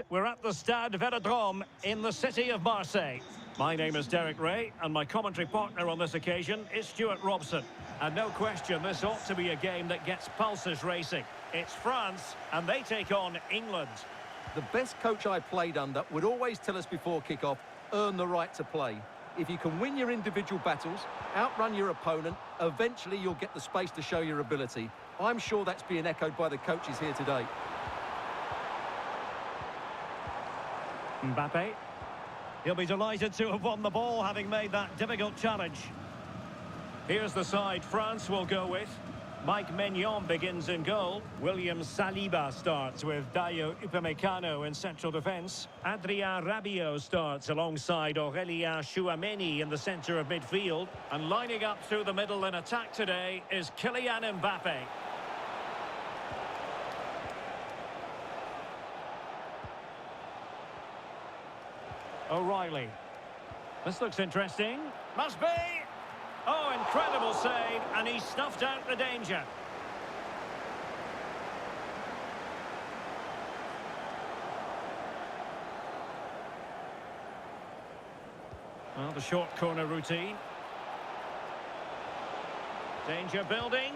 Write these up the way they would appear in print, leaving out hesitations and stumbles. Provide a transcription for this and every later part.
We're at the Stade Velodrome in the city of Marseille. My name is Derek Ray, and my commentary partner on this occasion is Stuart Robson. And no question, this ought to be a game that gets pulses racing. It's France, and they take on England. The best coach I played under would always tell us before kick-off, earn the right to play. If you can win your individual battles, outrun your opponent, eventually you'll get the space to show your ability. I'm sure that's being echoed by the coaches here today. Mbappe. He'll be delighted to have won the ball, having made that difficult challenge. Here's the side France will go with. Mike Maignan begins in goal. William Saliba starts with Dayo Upamecano in central defence. Adrien Rabiot starts alongside Aurélien Tchouameni in the centre of midfield. And lining up through the middle in attack today is Kylian Mbappe. O'Reilly. This looks interesting. Must be! Oh, incredible save, and he snuffed out the danger. Well, the short corner routine. Danger building.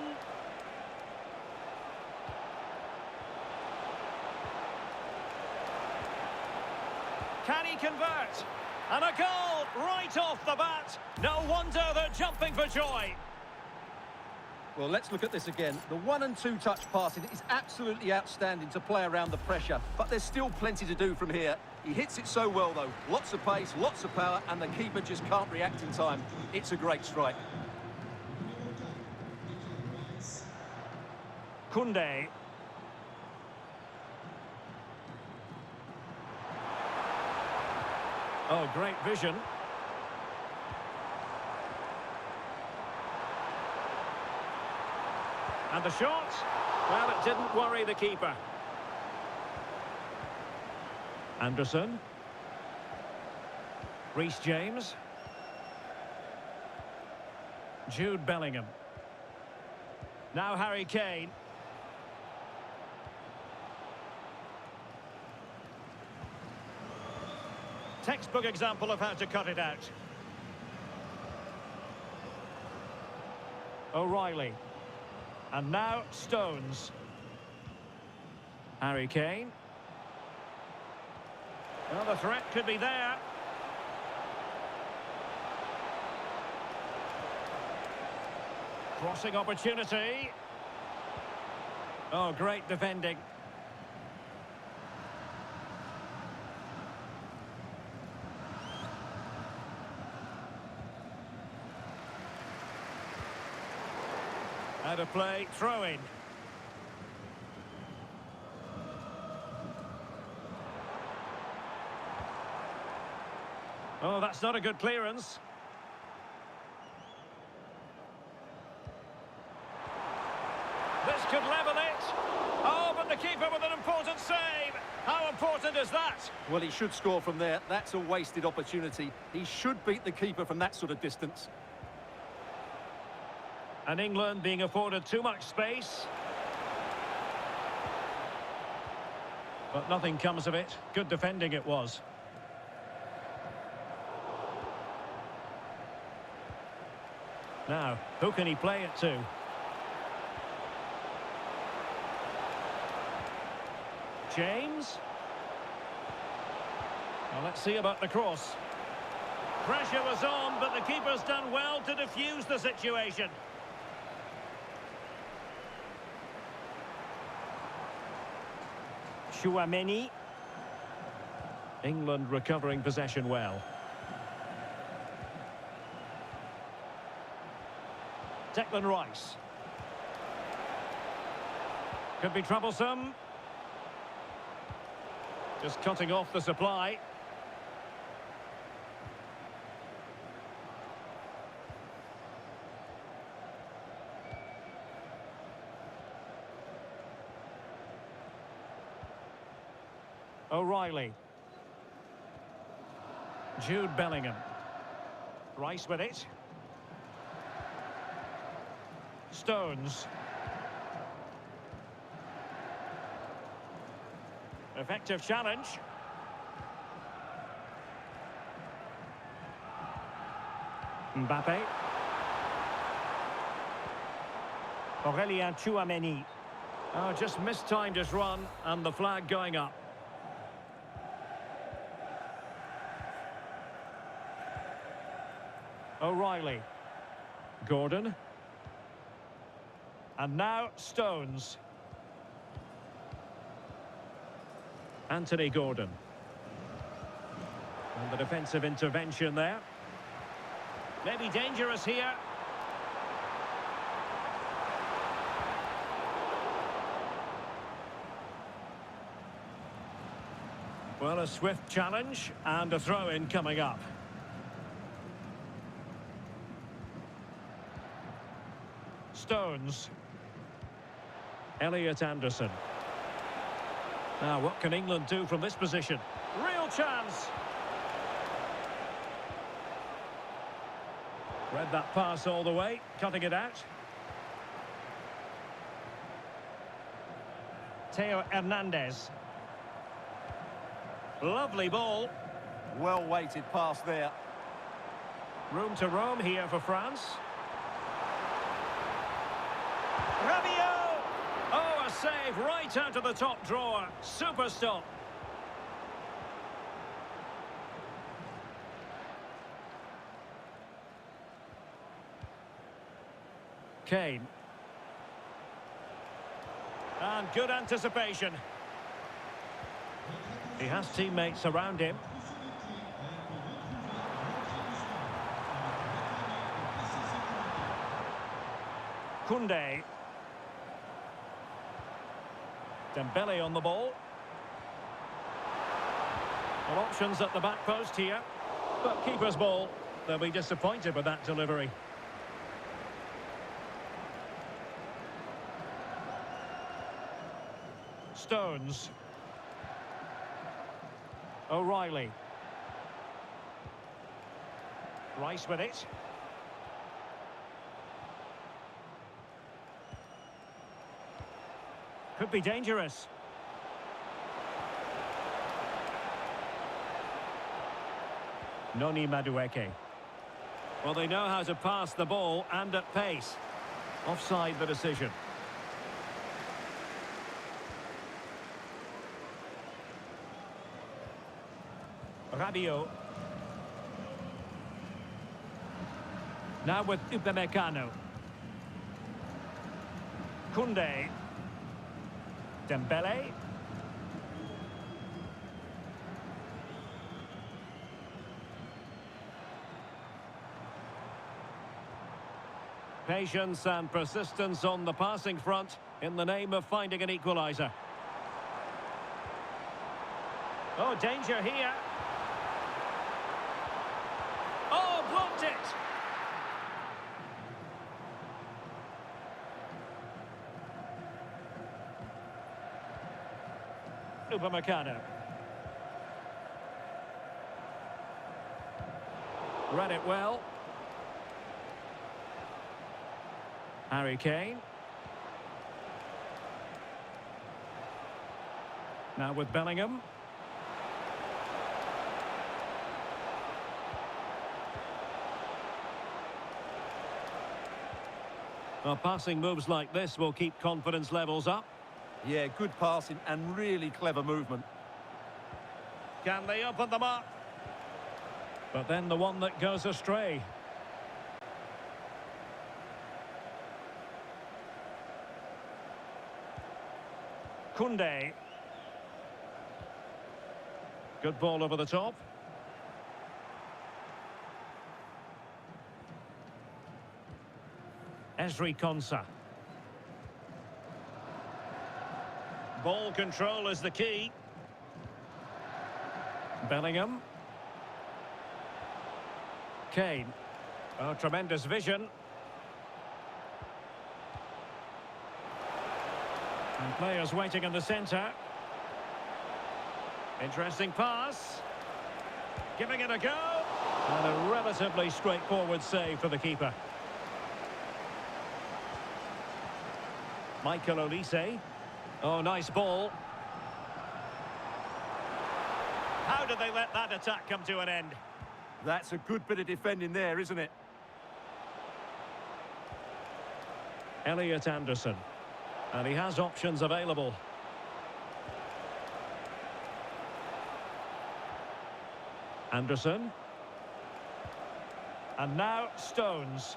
Can he convert? And a goal right off the bat. No wonder they're jumping for joy. Well, let's look at this again. The 1- and 2-touch passing is absolutely outstanding to play around the pressure, but there's still plenty to do from here. He hits it so well, though. Lots of pace, lots of power, and the keeper just can't react in time. It's a great strike. Koundé. Oh, great vision. And the shot? Well, it didn't worry the keeper. Anderson. Reece James. Jude Bellingham. Now Harry Kane. Textbook example of how to cut it out. O'Reilly. And now Stones. Harry Kane. Well, the threat could be there. Crossing opportunity. Oh, great defending. Out of play, throw in. Oh, that's not a good clearance. This could level it. Oh, but the keeper with an important save. How important is that? Well, he should score from there. That's a wasted opportunity. He should beat the keeper from that sort of distance. And England being afforded too much space. But nothing comes of it. Good defending it was. Now, who can he play it to? James. Well, let's see about the cross. Pressure was on, but the keeper's done well to defuse the situation. Tchouameni. England recovering possession well. Declan Rice. Could be troublesome. Just cutting off the supply. O'Reilly. Jude Bellingham. Rice with it. Stones. Effective challenge. Mbappe. Aurélien Tchouameni. Oh, just mistimed his run, and the flag going up. O'Reilly. Gordon. And now Stones. Anthony Gordon. And the defensive intervention there. Maybe dangerous here. Well, a swift challenge and a throw-in coming up. Stones. Elliot Anderson. Now, what can England do from this position? Real chance! Read that pass all the way, cutting it out. Theo Hernandez. Lovely ball. Well-weighted pass there. Room to roam here for France. Rabiot! Oh, a save right out of the top drawer. Super stop. Kane. And good anticipation. He has teammates around him. Koundé. Dembele on the ball. Well, options at the back post here. But keeper's ball. They'll be disappointed with that delivery. Stones. O'Reilly. Rice with it. Could be dangerous. Noni Madueke. Well, they know how to pass the ball and at pace. Offside the decision. Rabiot. Now with Upamecano. Koundé. Dembele. Patience and persistence on the passing front in the name of finding an equaliser. Oh, danger here. Oh, blocked it! Upamecano. Read it well. Harry Kane. Now with Bellingham. Well, passing moves like this will keep confidence levels up. Yeah, good passing and really clever movement. Can they open them up? But then the one that goes astray. Koundé. Good ball over the top. Ezri Konsa. Ball control is the key. Bellingham. Kane. Oh, tremendous vision. And players waiting in the centre. Interesting pass. Giving it a go. And a relatively straightforward save for the keeper. Michael Olise. Oh, nice ball. did they let that attack come to an end? That's a good bit of defending there, isn't it? Elliot Anderson. And he has options available. Anderson. And now Stones.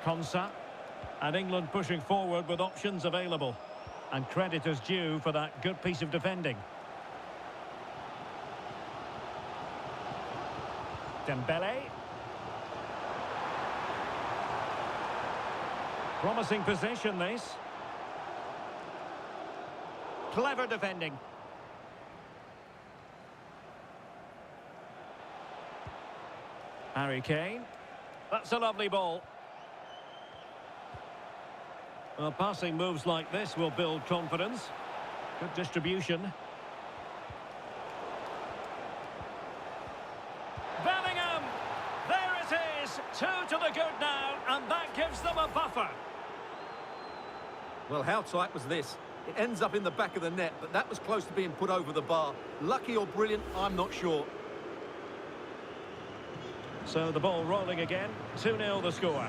Konsa. And England pushing forward with options available. And credit is due for that good piece of defending. Dembele. Promising position, this. Clever defending. Harry Kane. That's a lovely ball. Well, passing moves like this will build confidence. Good distribution. Bellingham! There it is! 2 to the good now, and that gives them a buffer. Well, how tight was this? It ends up in the back of the net, but that was close to being put over the bar. Lucky or brilliant, I'm not sure. So the ball rolling again. 2-0 the score.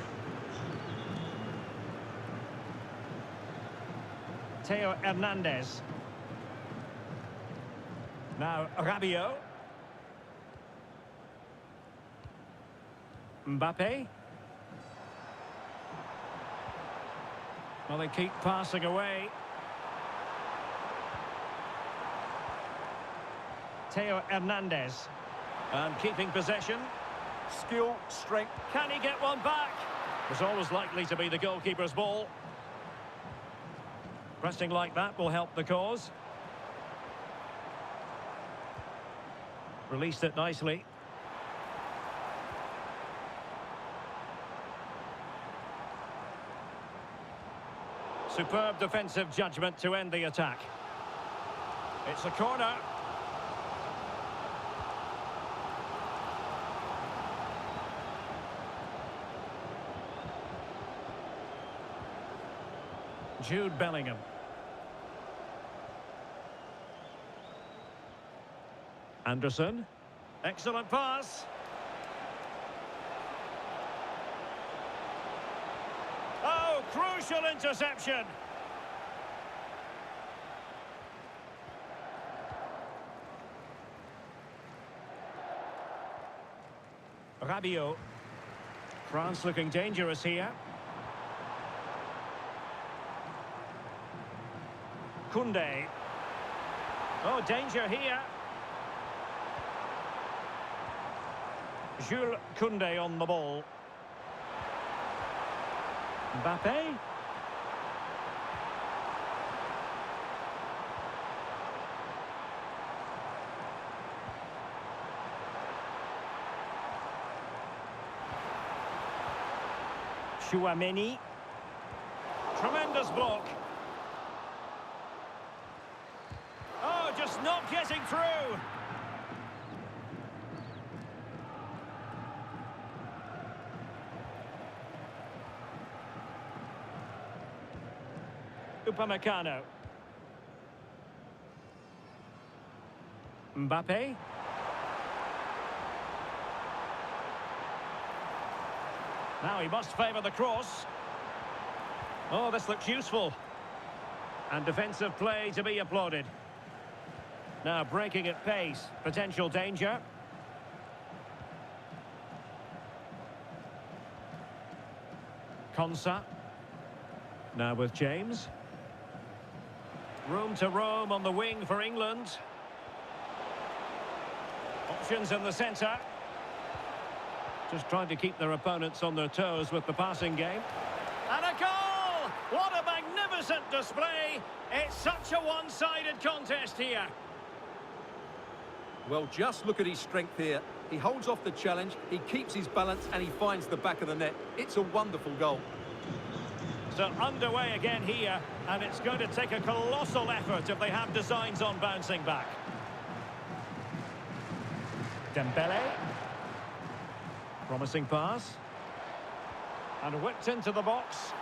Theo Hernandez. Now Rabiot. Mbappe. Well, they keep passing away. Theo Hernandez. And keeping possession. Skill, strength. Can he get one back? It's always likely to be the goalkeeper's ball. Pressing like that will help the cause. Released it nicely. Superb defensive judgment to end the attack. It's a corner. Jude Bellingham. Anderson. Excellent pass. Oh, crucial interception. Rabiot. France looking dangerous here. Koundé. Oh, danger here. Jules Koundé on the ball. Mbappe. Chouameni. Tremendous block. Oh, just not getting through. Upamecano. Mbappe. Now he must favour the cross. Oh, this looks useful. And defensive play to be applauded. Now breaking at pace. Potential danger. Konsa. Now with James. Room to roam on the wing for England. Options in the centre. Just trying to keep their opponents on their toes with the passing game. And a goal! What a magnificent display! It's such a one-sided contest here. Well, just look at his strength here. He holds off the challenge, he keeps his balance, and he finds the back of the net. It's a wonderful goal. So underway again here, and it's going to take a colossal effort if they have designs on bouncing back. Dembele. Promising pass. And whipped into the box.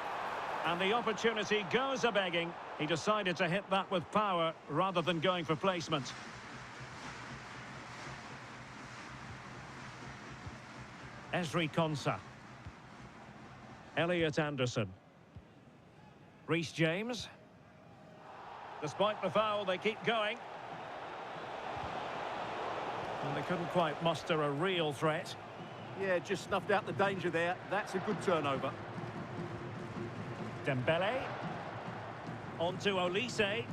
And the opportunity goes a-begging. He decided to hit that with power rather than going for placement. Ezri Konsa. Elliot Anderson. Reece James. Despite the foul, they keep going. And they couldn't quite muster a real threat. Yeah, just snuffed out the danger there. That's a good turnover. Dembele. On to Olise.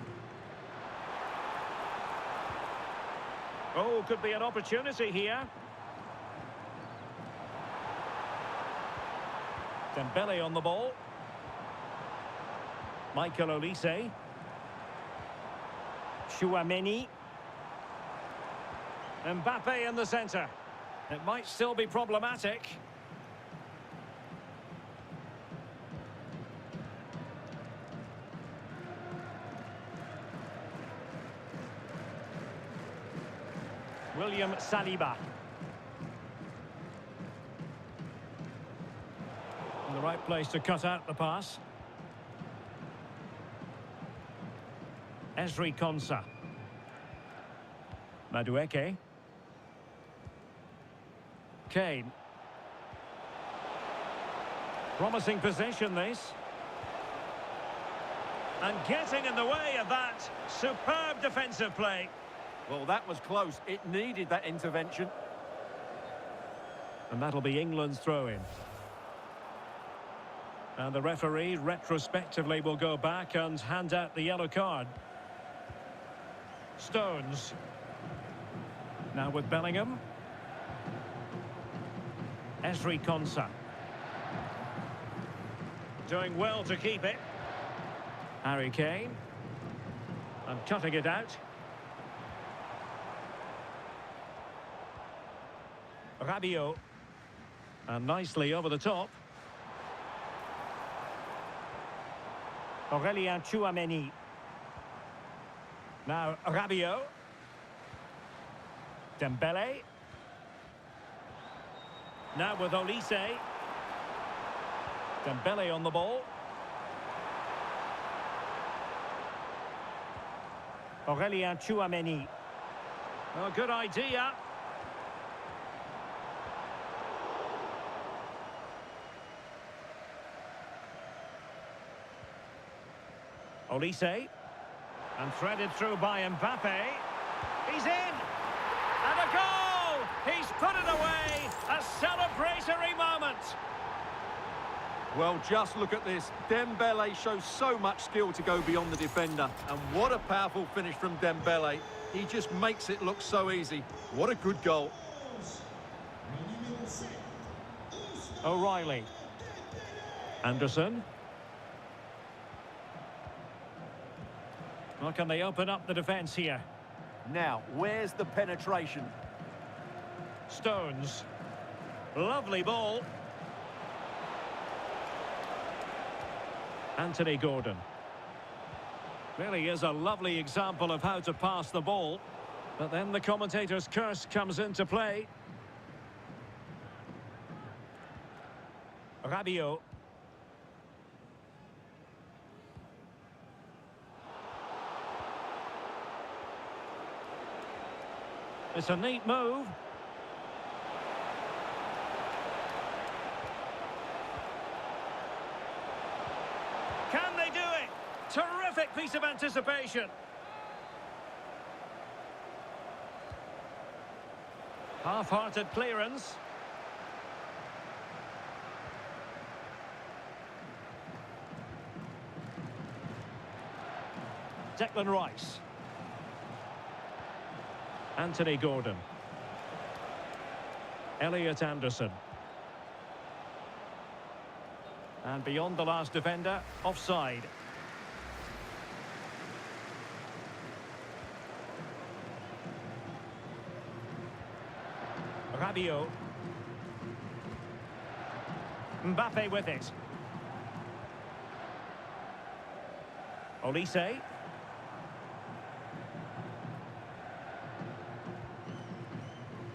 Oh, could be an opportunity here. Dembele on the ball. Michael Olise. Chouameni. Mbappe in the centre. It might still be problematic. William Saliba. In the right place to cut out the pass. Ezri Konsa. Madueke. Kane. Promising possession, this. And getting in the way of that superb defensive play. Well, that was close. It needed that intervention. And that'll be England's throw-in. And the referee retrospectively will go back and hand out the yellow card. Stones. Now with Bellingham. Ezri Konsa. Doing well to keep it. Harry Kane. And cutting it out. Rabiot. And nicely over the top. Aurelien Chouameni. Now Rabiot. Dembele. Now with Olise. Dembele on the ball. Aurelien Chouameni. Oh, good idea. Olise. And threaded through by Mbappe. He's in! And a goal! He's put it away! A celebratory moment! Well, just look at this. Dembele shows so much skill to go beyond the defender. And what a powerful finish from Dembele. He just makes it look so easy. What a good goal. O'Reilly. Anderson. Well, can they open up the defence here? Now, where's the penetration? Stones. Lovely ball. Anthony Gordon. Really is a lovely example of how to pass the ball. But then the commentator's curse comes into play. Rabiot. It's a neat move. Can they do it? Terrific piece of anticipation. Half-hearted clearance. Declan Rice. Anthony Gordon. Elliot Anderson. And beyond the last defender, offside. Rabiot. Mbappe with it. Olise.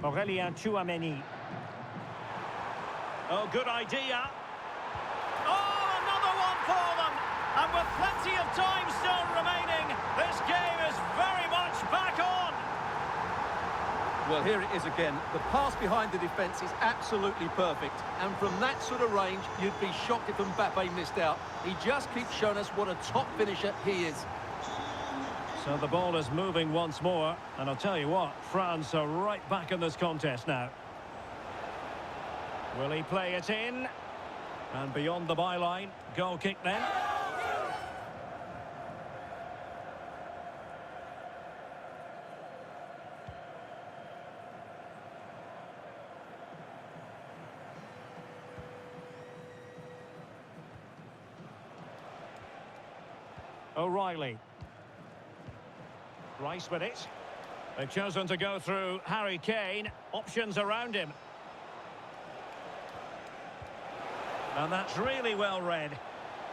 Aurelien Chouameni. Oh, good idea. Oh, another one for them. And with plenty of time still Well, here it is again. The pass behind the defence is absolutely perfect. And from that sort of range, you'd be shocked if Mbappe missed out. He just keeps showing us what a top finisher he is. So the ball is moving once more. And I'll tell you what, France are right back in this contest now. Will he play it in? And beyond the byline, goal kick then. O'Reilly. Rice with it. They've chosen to go through Harry Kane. Options around him. And that's really well read.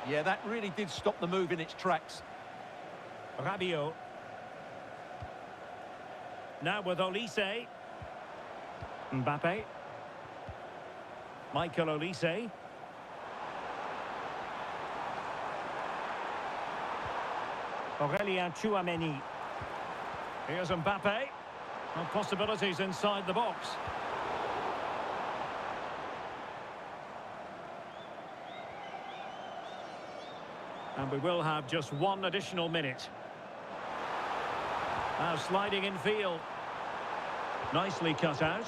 Yeah, that really did stop the move in its tracks. Rabiot. Now with Olise. Mbappe. Michael Olise. Aurélien Tchouameni. Here's Mbappe. And possibilities inside the box. And we will have just one additional minute. Now sliding in field. Nicely cut out.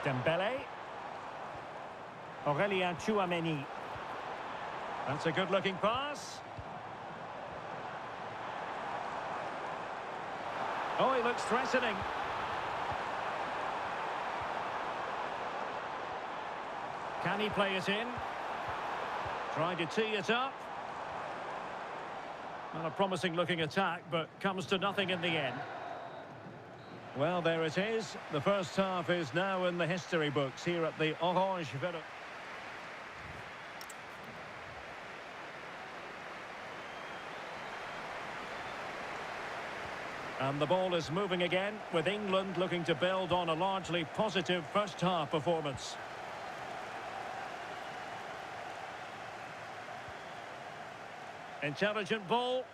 Dembele. Aurélien Tchouameni. That's a good-looking pass. Oh, he looks threatening. Can he play it in? Trying to tee it up. Not a promising-looking attack, but comes to nothing in the end. Well, there it is. The first half is now in the history books here at the Orange Villa. And the ball is moving again, with England looking to build on a largely positive first half performance. Intelligent ball.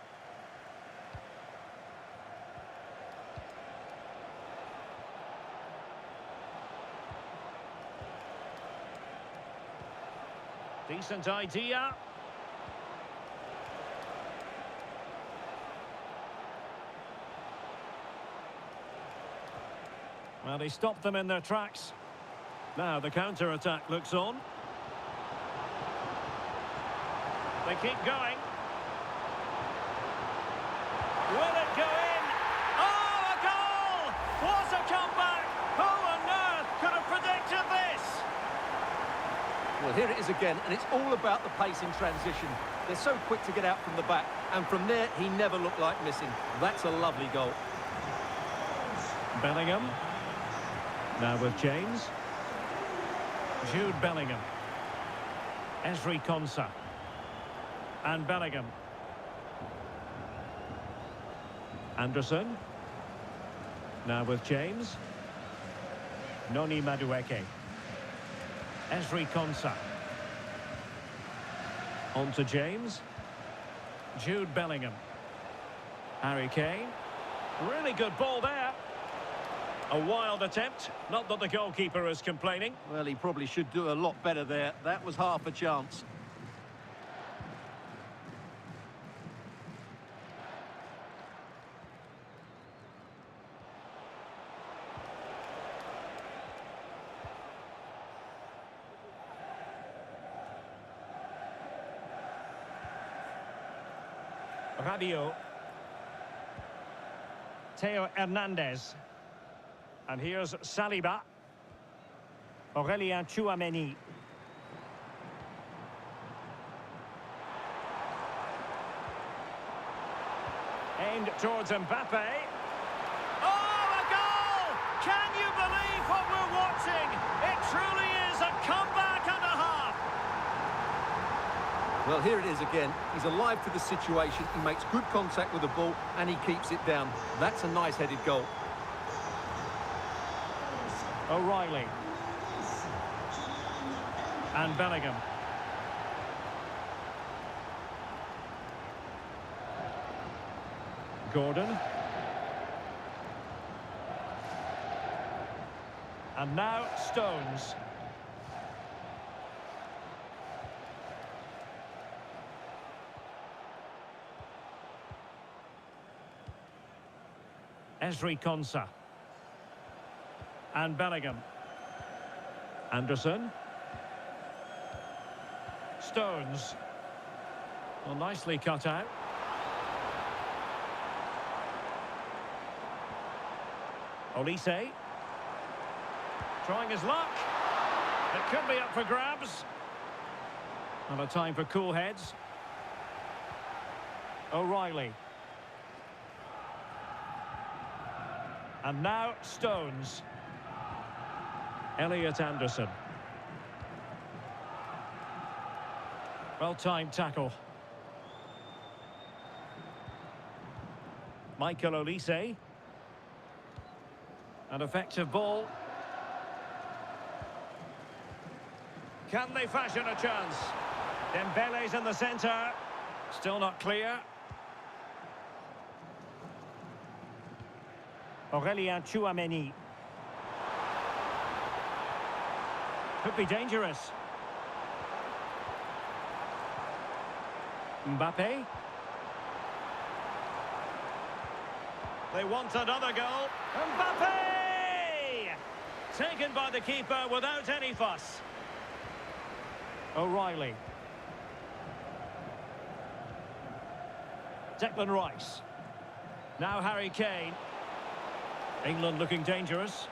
Decent idea. Well, he stopped them in their tracks. Now the counter-attack looks on. They keep going. Will it go in? Oh, a goal! What a comeback! Who on earth could have predicted this? Well, here it is again, and it's all about the pace in transition. They're so quick to get out from the back, and from there, he never looked like missing. That's a lovely goal. Bellingham. Now with James. Jude Bellingham. Ezri Konsa. And Bellingham. Anderson. Now with James. Noni Madueke. Ezri Konsa. On to James. Jude Bellingham. Harry Kane. Really good ball there. A wild attempt. Not that the goalkeeper is complaining. Well, he probably should do a lot better there. That was half a chance. Rabiot. Theo Hernandez. And here's Saliba. Aurélien Tchouameni. Aimed towards Mbappe. Oh, a goal! Can you believe what we're watching? It truly is a comeback and a half. Well, here it is again. He's alive to the situation. He makes good contact with the ball, and he keeps it down. That's a nice-headed goal. O'Reilly. And Bellingham. Gordon. And now Stones. Esri Konsa. And Bellingham. Anderson. Stones. Well, nicely cut out. Olise. Trying his luck. It could be up for grabs. Not a time for cool heads. O'Reilly. And now Stones. Elliot Anderson. Well-timed tackle. Michael Olise. An effective ball. Can they fashion a chance? Dembele's in the centre. Still not clear. Aurélien Tchouameni. Could be dangerous. Mbappe. They want another goal. Mbappe! Taken by the keeper without any fuss. O'Reilly. Declan Rice. Now Harry Kane. England looking dangerous.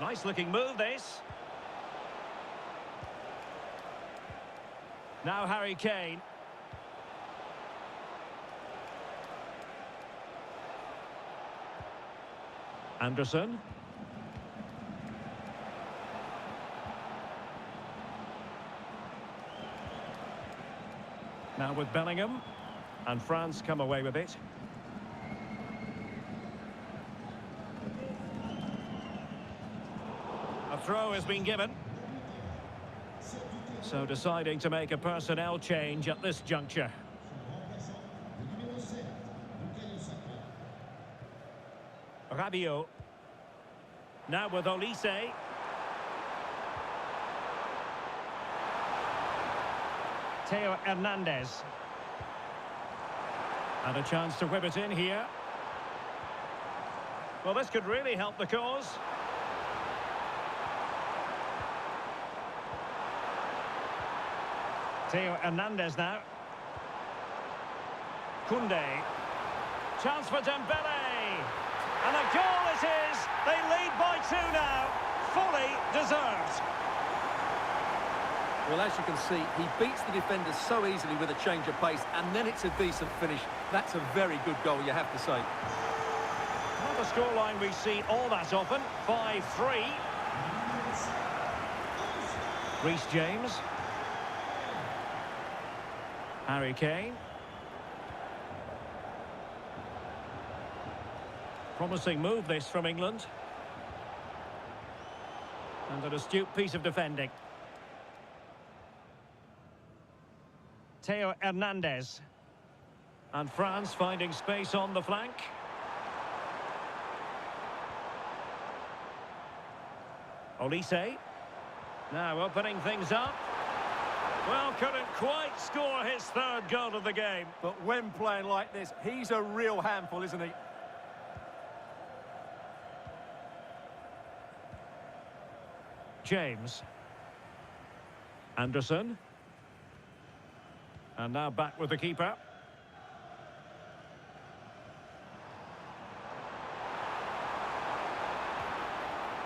Nice looking move, this. Now Harry Kane. Anderson. Now with Bellingham. And France come away with it. A throw has been given. So deciding to make a personnel change at this juncture. Rabiot. Now with Olise. Theo Hernandez. And a chance to whip it in here. Well, this could really help the cause. Theo Hernandez now. Koundé. Chance for Dembele. And a goal it is. They lead by 2 now. Fully deserved. Well, as you can see, he beats the defenders so easily with a change of pace, and then it's a decent finish. That's a very good goal, you have to say. Not a scoreline we see all that often. 5-3. Reece James. Harry Kane. Promising move this from England. And an astute piece of defending. Theo Hernandez. And France finding space on the flank. Olise. Now opening things up. Well, couldn't quite score his 3rd goal of the game. But when playing like this, he's a real handful, isn't he? James. Anderson. And now back with the keeper.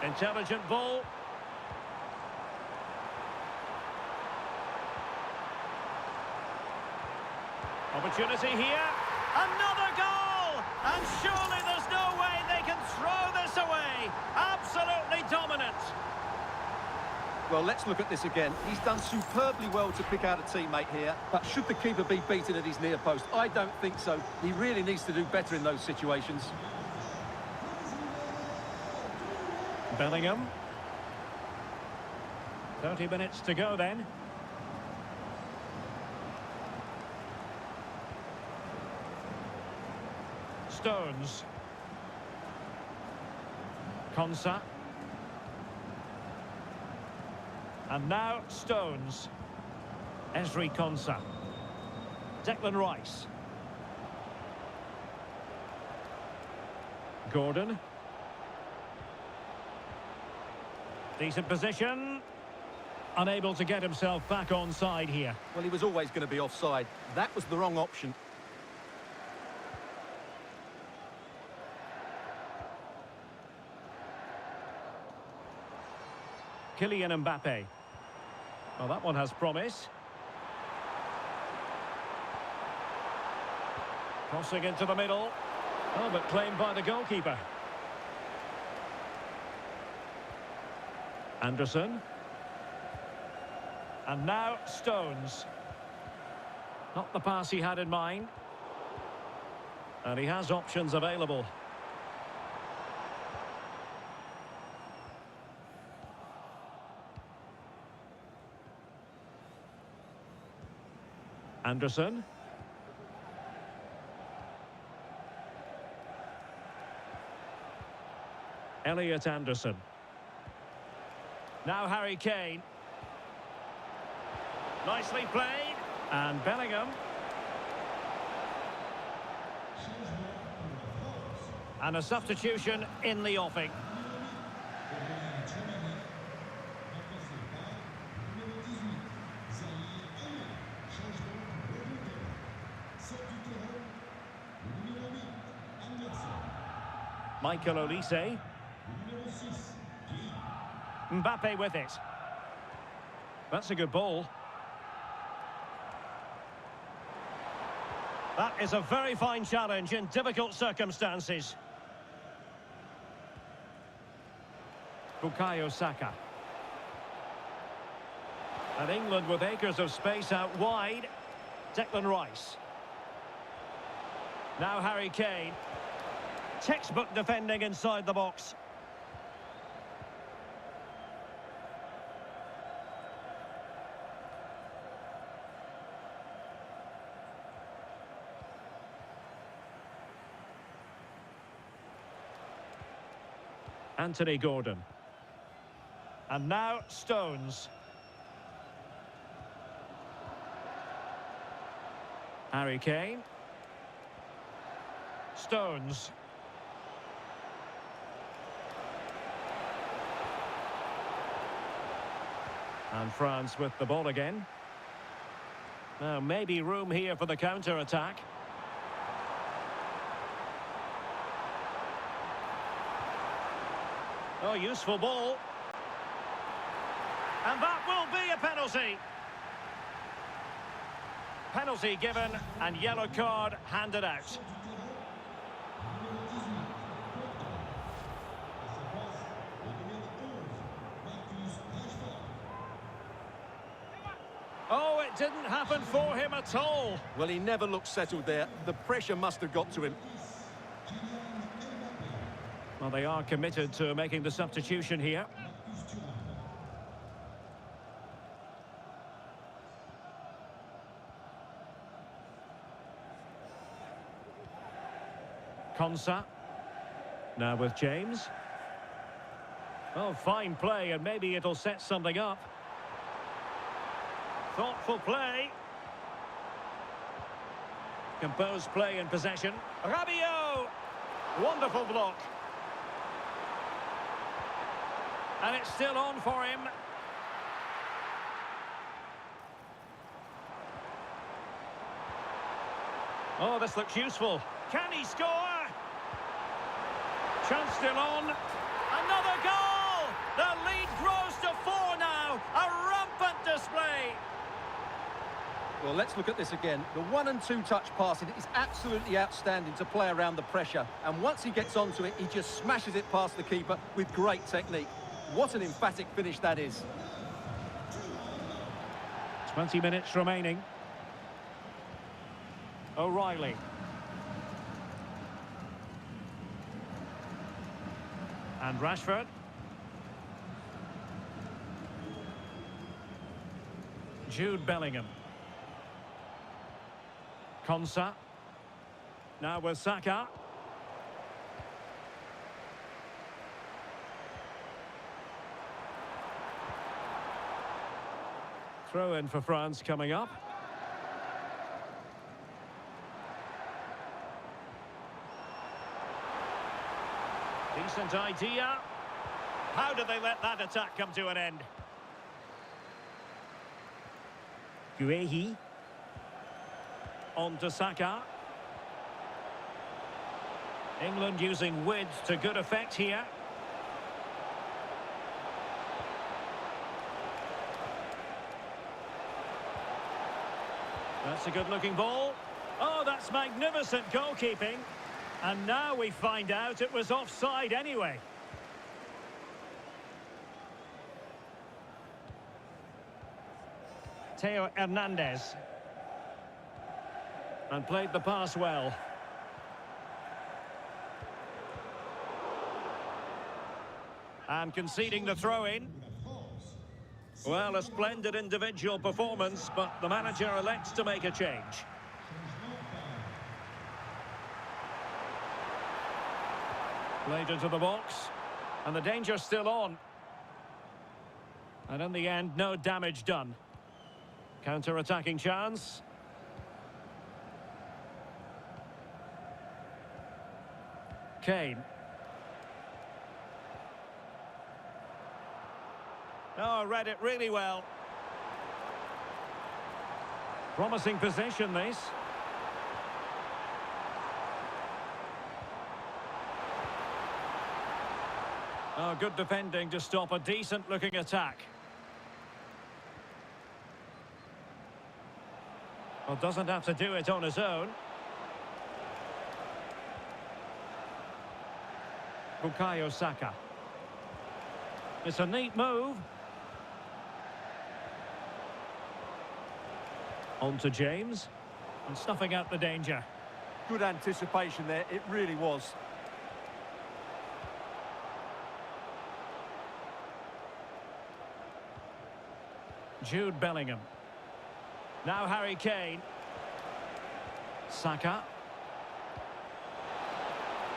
Intelligent ball. Opportunity here. Another goal! And surely there's no way they can throw this away. Absolutely dominant. Well, let's look at this again. He's done superbly well to pick out a teammate here, but should the keeper be beaten at his near post? I don't think so. He really needs to do better in those situations. Bellingham. 30 minutes to go then. Stones. Konsa. And now Stones. Esri Konsa. Declan Rice. Gordon. Decent position. Unable to get himself back on side here. Well, he was always going to be offside. That was the wrong option. Kylian Mbappe. Well, that one has promise. Crossing into the middle. Oh, but claimed by the goalkeeper. Anderson. And now Stones. Not the pass he had in mind. And he has options available. Anderson. Elliot Anderson. Now Harry Kane. Nicely played. And Bellingham. And a substitution in the offing. Michael Olise. Mbappe with it. That's a good ball. That is a very fine challenge in difficult circumstances. Bukayo Saka. And England with acres of space out wide. Declan Rice. Now Harry Kane. Textbook defending inside the box. Anthony Gordon. And now Stones. Harry Kane. Stones. And France with the ball again. Now maybe room here for the counter-attack. Oh, useful ball. And that will be a penalty. Penalty given and yellow card handed out. Oh, it didn't happen for him at all. Well, he never looked settled there. The pressure must have got to him. Well, they are committed to making the substitution here. Konsa. Now with James. Oh, fine play, and maybe it'll set something up. Thoughtful play. Composed play in possession. Rabiot! Wonderful block. And it's still on for him. Oh, this looks useful. Can he score? Chance still on. Another goal! The lead grows to 4 now. A rampant display. Well, let's look at this again. The 1- and 2-touch passing is absolutely outstanding to play around the pressure. And once he gets onto it, he just smashes it past the keeper with great technique. What an emphatic finish that is. 20 minutes remaining. O'Reilly. And Rashford. Jude Bellingham. Konsa. Now with Saka. Throw in for France coming up. Decent idea. How did they let that attack come to an end? Guehi. On to Saka. England using width to good effect here. That's a good-looking ball. Oh, that's magnificent goalkeeping. And now we find out it was offside anyway. Theo Hernandez. And played the pass well. And conceding the throw-in. Well, a splendid individual performance, but the manager elects to make a change. Played into the box. And the danger's still on. And in the end, no damage done. Counter-attacking chance. Kane. Oh, read it really well. Promising possession, this. Oh, good defending to stop a decent-looking attack. Well, doesn't have to do it on his own. Bukayo Saka. It's a neat move. On to James. And snuffing out the danger. Good anticipation there, it really was. Jude Bellingham. Now Harry Kane. Saka.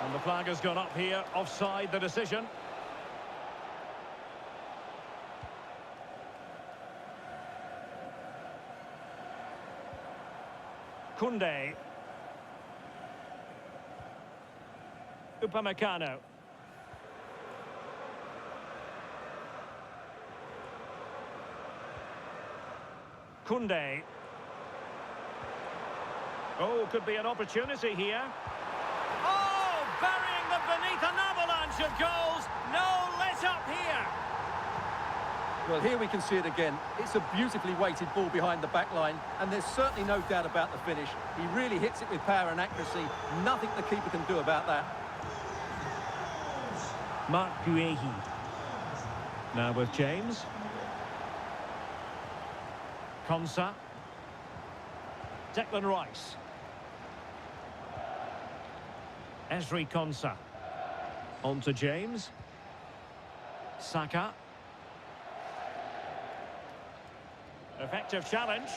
And the flag has gone up here, offside the decision. Koundé. Upamecano. Koundé. Oh, could be an opportunity here. Oh, burying them beneath an avalanche of goals. No let up here. Well, here we can see it again. It's a beautifully weighted ball behind the back line, and there's certainly no doubt about the finish. He really hits it with power and accuracy. Nothing the keeper can do about that. Marc Guehi. Now with James. Konsa. Declan Rice. Ezri Konsa. On to James. Saka. Effective challenge.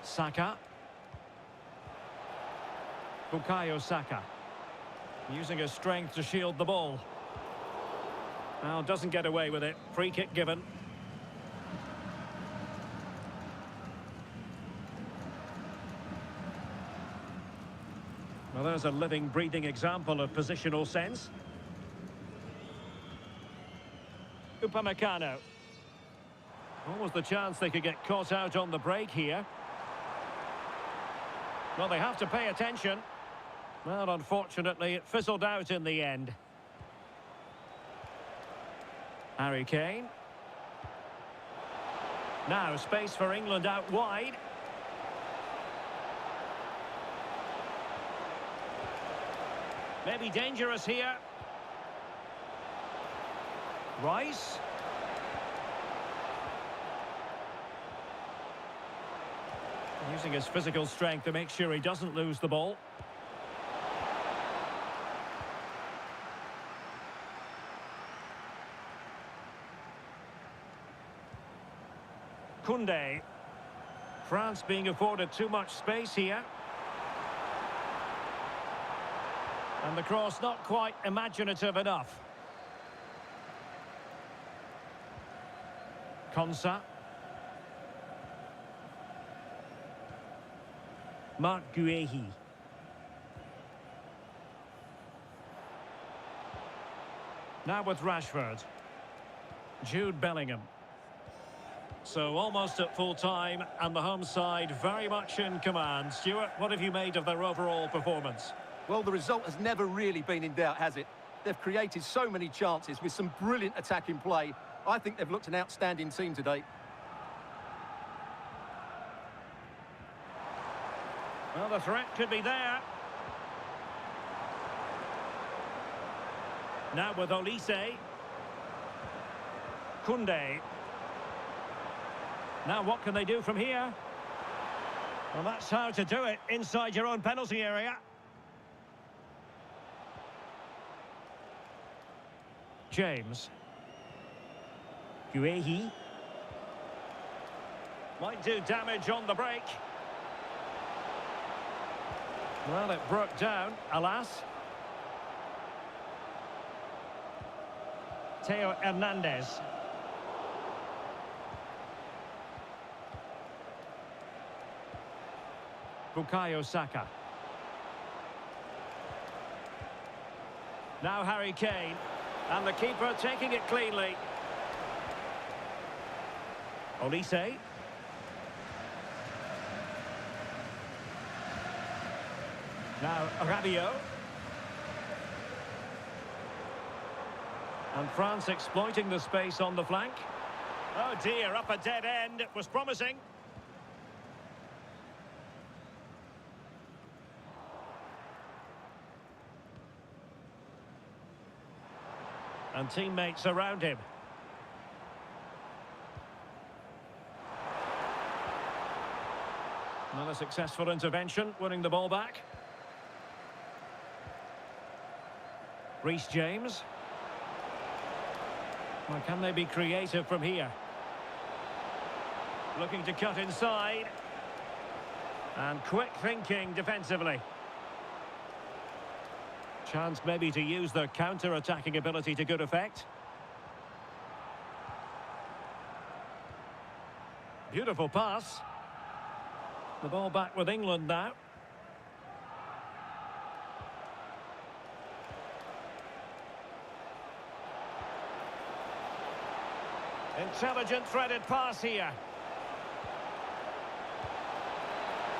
Saka. Bukayo Saka. Using his strength to shield the ball. Now doesn't get away with it. Free kick given. Well, there's a living, breathing example of positional sense. Upamecano. What was the chance they could get caught out on the break here? Well, they have to pay attention. Well, unfortunately, it fizzled out in the end. Harry Kane. Now, space for England out wide. Maybe dangerous here. Rice. Using his physical strength to make sure he doesn't lose the ball. Koundé. France being afforded too much space here. And the cross not quite imaginative enough. Konsa. Mark Guehi. Now with Rashford. Jude Bellingham. So almost at full time, and the home side very much in command. Stuart, what have you made of their overall performance? Well, the result has never really been in doubt, has it? They've created so many chances with some brilliant attacking play. I think they've looked an outstanding team today. Well, the threat could be there. Now with Olise. Koundé. Now what can they do from here? Well, that's how to do it inside your own penalty area. James. Guehi. Might do damage on the break. Well, it broke down, alas. Theo Hernandez. Bukayo Saka. Now Harry Kane. And the keeper taking it cleanly. Olise. Now Rabiot. And France exploiting the space on the flank. Oh dear, up a dead end. It was promising. And teammates around him. Another successful intervention, winning the ball back. Reece James. Well, can they be creative from here? Looking to cut inside. And quick thinking defensively. Chance maybe to use their counter-attacking ability to good effect. Beautiful pass. The ball back with England now. Intelligent threaded pass here.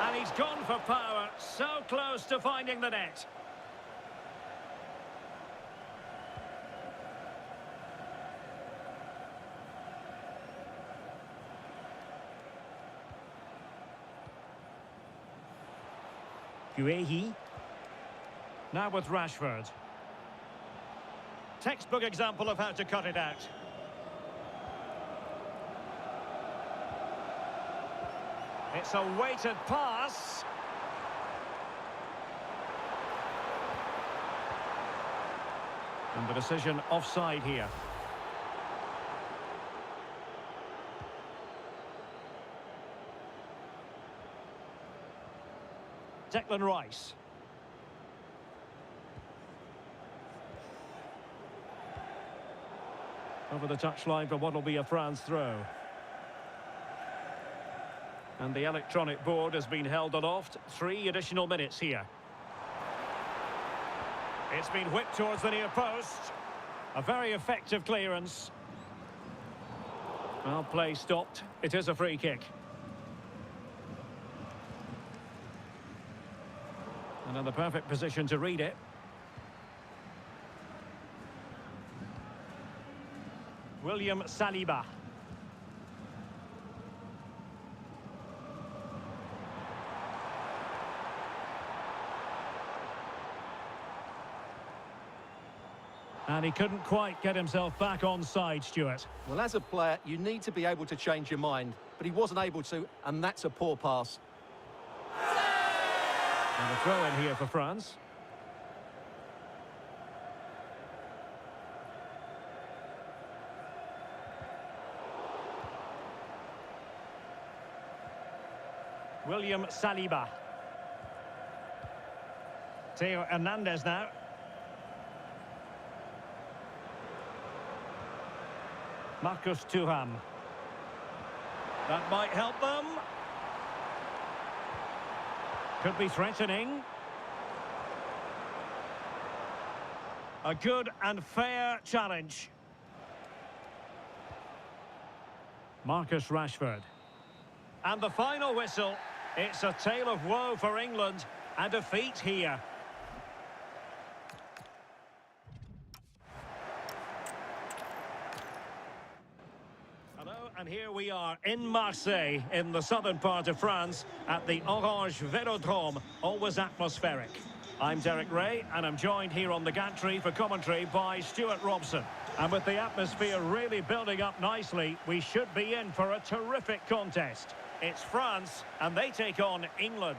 And he's gone for power. So close to finding the net. Guehi. Now with Rashford. Textbook example of how to cut it out. It's a weighted pass. And the decision offside here. Declan Rice. Over the touchline for what will be a France throw. And the electronic board has been held aloft. 3 additional minutes here. It's been whipped towards the near post. A very effective clearance. Well, play stopped. It is a free kick. And in the perfect position to read it. William Saliba. And he couldn't quite get himself back on side, Stuart. Well, as a player, you need to be able to change your mind. But he wasn't able to, and that's a poor pass. And a throw in here for France. William Saliba. Theo Hernandez now. Marcus Thuram. That might help them. Could be threatening. A good and fair challenge. Marcus Rashford. And the final whistle. It's a tale of woe for England. A defeat here. Hello, and here we are in Marseille, in the southern part of France, at the Orange Velodrome, always atmospheric. I'm Derek Ray, and I'm joined here on the gantry for commentary by Stuart Robson. And with the atmosphere really building up nicely, we should be in for a terrific contest. It's France, and they take on England.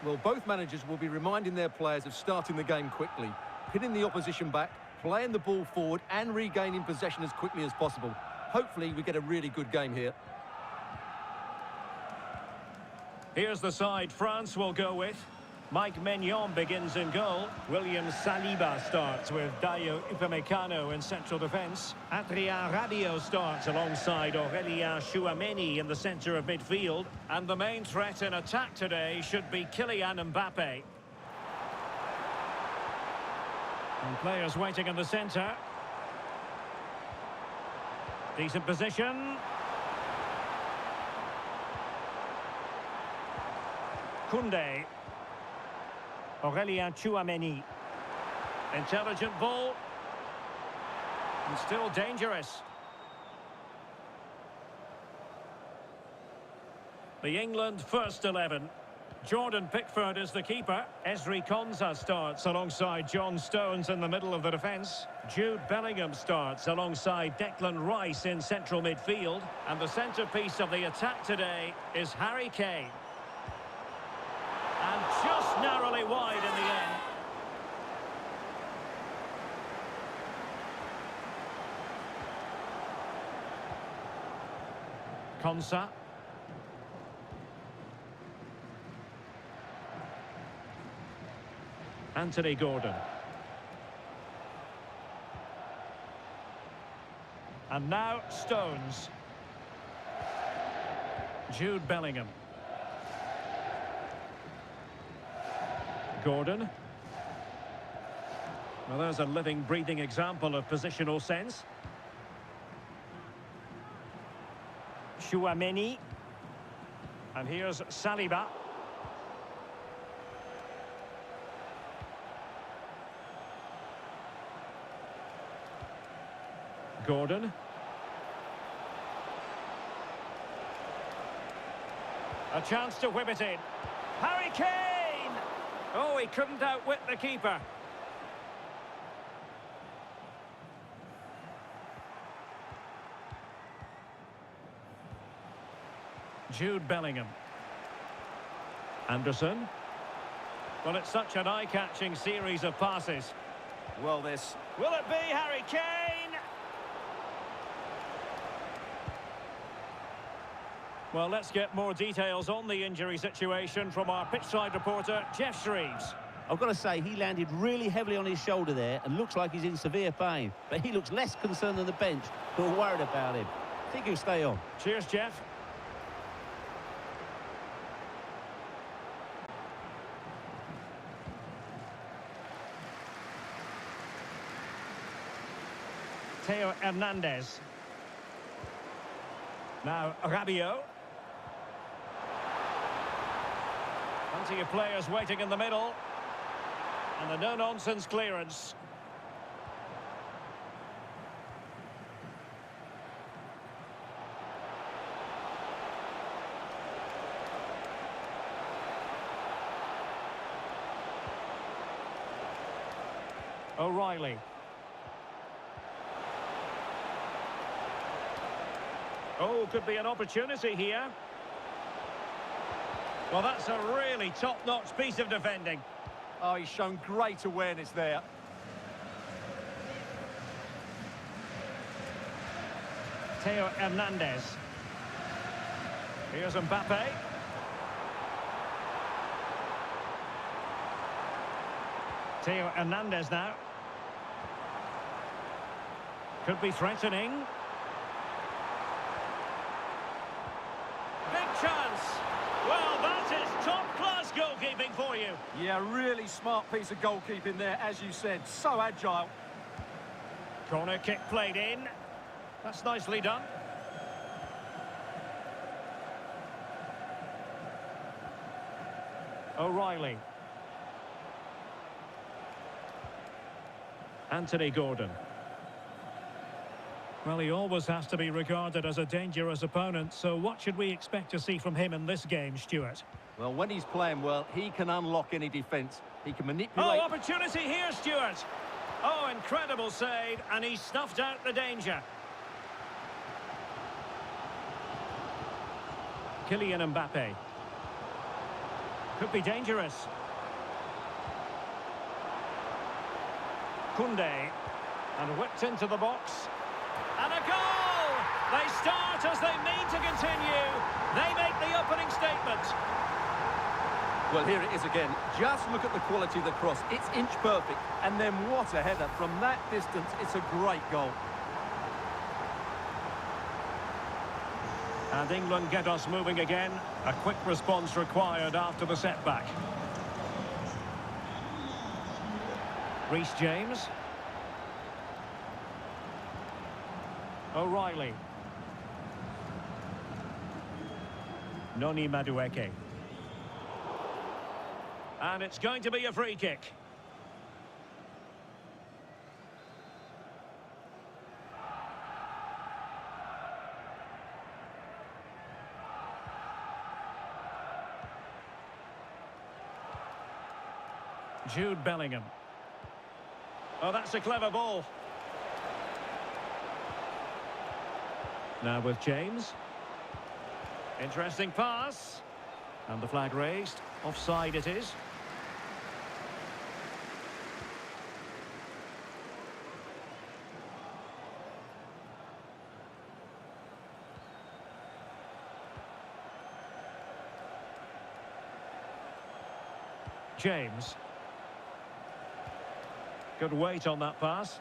Well, both managers will be reminding their players of starting the game quickly, pinning the opposition back, playing the ball forward, and regaining possession as quickly as possible. Hopefully, we get a really good game here. Here's the side France will go with. Mike Maignan begins in goal. William Saliba starts with Dayo Upamecano in central defence. Adrien Rabiot starts alongside Aurélien Tchouameni in the centre of midfield. And the main threat in attack today should be Kylian Mbappe. And players waiting in the centre. Decent position. Koundé. Aurélien Tchouameni. Intelligent ball. And still dangerous. The England first 11. Jordan Pickford is the keeper. Ezri Konsa starts alongside John Stones in the middle of the defence. Jude Bellingham starts alongside Declan Rice in central midfield. And the centrepiece of the attack today is Harry Kane. And just narrowly wide in the end. Konsa. Anthony Gordon. And now Stones. Jude Bellingham. Gordon. Well, there's a living, breathing example of positional sense. Tchouameni. And here's Saliba. Gordon. A chance to whip it in. Harry Kane! Oh, he couldn't outwit the keeper. Jude Bellingham. Anderson. Well, it's such an eye-catching series of passes. Well, this... Will it be Harry Kane? Well, let's get more details on the injury situation from our pitchside reporter, Jeff Shreves. I've got to say, he landed really heavily on his shoulder there and looks like he's in severe pain. But he looks less concerned than the bench, who are worried about him. I think he'll stay on. Cheers, Jeff. Theo Hernandez. Now Rabiot. Plenty of players waiting in the middle. And a no-nonsense clearance. O'Reilly. Oh, could be an opportunity here. Well, that's a really top-notch piece of defending. Oh, he's shown great awareness there. Theo Hernandez. Here's Mbappe. Theo Hernandez now. Could be threatening. Yeah, really smart piece of goalkeeping there, as you said. So agile. Corner kick played in. That's nicely done. O'Reilly. Anthony Gordon. Well, he always has to be regarded as a dangerous opponent, so what should we expect to see from him in this game, Stuart? Well, when he's playing well, he can unlock any defence. He can manipulate... Oh, opportunity here, Stuart! Oh, incredible save, and he snuffed out the danger. Kylian Mbappe. Could be dangerous. Koundé. And whipped into the box. And a goal! They start as they mean to continue. They make the opening statement. Well, here it is again. Just look at the quality of the cross. It's inch perfect. And then what a header. From that distance, it's a great goal. And England get us moving again. A quick response required after the setback. Reece James. O'Reilly. Noni Madueke. And it's going to be a free kick. Jude Bellingham. Oh, that's a clever ball. Now with James. Interesting pass. And the flag raised. Offside it is. James. Good weight on that pass.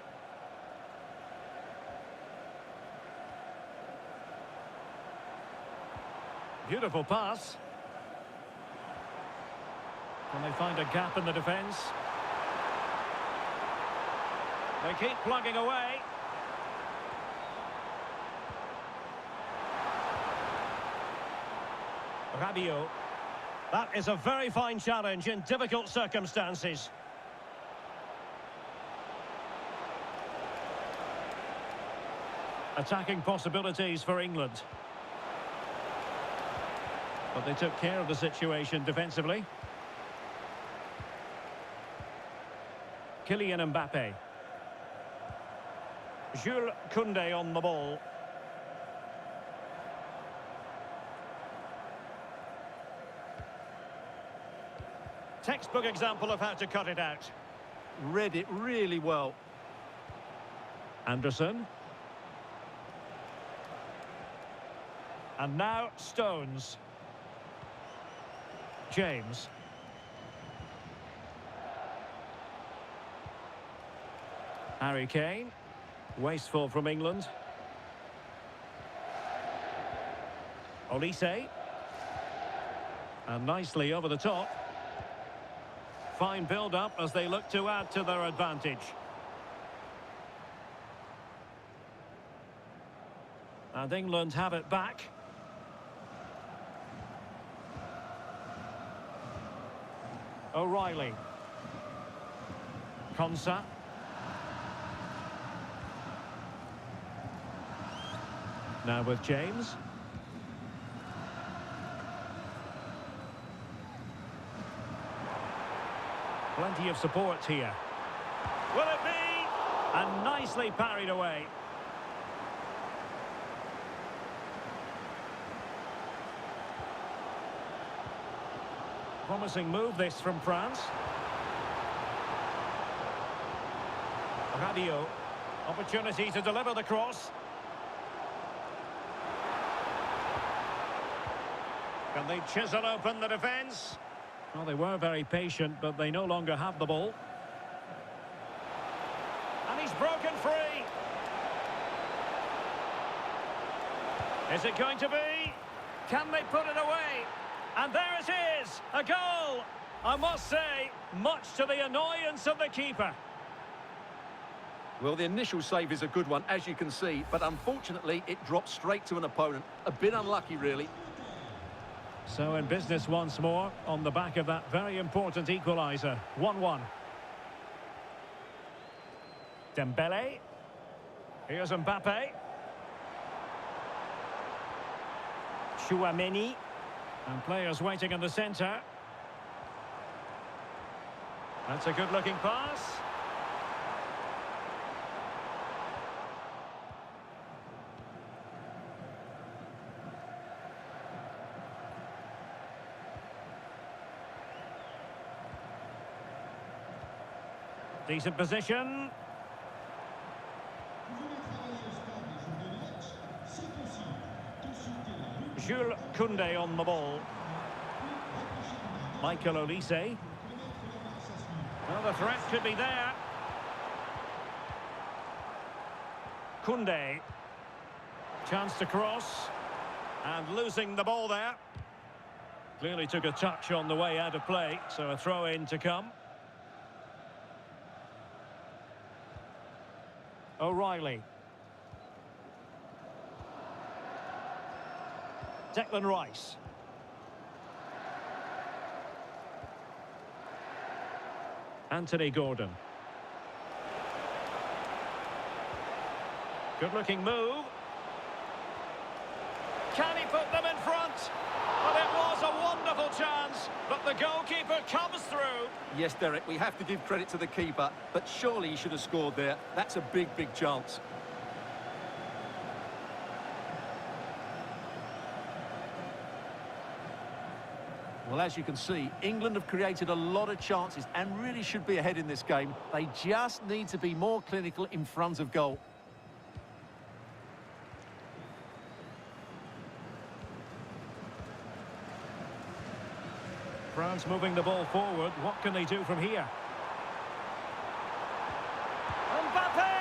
Beautiful pass. Can they find a gap in the defence? They keep plugging away. Rabiot. That is a very fine challenge in difficult circumstances. Attacking possibilities for England. But they took care of the situation defensively. Kylian Mbappe. Jules Koundé on the ball. Textbook example of how to cut it out. Read it really well. Anderson. And now Stones. James. Harry Kane. Wasteful from England. Olise. And nicely over the top. Fine build-up as they look to add to their advantage. And England have it back. O'Reilly. Konsa. Now with James. Plenty of support here. Will it be? And nicely parried away. Promising move this from France. Rabiot. Opportunity to deliver the cross. Can they chisel open the defence? Well, they were very patient, but they no longer have the ball. And he's broken free. Is it going to be? Can they put it away? And there it is, a goal! I must say, much to the annoyance of the keeper. Well, the initial save is a good one, as you can see, but unfortunately it drops straight to an opponent. A bit unlucky, really. So in business once more, on the back of that very important equaliser. 1-1. Dembele. Here's Mbappe. Chouameni. And players waiting in the centre. That's a good-looking pass. Decent position. Jules Koundé on the ball. Michael Olise. Well, the threat could be there. Koundé. Chance to cross. And losing the ball there. Clearly took a touch on the way out of play, so a throw-in to come. O'Reilly. Declan Rice. Anthony Gordon. Good-looking move. Can he put them in front? Well, it was a wonderful chance, but the goalkeeper comes through. Yes, Derek, we have to give credit to the keeper, but surely he should have scored there. That's a big, big chance. Well, as you can see, England have created a lot of chances and really should be ahead in this game. They just need to be more clinical in front of goal. France moving the ball forward. What can they do from here? Mbappe!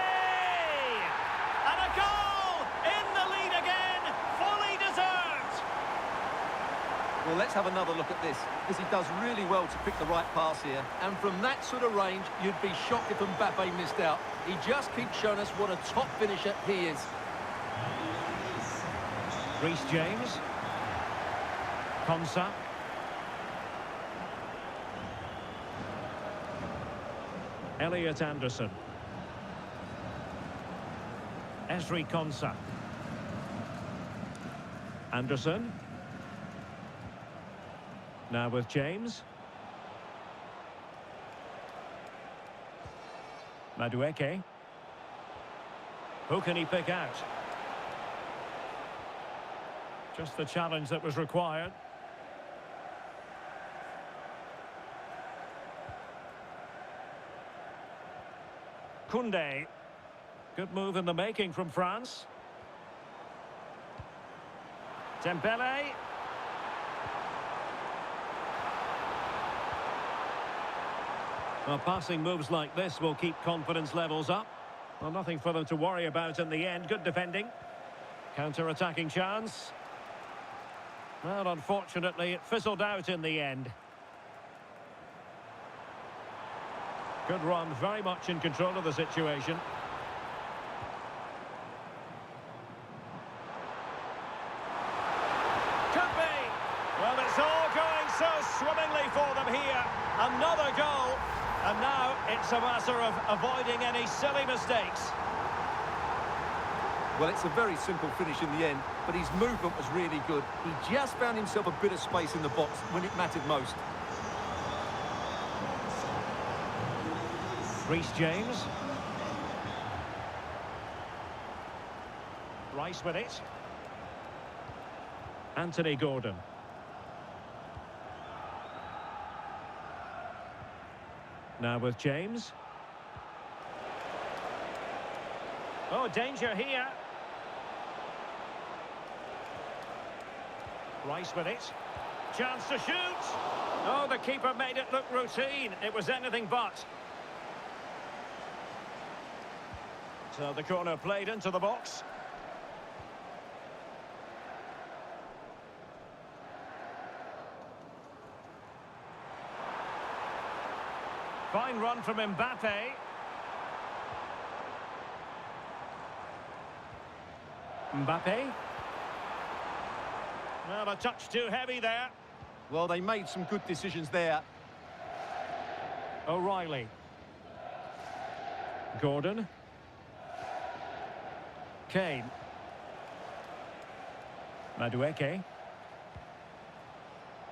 And a goal! In the lead again! Fully deserved! Well, let's have another look at this, because he does really well to pick the right pass here. And from that sort of range, you'd be shocked if Mbappe missed out. He just keeps showing us what a top finisher he is. Reece James. Konsa. Elliot Anderson. Esri Konsa. Anderson. Now with James. Madueke. Who can he pick out? Just the challenge that was required. Koundé. Good move in the making from France. Dembele. Well, passing moves like this will keep confidence levels up. Well, nothing for them to worry about in the end. Good defending. Counter-attacking chance. Well, unfortunately, it fizzled out in the end. Good run, very much in control of the situation. Could be. Well, it's all going so swimmingly for them here. Another goal. And now it's a matter of avoiding any silly mistakes. Well, it's a very simple finish in the end, but his movement was really good. He just found himself a bit of space in the box when it mattered most. Reece James. Rice with it. Anthony Gordon. Now with James. Oh, danger here. Rice with it. Chance to shoot. Oh, the keeper made it look routine. It was anything but. So the corner played into the box. Fine run from Mbappe. Mbappe. Well, a touch too heavy there. Well, they made some good decisions there. O'Reilly. Gordon. Kane. Madueke.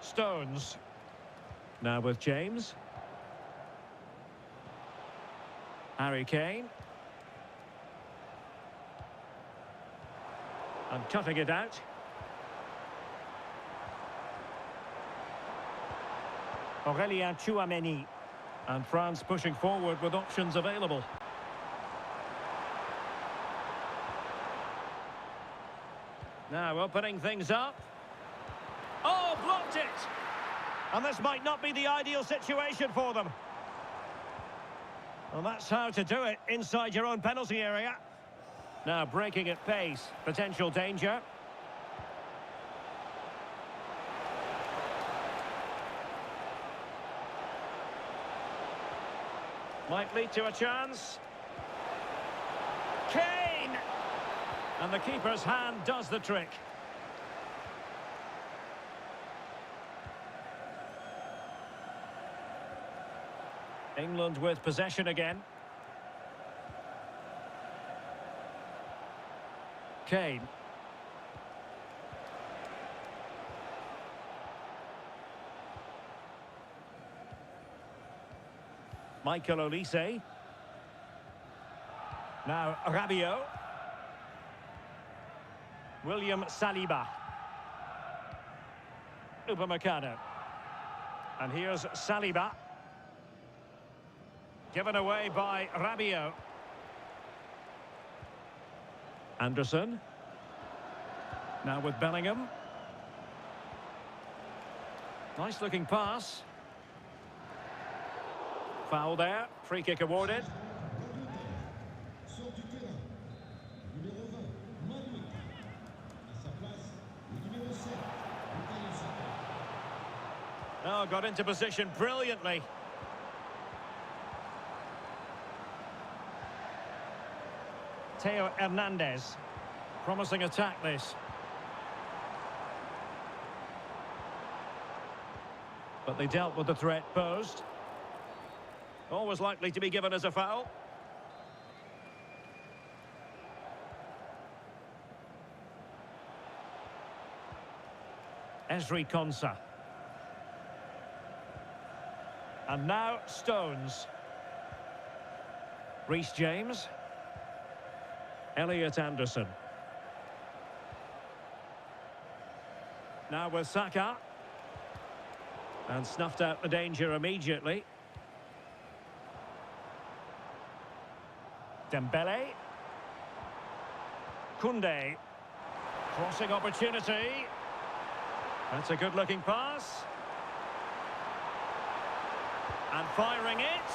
Stones. Now with James. Harry Kane. And cutting it out. Aurélien Tchouameni. And France pushing forward with options available. Now opening things up. Oh, blocked it! And this might not be the ideal situation for them. Well, that's how to do it inside your own penalty area. Now breaking at pace. Potential danger. Might lead to a chance. Kane! And the keeper's hand does the trick. England with possession again. Kane. Michael Olise. Now Rabiot. William Saliba. Upamecano. And here's Saliba. Given away by Rabiot. Anderson. Now with Bellingham. Nice looking pass. Foul there. Free kick awarded. Oh, got into position brilliantly. Theo Hernandez. Promising attack this. But they dealt with the threat posed. Always likely to be given as a foul. Ezri Konsa. And now Stones. Reece James. Elliot Anderson. Now with Saka. And snuffed out the danger immediately. Dembele. Koundé. Crossing opportunity. That's a good-looking pass. And firing it.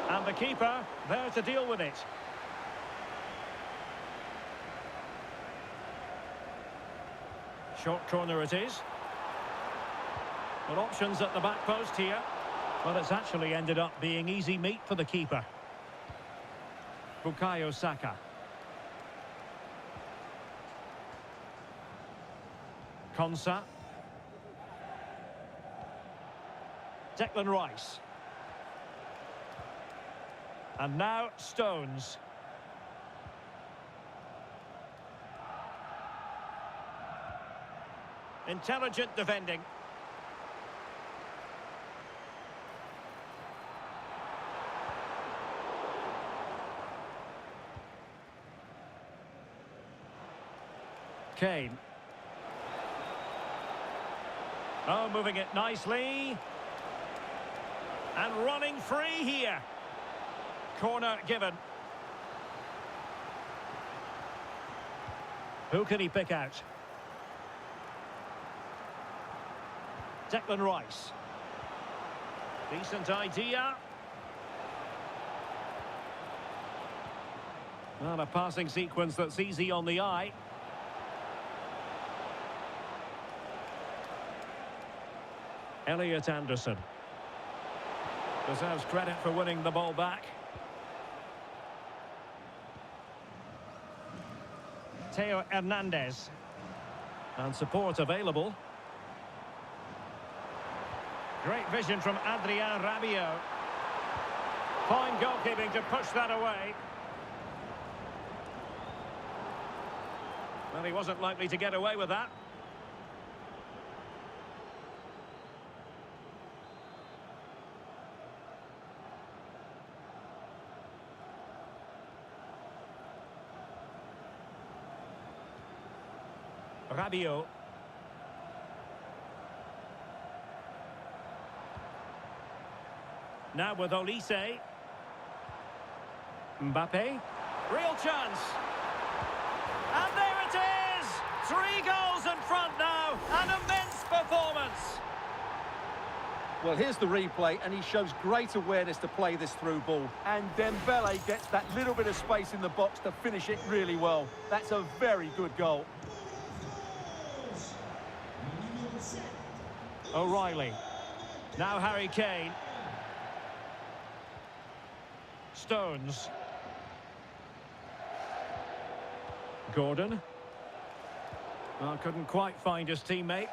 And the keeper there to deal with it. Short corner it is. Well, options at the back post here. Well, it's actually ended up being easy meat for the keeper. Bukayo Saka. Konsa. Declan Rice. And now Stones. Intelligent defending. Kane. Oh, moving it nicely. And running free here. Corner given. Who can he pick out? Declan Rice. Decent idea. Well, a passing sequence that's easy on the eye. Elliot Anderson. Deserves credit for winning the ball back. Theo Hernandez. And support available. Great vision from Adrien Rabiot. Fine goalkeeping to push that away. Well, he wasn't likely to get away with that. Rabiot. Now with Olise. Mbappe. Real chance. And there it is! 3 goals in front now. An immense performance. Well, here's the replay, and he shows great awareness to play this through ball. And Dembele gets that little bit of space in the box to finish it really well. That's a very good goal. O'Reilly. Now Harry Kane. Stones. Gordon. Well, couldn't quite find his teammate.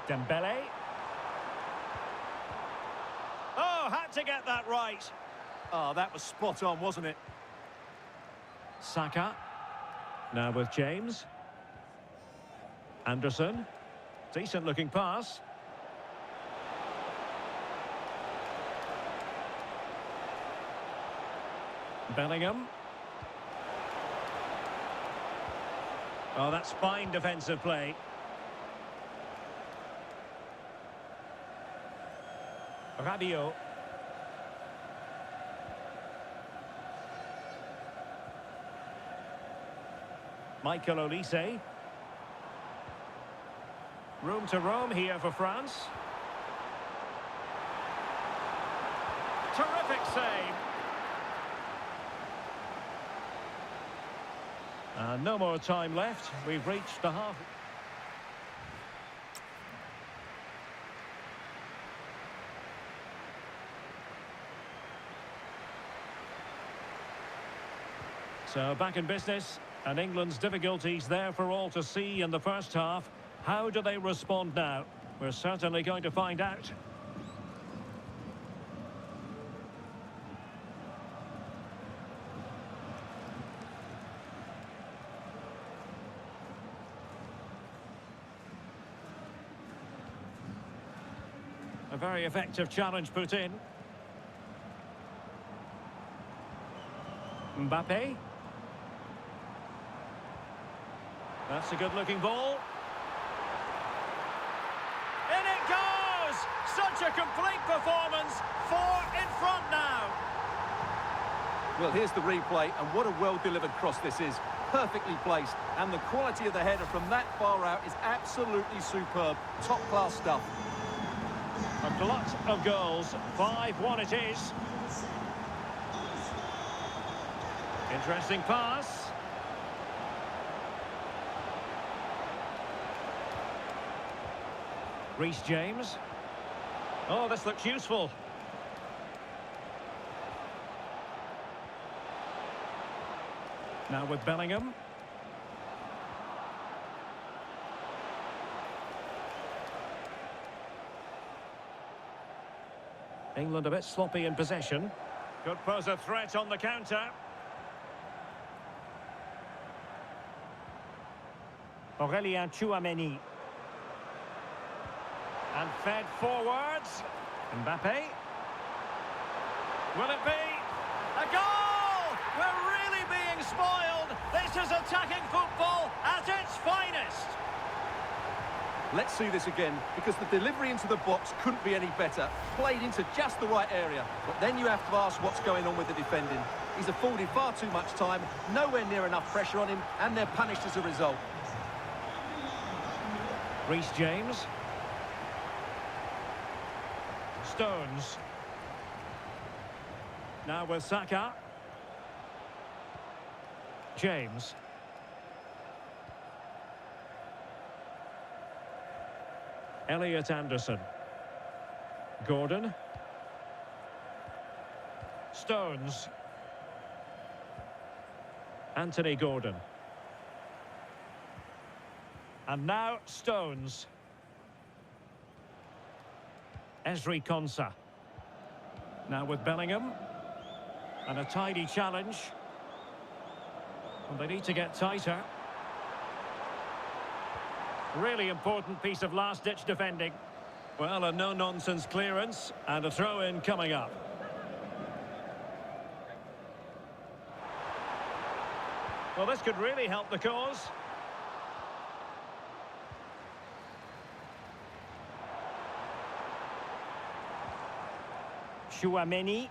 Dembele. Oh, had to get that right. Oh, that was spot on, wasn't it? Saka. Now with James. Anderson. Decent looking pass. Bellingham. Oh, that's fine defensive play. Rabiot. Michael Olise. Room to roam here for France. Terrific save. And no more time left. We've reached the half. So back in business, and England's difficulties there for all to see in the first half. How do they respond now? We're certainly going to find out. A very effective challenge put in. Mbappe. That's a good-looking ball. In it goes! Such a complete performance. 4 in front now. Well, here's the replay, and what a well-delivered cross this is. Perfectly placed, and the quality of the header from that far out is absolutely superb. Top-class stuff. A glut of goals. 5-1 it is. Interesting pass. Reece James. Oh, this looks useful. Now with Bellingham. England a bit sloppy in possession. Could pose a threat on the counter. Aurélien Tchouameni. And fed forwards. Mbappe. Will it be? A goal! We're really being spoiled. This is attacking football at its finest. Let's see this again, because the delivery into the box couldn't be any better. Played into just the right area. But then you have to ask what's going on with the defending. He's afforded far too much time, nowhere near enough pressure on him, and they're punished as a result. Reece James. Stones. Now with Saka. James. Elliot Anderson. Gordon. Stones. Anthony Gordon. And now Stones. Ezri Konsa. Now with Bellingham. And a tidy challenge. And they need to get tighter. Really important piece of last-ditch defending. Well, a no-nonsense clearance and a throw-in coming up. Well, this could really help the cause. Chouameni.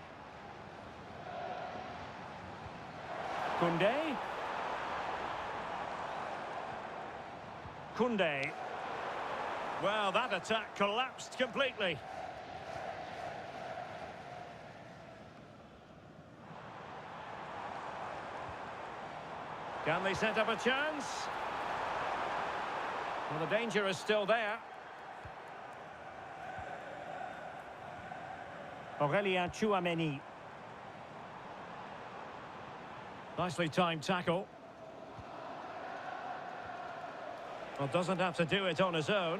Koundé. Koundé. Well, that attack collapsed completely. Can they set up a chance? Well, the danger is still there. Aurélien Chouameni. Nicely timed tackle. Well, doesn't have to do it on his own.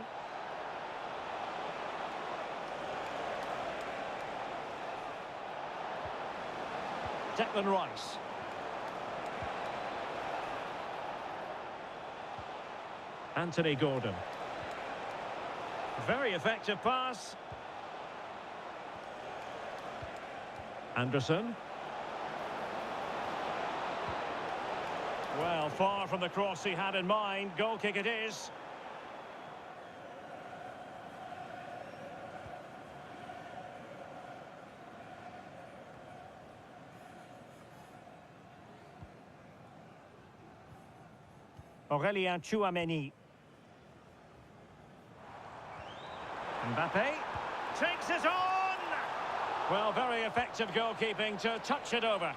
Declan Rice. Anthony Gordon. Very effective pass. Anderson. Well, far from the cross he had in mind. Goal kick it is. Aurélien Chouameni. Mbappe takes it on! Well, very effective goalkeeping to touch it over.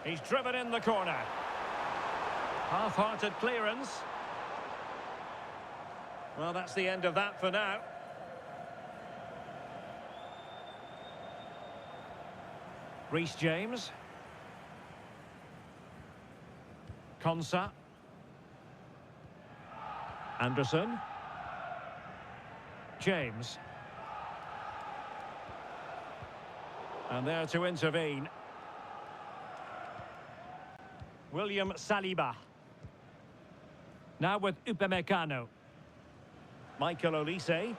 He's driven in the corner. Half-hearted clearance. Well, that's the end of that for now. Reece James. Konsa. Anderson. James. And there to intervene. William Saliba. Now with Upamecano. Michael Olise.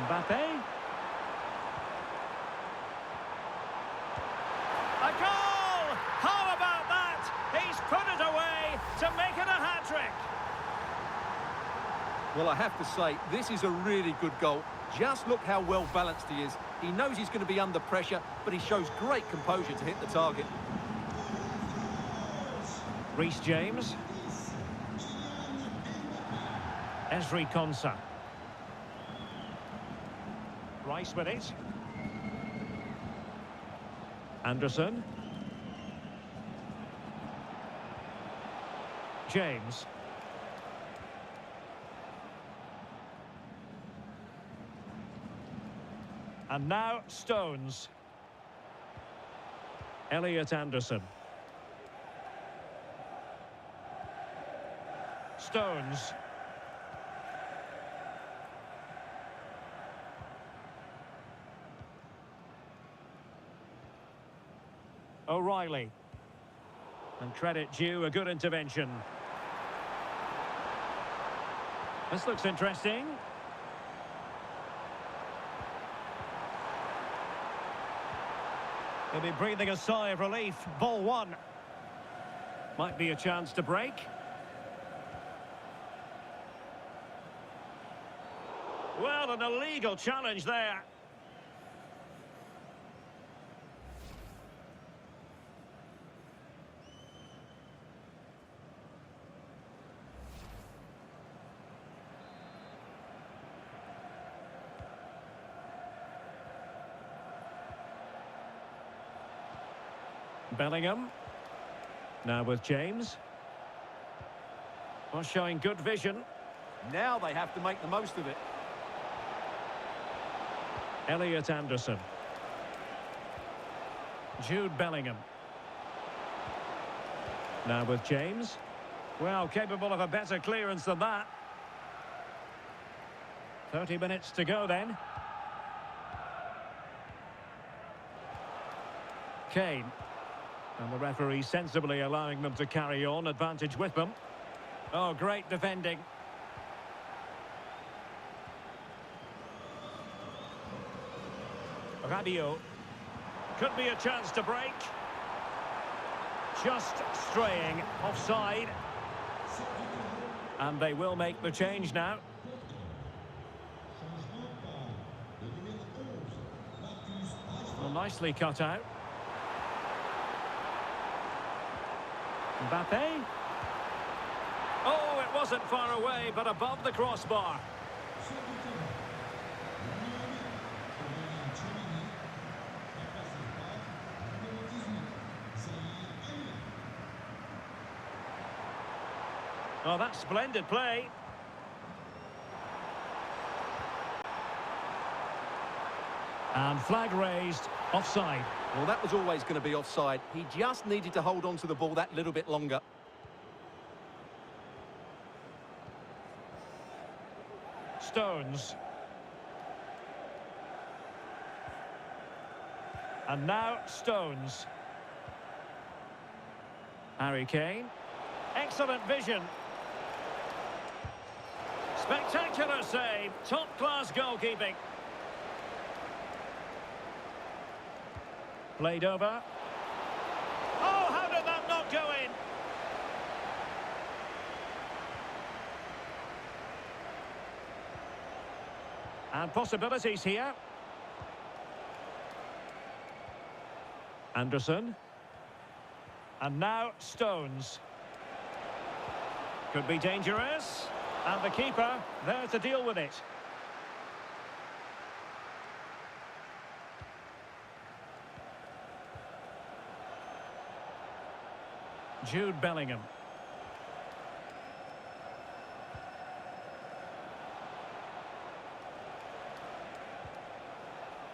Mbappe. A goal! How about that? He's put it away to make it a hat-trick. Well, I have to say, this is a really good goal. Just look how well balanced he is. He knows he's going to be under pressure, but he shows great composure to hit the target. Reece James. Ezri Konsa. Rice with it. Anderson. James. And now Stones. Elliot Anderson. Stones. O'Reilly. And credit due, a good intervention. This looks interesting. He'll be breathing a sigh of relief. Ball one. Might be a chance to break. Well, an illegal challenge there. Bellingham. Now with James. Well, showing good vision. Now they have to make the most of it. Elliot Anderson. Jude Bellingham. Now with James. Well, capable of a better clearance than that. 30 minutes to go then. Kane. And the referee sensibly allowing them to carry on, advantage with them. Oh, great defending. Rabiot. Could be a chance to break. Just straying offside. And they will make the change now. Well, nicely cut out. Mbappe. Oh, it wasn't far away, but above the crossbar. Oh, that's splendid play. And flag raised, offside. Well, that was always going to be offside. He just needed to hold on to the ball that little bit longer. Stones. And now Stones. Harry Kane. Excellent vision. Spectacular save. Top-class goalkeeping. Played over. Oh, how did that not go in? And possibilities here. Anderson. And now Stones. Could be dangerous. And the keeper there to deal with it. Jude Bellingham.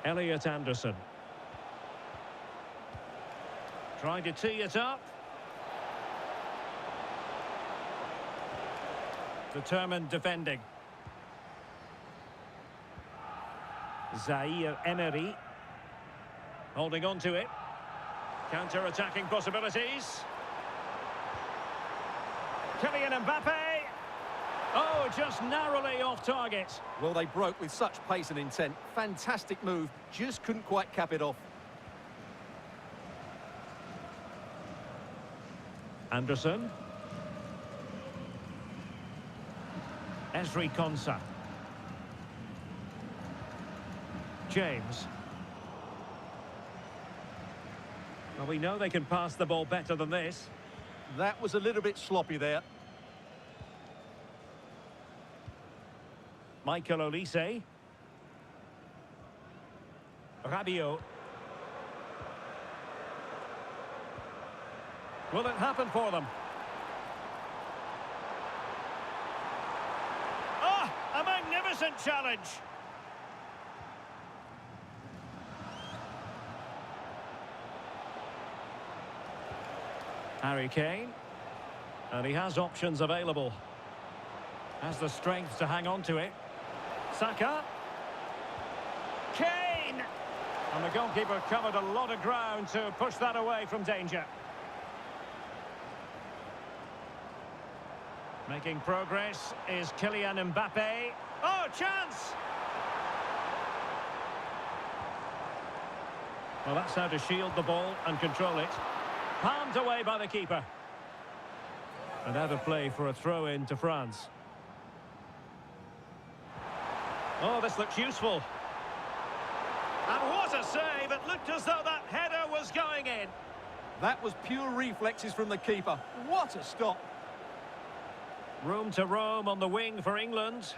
Elliot Anderson. Trying to tee it up. Determined defending. Zaire Emery. Holding on to it. Counter-attacking possibilities. Kylian Mbappe. Oh, just narrowly off target. Well, they broke with such pace and intent. Fantastic move. Just couldn't quite cap it off. Anderson. Esri Konsa. James. Well, we know they can pass the ball better than this. That was a little bit sloppy there. Michael Olise. Rabiot. Will it happen for them? Ah, a magnificent challenge. Harry Kane. And he has options available. Has the strength to hang on to it. Saka. Kane! And the goalkeeper covered a lot of ground to push that away from danger. Making progress is Kylian Mbappe. Oh, chance! Well, that's how to shield the ball and control it. Palmed away by the keeper. And out of play for a throw-in to France. Oh, this looks useful. And what a save! It looked as though that header was going in. That was pure reflexes from the keeper. What a stop. Room to roam on the wing for England.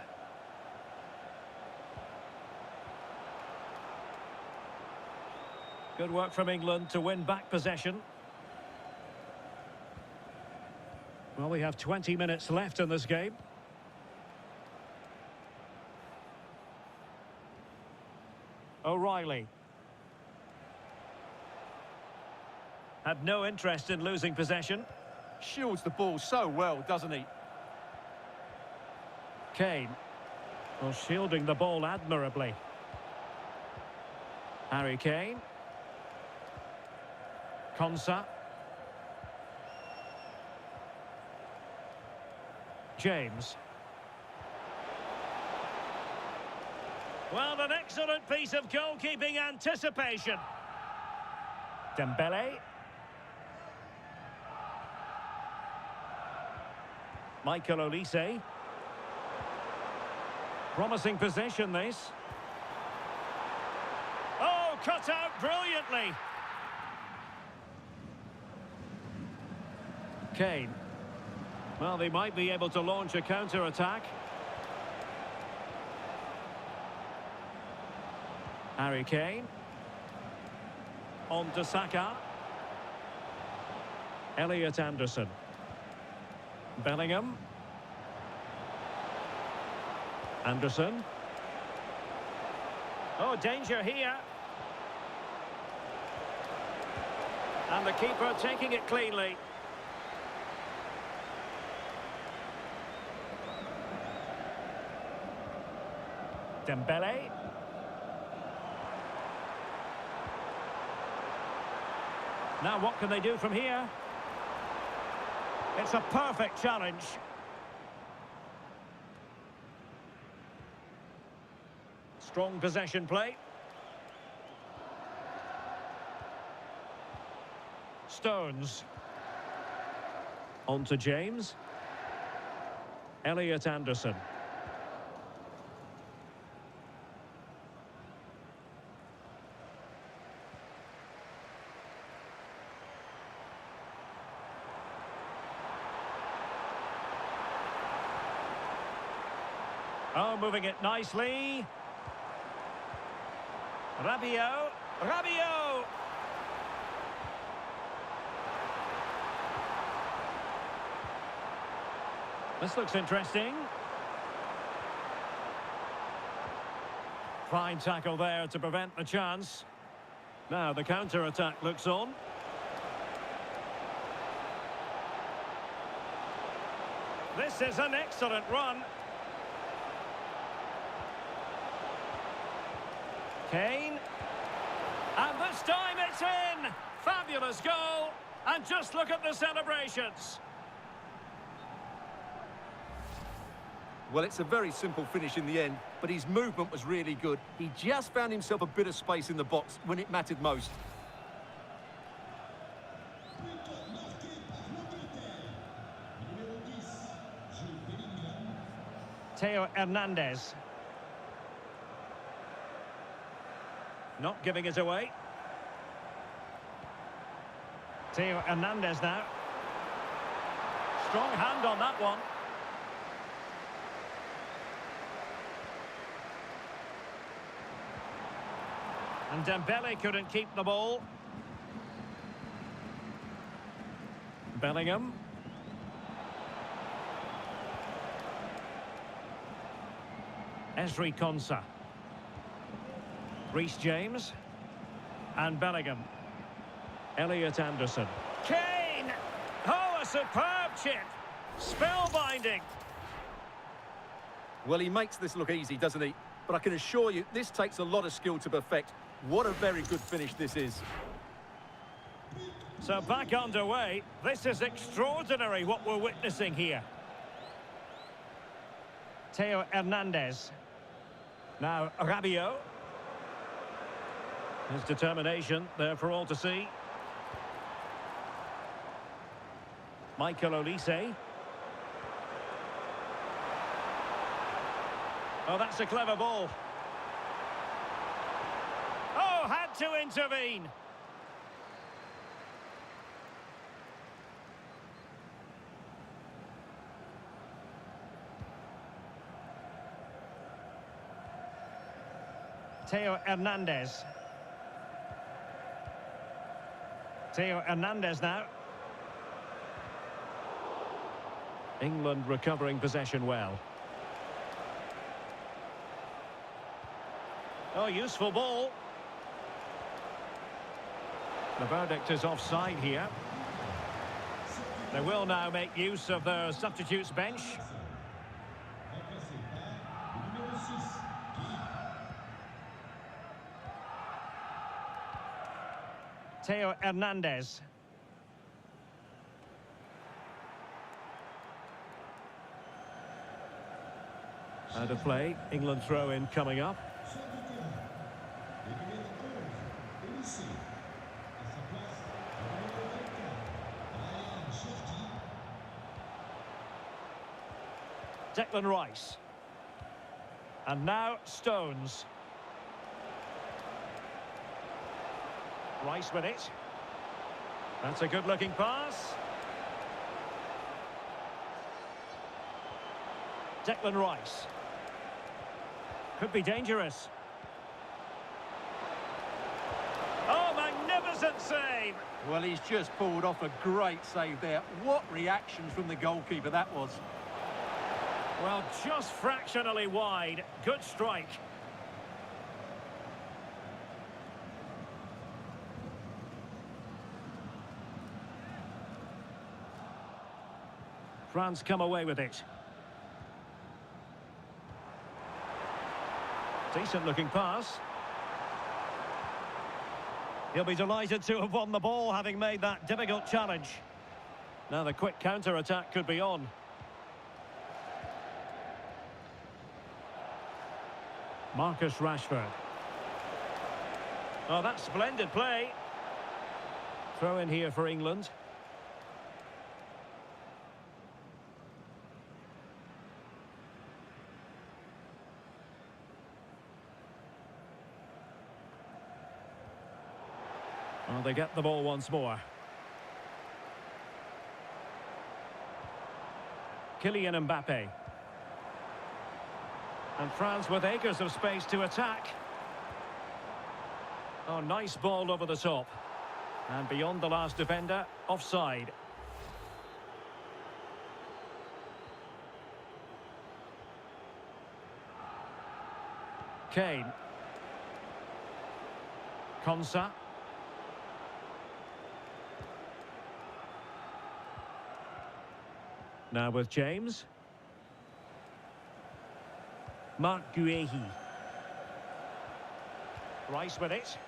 Good work from England to win back possession. Well, we have 20 minutes left in this game. O'Reilly. Had no interest in losing possession. Shields the ball so well, doesn't he? Kane. Well, shielding the ball admirably. Harry Kane. Konsa. James. Well, an excellent piece of goalkeeping anticipation. Dembele. Michael Olise. Promising possession, this. Oh, cut out brilliantly. Kane. Well, they might be able to launch a counter-attack. Harry Kane. On to Saka. Elliot Anderson. Bellingham. Anderson. Oh, danger here. And the keeper taking it cleanly. Dembele. Now what can they do from here? It's a perfect challenge. Strong possession play. Stones. On to James. Elliot Anderson. Oh, moving it nicely. Rabiot. Rabiot! This looks interesting. Fine tackle there to prevent the chance. Now the counter-attack looks on. This is an excellent run. Kane. And this time it's in! Fabulous goal! And just look at the celebrations. Well, it's a very simple finish in the end, but his movement was really good. He just found himself a bit of space in the box when it mattered most. Theo Hernandez. Not giving it away. Theo Hernandez now. Strong hand on that one. And Dembele couldn't keep the ball. Bellingham. Ezri Konsa. Reece James. And Bellingham. Elliot Anderson. Kane! Oh, a superb chip! Spellbinding! Well, he makes this look easy, doesn't he? But I can assure you, this takes a lot of skill to perfect. What a very good finish this is. So back underway. This is extraordinary what we're witnessing here. Theo Hernandez. Now Rabiot. His determination there for all to see. Michael Olise. Oh, that's a clever ball. Oh, had to intervene. Theo Hernandez. Theo Hernandez now. England recovering possession well. Oh, useful ball. The verdict is offside here. They will now make use of their substitutes bench. Theo Hernandez. Out of play, England throw-in coming up. Declan Rice. And now Stones. Rice with it. That's a good-looking pass. Declan Rice. Could be dangerous. Oh, magnificent save! Well, he's just pulled off a great save there. What reaction from the goalkeeper that was. Well, just fractionally wide. Good strike. France come away with it. Decent looking pass. He'll be delighted to have won the ball, having made that difficult challenge. Now the quick counter-attack could be on. Marcus Rashford. Oh, that's splendid play. Throw in here for England. Well, they get the ball once more. Kylian Mbappe. And France with acres of space to attack. Oh, nice ball over the top. And beyond the last defender, offside. Kane. Konsa. Now with James. Marc Guehi. Rice with it.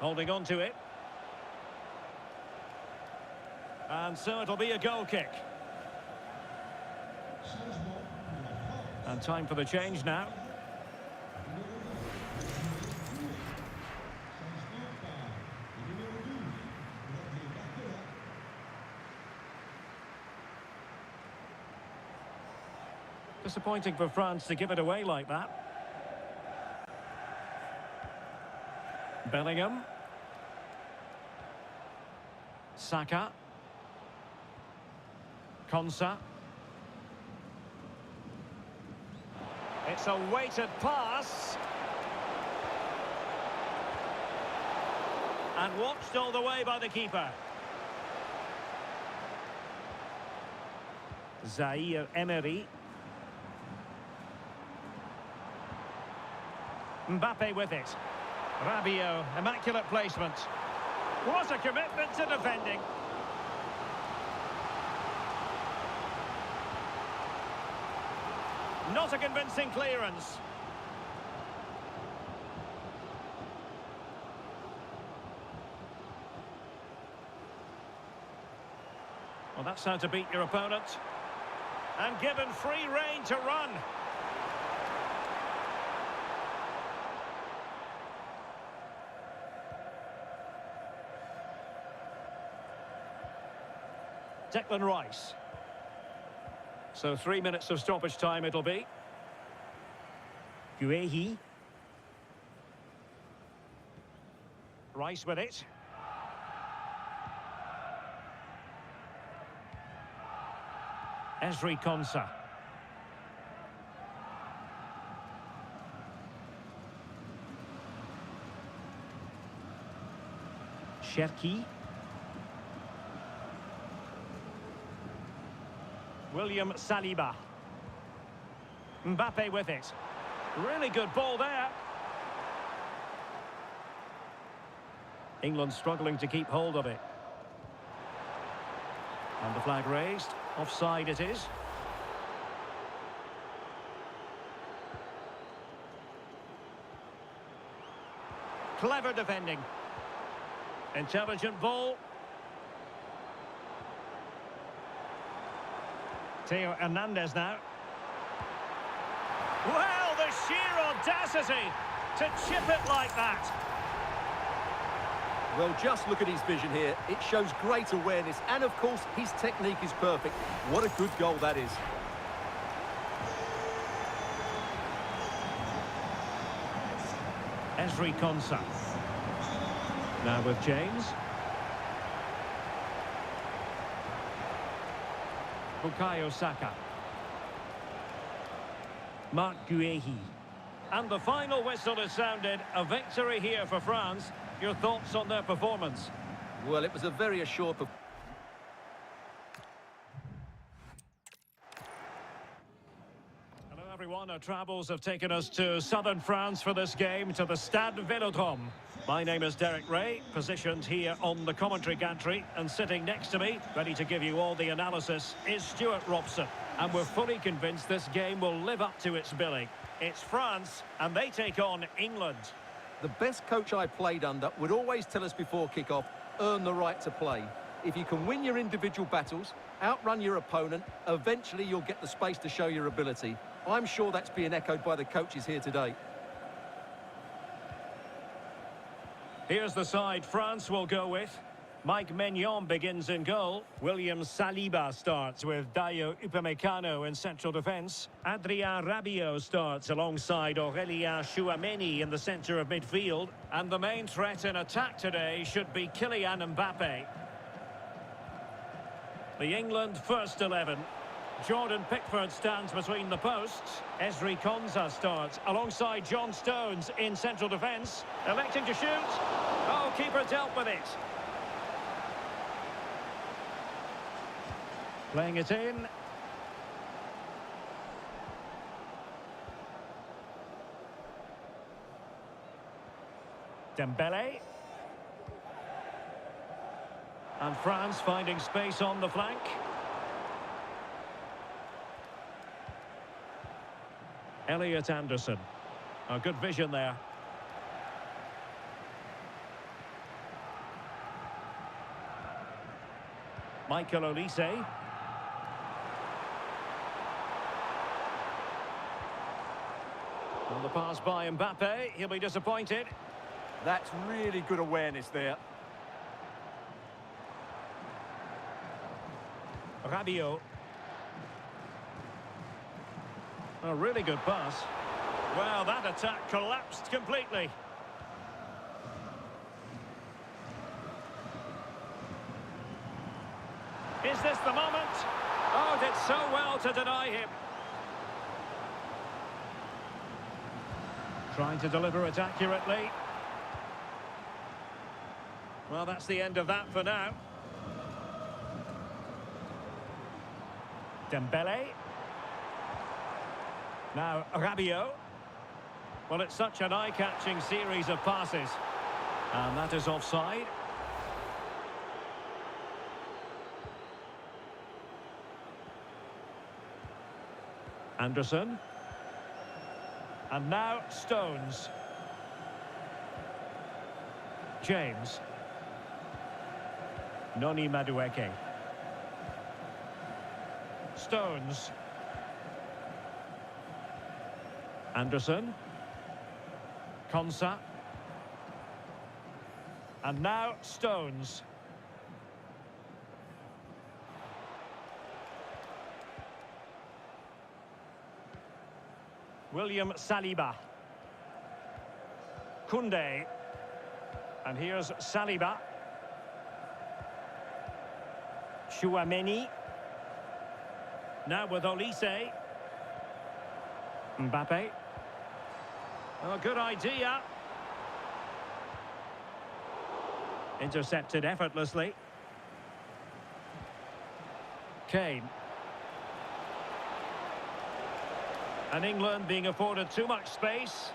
Holding on to it. And so it'll be a goal kick. And time for the change now. Disappointing for France to give it away like that. Bellingham. Saka. Konsa. It's a weighted pass. And watched all the way by the keeper. Zaire Emery. Mbappe with it. Rabiot, immaculate placement. What a commitment to defending. Not a convincing clearance. Well, that's how to beat your opponent. And given free rein to run. Declan Rice. So 3 minutes of stoppage time it'll be. Guehi. Rice with it. Ezri Konsa. Cherki. William Saliba. Mbappe with it. Really good ball there. England struggling to keep hold of it. And the flag raised. Offside it is. Clever defending. Intelligent ball. Theo Hernandez now. Well, the sheer audacity to chip it like that. Well, just look at his vision here. It shows great awareness, and of course, his technique is perfect. What a good goal that is. Ezri Konsa. Now with James. Bukayo Saka. Marc Guehi. And the final whistle is sounded. A victory here for France. Your thoughts on their performance? Well, it was a very assured performance. Hello everyone, our travels have taken us to southern France for this game, to the Stade Vélodrome. My name is Derek Ray, positioned here on the commentary gantry, and sitting next to me, ready to give you all the analysis, is Stuart Robson. And we're fully convinced this game will live up to its billing. It's France, and they take on England. The best coach I played under would always tell us before kick-off, earn the right to play. If you can win your individual battles, outrun your opponent, eventually you'll get the space to show your ability. I'm sure that's being echoed by the coaches here today. Here's the side France will go with. Mike Maignan begins in goal. William Saliba starts with Dayo Upamecano in central defence. Adrien Rabiot starts alongside Aurélien Tchouameni in the centre of midfield. And the main threat in attack today should be Kylian Mbappe. The England first 11. Jordan Pickford stands between the posts. Ezri Konsa starts alongside John Stones in central defence. Electing to shoot. Oh, keeper dealt with it. Playing it in. Dembele. And France finding space on the flank. Elliot Anderson. A good vision there. Michael Olise. Well, the pass by Mbappe. He'll be disappointed. That's really good awareness there. Rabiot. A really good pass. Well, that attack collapsed completely. Is this the moment? Oh, did so well to deny him. Trying to deliver it accurately. Well, that's the end of that for now. Dembele. Now, Rabiot. Well, it's such an eye-catching series of passes. And that is offside. Anderson. And now, Stones. James. Noni Madueke. Stones. Anderson. Konsa. And now Stones. William Saliba. Koundé. And here's Saliba. Tchouameni. Now with Olise. Mbappe. Oh, good idea. Intercepted effortlessly. Kane. And England being afforded too much space.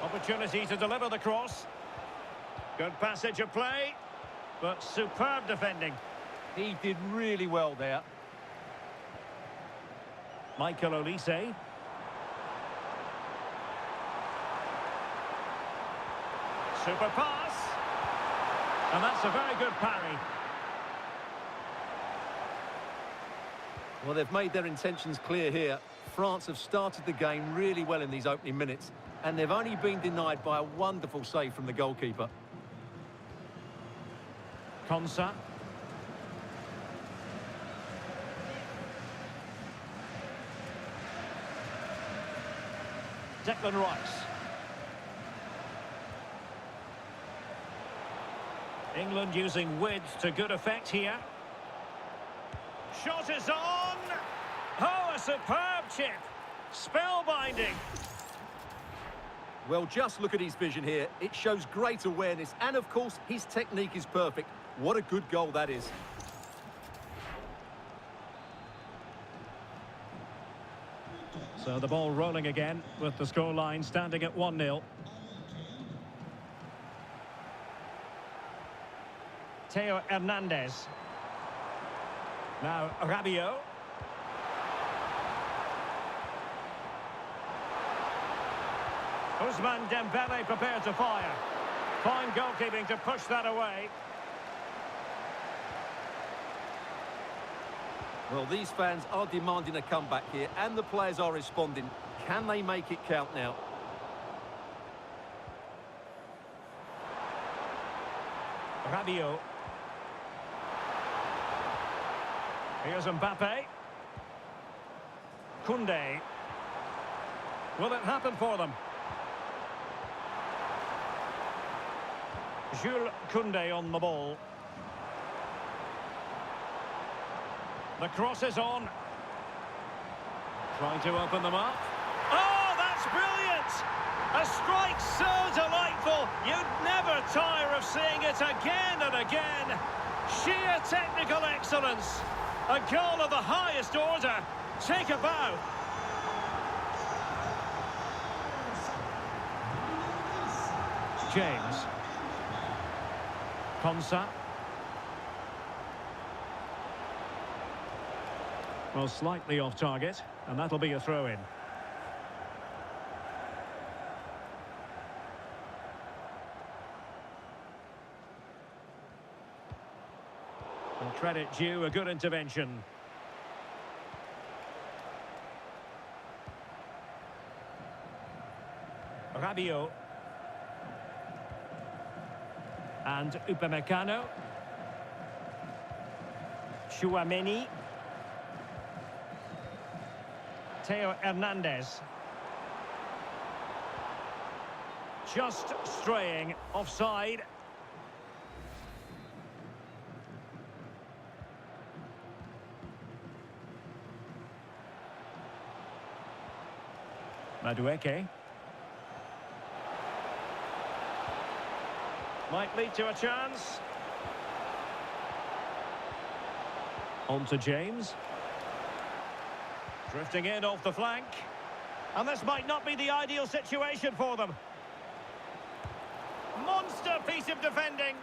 Opportunity to deliver the cross. Good passage of play, but superb defending. He did really well there. Michael Olise. Super pass. And that's a very good parry. Well, they've made their intentions clear here. France have started the game really well in these opening minutes, and they've only been denied by a wonderful save from the goalkeeper. Konsa. Declan Rice. England using width to good effect here. Shot is on! Oh, a superb chip! Spellbinding! Well, just look at his vision here. It shows great awareness, and of course, his technique is perfect. What a good goal that is. So the ball rolling again with the scoreline standing at 1-0. Theo Hernandez. Now Rabiot. Ousmane Dembele prepared to fire. Fine goalkeeping to push that away. Well, these fans are demanding a comeback here, and the players are responding. Can they make it count now? Rabiot. Here's Mbappe. Koundé. Will it happen for them? Jules Koundé on the ball. The cross is on. Trying to open them up. Oh, that's brilliant! A strike so delightful, you'd never tire of seeing it again and again. Sheer technical excellence. A goal of the highest order. Take a bow. James. Konsa. Well, slightly off target, and that'll be a throw-in. And credit due, a good intervention. Rabiot. And Upamecano. Chouameni. Theo Hernandez. Just straying offside. Madueke. Might lead to a chance. On to James. Drifting in off the flank. And this might not be the ideal situation for them. Monster piece of defending.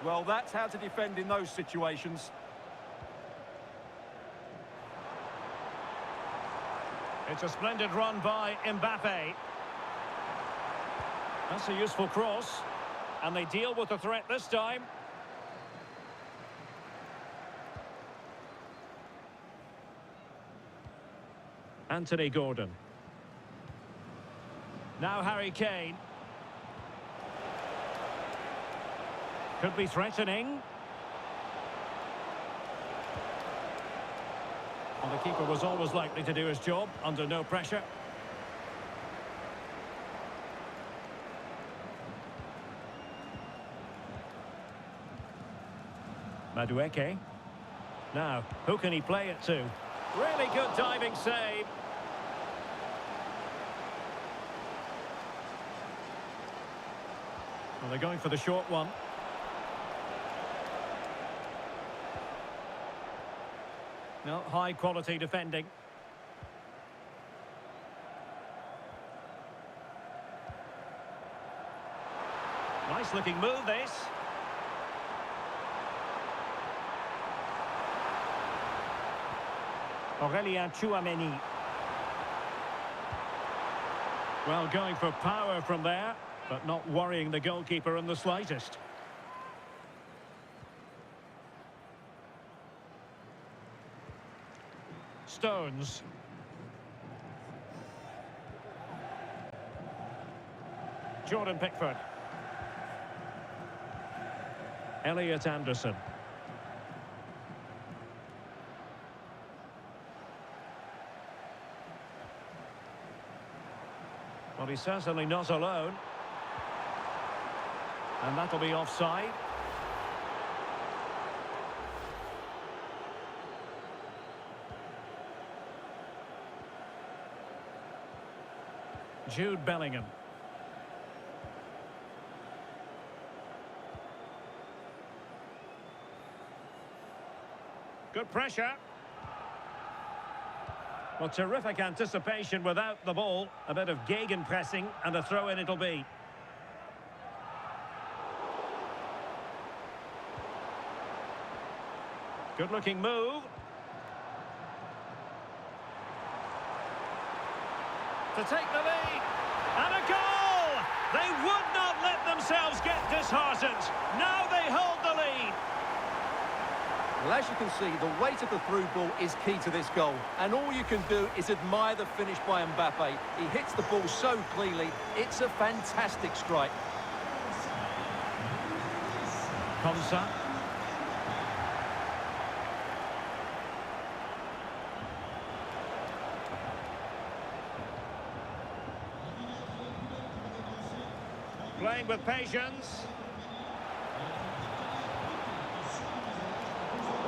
Well, that's how to defend in those situations. It's a splendid run by Mbappe. That's a useful cross. And they deal with the threat this time. Anthony Gordon. Now Harry Kane. Could be threatening. And the keeper was always likely to do his job under no pressure. Madueke. Now, who can he play it to? Really good diving save. Well, they're going for the short one. No, high quality defending. Nice looking move, this. Aurélien Tchouameni. Well, going for power from there, but not worrying the goalkeeper in the slightest. Stones. Jordan Pickford. Elliot Anderson. Well, he's certainly not alone. And that'll be offside. Jude Bellingham. Good pressure. Well, terrific anticipation without the ball. A bit of gegenpressing and a throw-in it'll be. Good-looking move. To take the lead. And a goal! They would not let themselves get disheartened. Now they hold the lead. Well, as you can see, the weight of the through ball is key to this goal. And all you can do is admire the finish by Mbappe. He hits the ball so cleanly. It's a fantastic strike. Konsa. Playing with patience.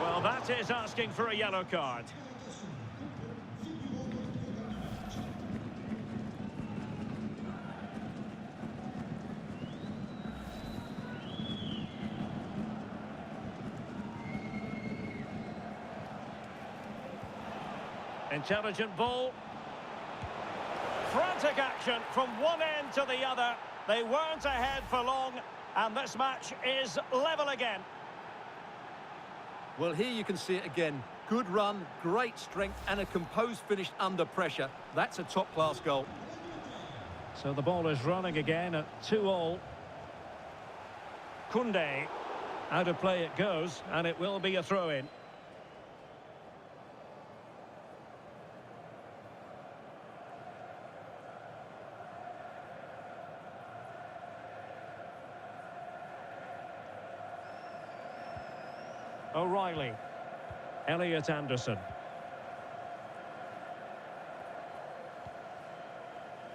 Well, that is asking for a yellow card. Intelligent ball. Frantic action from one end to the other. They weren't ahead for long, and this match is level again. Well, here you can see it again. Good run, great strength, and a composed finish under pressure. That's a top-class goal. So the ball is running again at 2-2. Koundé. Out of play it goes, and it will be a throw-in. O'Reilly. Elliot Anderson.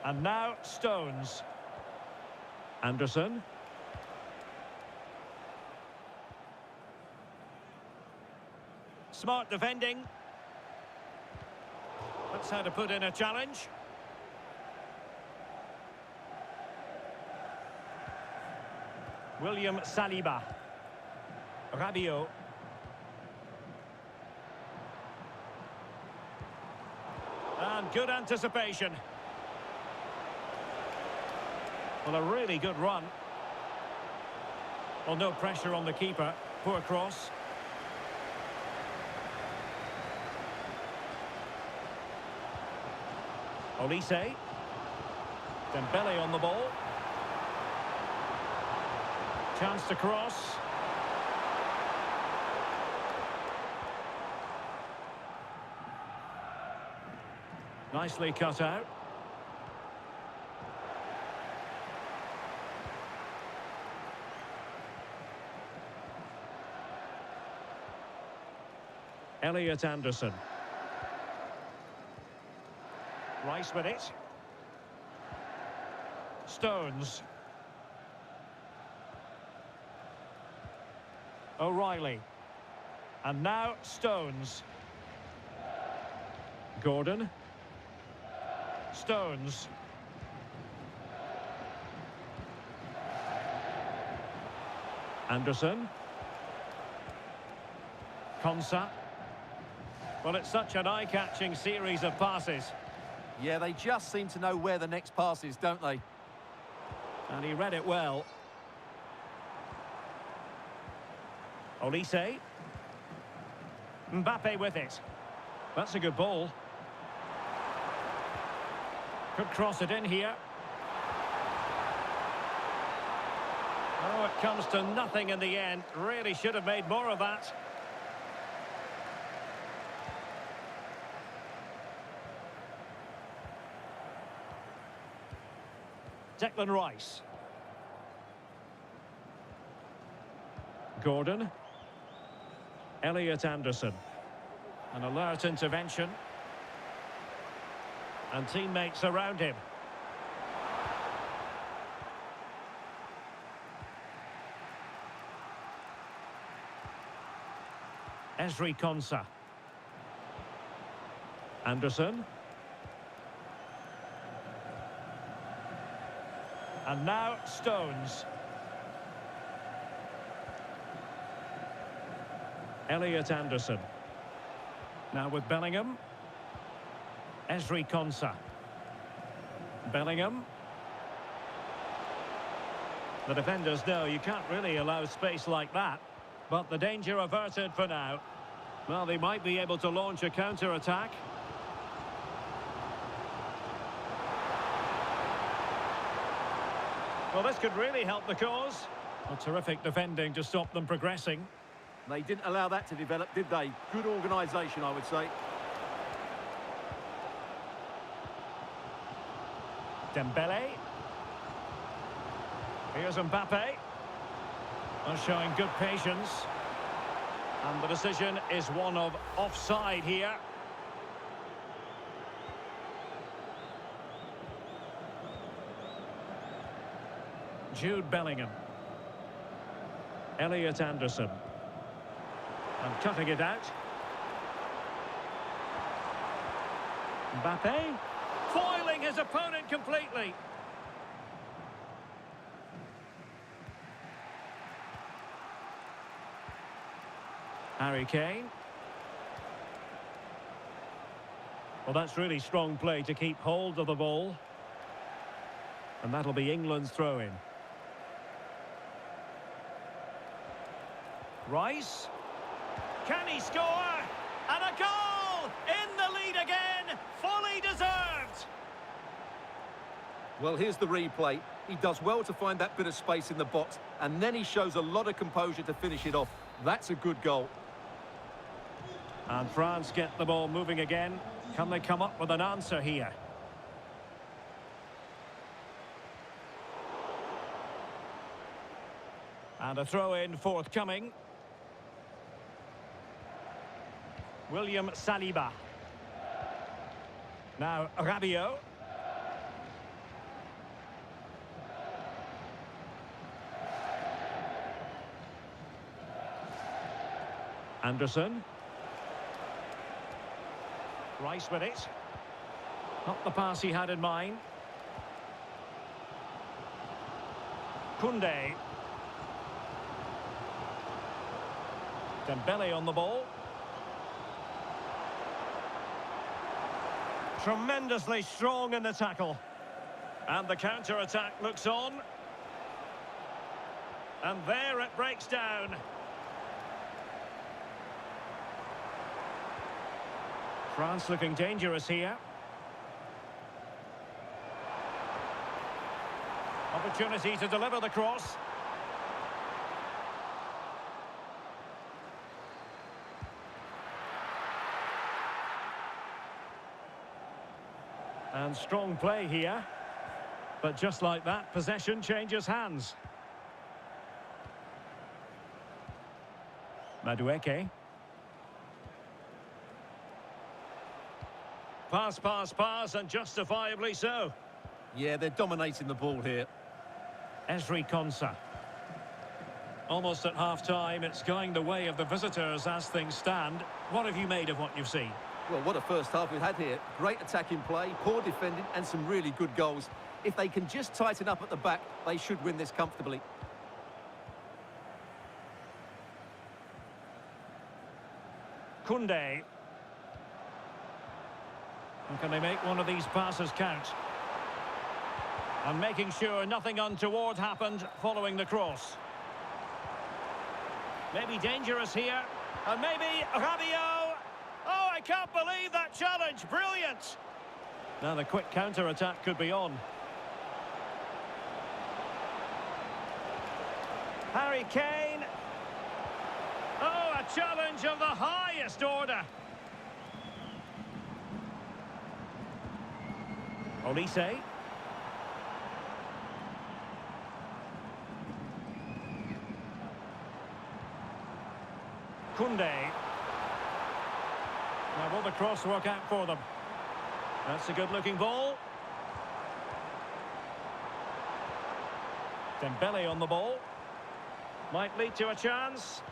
And now Stones. Anderson. Smart defending. That's how to put in a challenge. William Saliba. Rabiot. And good anticipation. Well, a really good run. Well, no pressure on the keeper. Poor cross. Olise. Dembele on the ball. Chance to cross. Nicely cut out. Elliot Anderson. Rice with it. Stones. O'Reilly. And now Stones. Gordon. Stones. Anderson. Konsa. Well, it's such an eye-catching series of passes. Yeah, they just seem to know where the next pass is, don't they? And he read it well. Olise. Mbappe with it. That's a good ball. Could cross it in here. Oh, it comes to nothing in the end. Really should have made more of that. Declan Rice. Gordon. Elliot Anderson. An alert intervention. And teammates around him. Ezri Konsa. Anderson. And now Stones. Elliot Anderson. Now with Bellingham. Ezri Konsa. Bellingham. The defenders know you can't really allow space like that. But the danger averted for now. Well, they might be able to launch a counter-attack. Well, this could really help the cause. A terrific defending to stop them progressing. They didn't allow that to develop, did they? Good organisation, I would say. Dembele. Here's Mbappe. And showing good patience. And the decision is one of offside here. Jude Bellingham. Elliot Anderson. And cutting it out. Mbappe. Foiling his opponent completely. Harry Kane. Well, that's really strong play to keep hold of the ball. And that'll be England's throw-in. Rice. Can he score? And a goal! In the lead again! Fully deserved! Well, here's the replay. He does well to find that bit of space in the box, and then he shows a lot of composure to finish it off. That's a good goal. And France get the ball moving again. Can they come up with an answer here? And a throw-in forthcoming. William Saliba. Now Rabiot. Anderson. Rice with it. Not the pass he had in mind. Koundé. Dembele on the ball. Tremendously strong in the tackle. And the counter-attack looks on. And there it breaks down. France looking dangerous here. Opportunity to deliver the cross. And strong play here. But just like that, possession changes hands. Madueke. Pass, pass, pass, and justifiably so. Yeah, they're dominating the ball here. Ezri Konsa. Almost at half-time, it's going the way of the visitors as things stand. What have you made of what you've seen? Well, what a first half we've had here. Great attacking play, poor defending, and some really good goals. If they can just tighten up at the back, they should win this comfortably. Koundé. And can they make one of these passes count? And making sure nothing untoward happened following the cross. Maybe dangerous here. And maybe Rabiot. Oh, I can't believe that challenge. Brilliant. Now the quick counter-attack could be on. Harry Kane. Oh, a challenge of the highest order. Olise. Koundé. Now will the cross work out for them? That's a good-looking ball. Dembele on the ball. Might lead to a chance.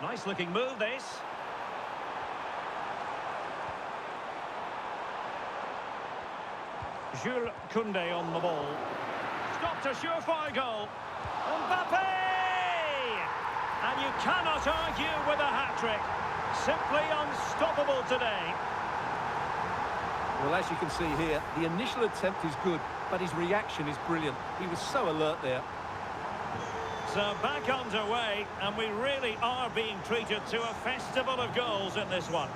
Nice-looking move, this. Jules Koundé on the ball. Stopped a surefire goal. Mbappe! And you cannot argue with a hat-trick. Simply unstoppable today. Well, as you can see here, the initial attempt is good, but his reaction is brilliant. He was so alert there. So back underway, and we really are being treated to a festival of goals in this one.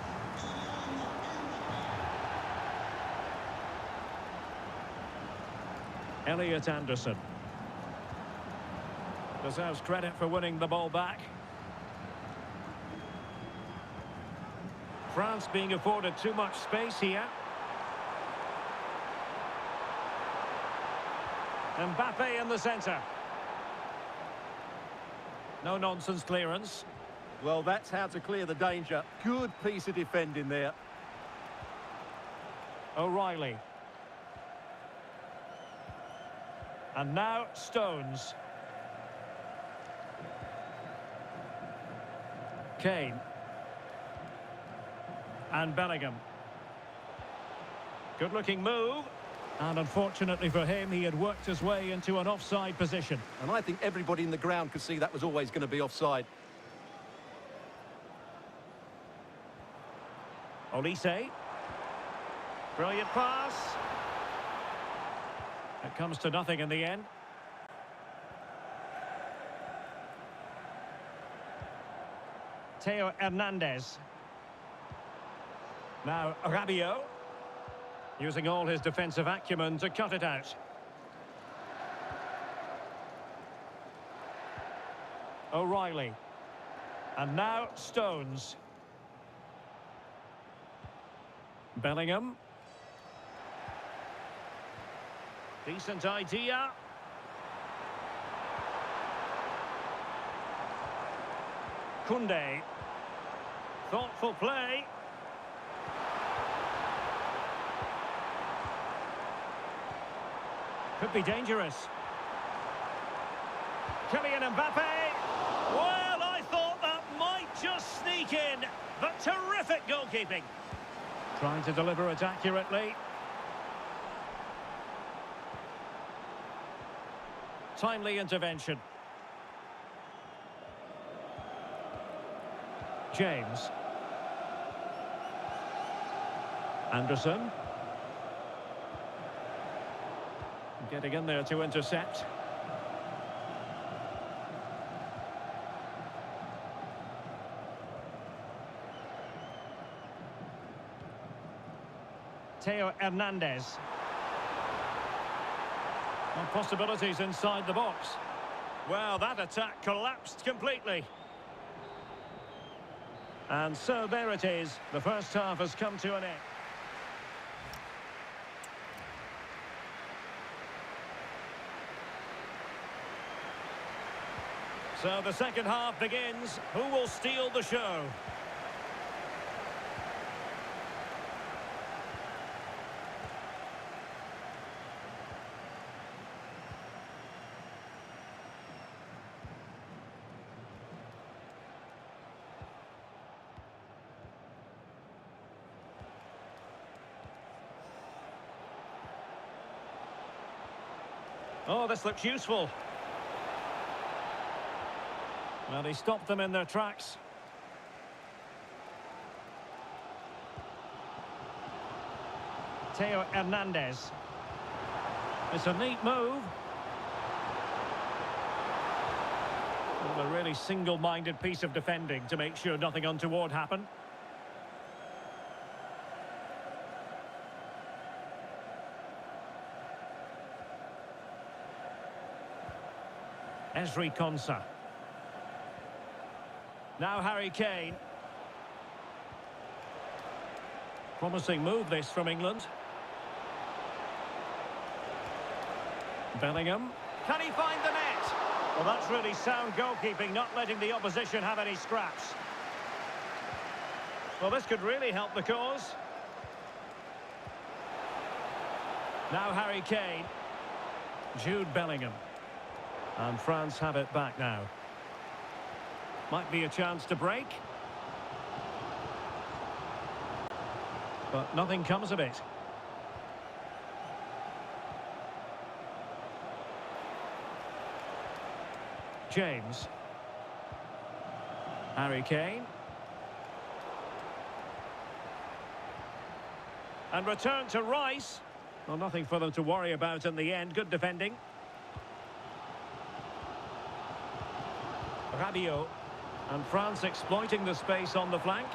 Elliot Anderson deserves credit for winning the ball back. France being afforded too much space here. Mbappe in the centre. No nonsense clearance. Well, that's how to clear the danger. Good piece of defending there. O'Reilly. And now Stones. Kane. And Bellingham. Good-looking move. And unfortunately for him, he had worked his way into an offside position. And I think everybody in the ground could see that was always going to be offside. Olise. Brilliant pass. It comes to nothing in the end. Theo Hernandez. Now Rabiot. Using all his defensive acumen to cut it out. O'Reilly. And now Stones. Bellingham. Decent idea. Koundé. Thoughtful play. Could be dangerous. Kylian Mbappe. Well, I thought that might just sneak in, but terrific goalkeeping. Trying to deliver it accurately. Timely intervention. James. Anderson. Getting in there to intercept. Theo Hernandez. And possibilities inside the box. Well, that attack collapsed completely. And so there it is. The first half has come to an end. So the second half begins. Who will steal the show? Oh, this looks useful. Well, he stopped them in their tracks. Theo Hernandez. It's a neat move. Well, a really single-minded piece of defending to make sure nothing untoward happened. Ezri Konsa. Now Harry Kane. Promising move this from England. Bellingham. Can he find the net? Well, that's really sound goalkeeping, not letting the opposition have any scraps. Well, this could really help the cause. Now Harry Kane. Jude Bellingham. And France have it back now. Might be a chance to break. But nothing comes of it. James. Harry Kane. And return to Rice. Well, nothing for them to worry about in the end. Good defending. Rabiot. And France exploiting the space on the flank.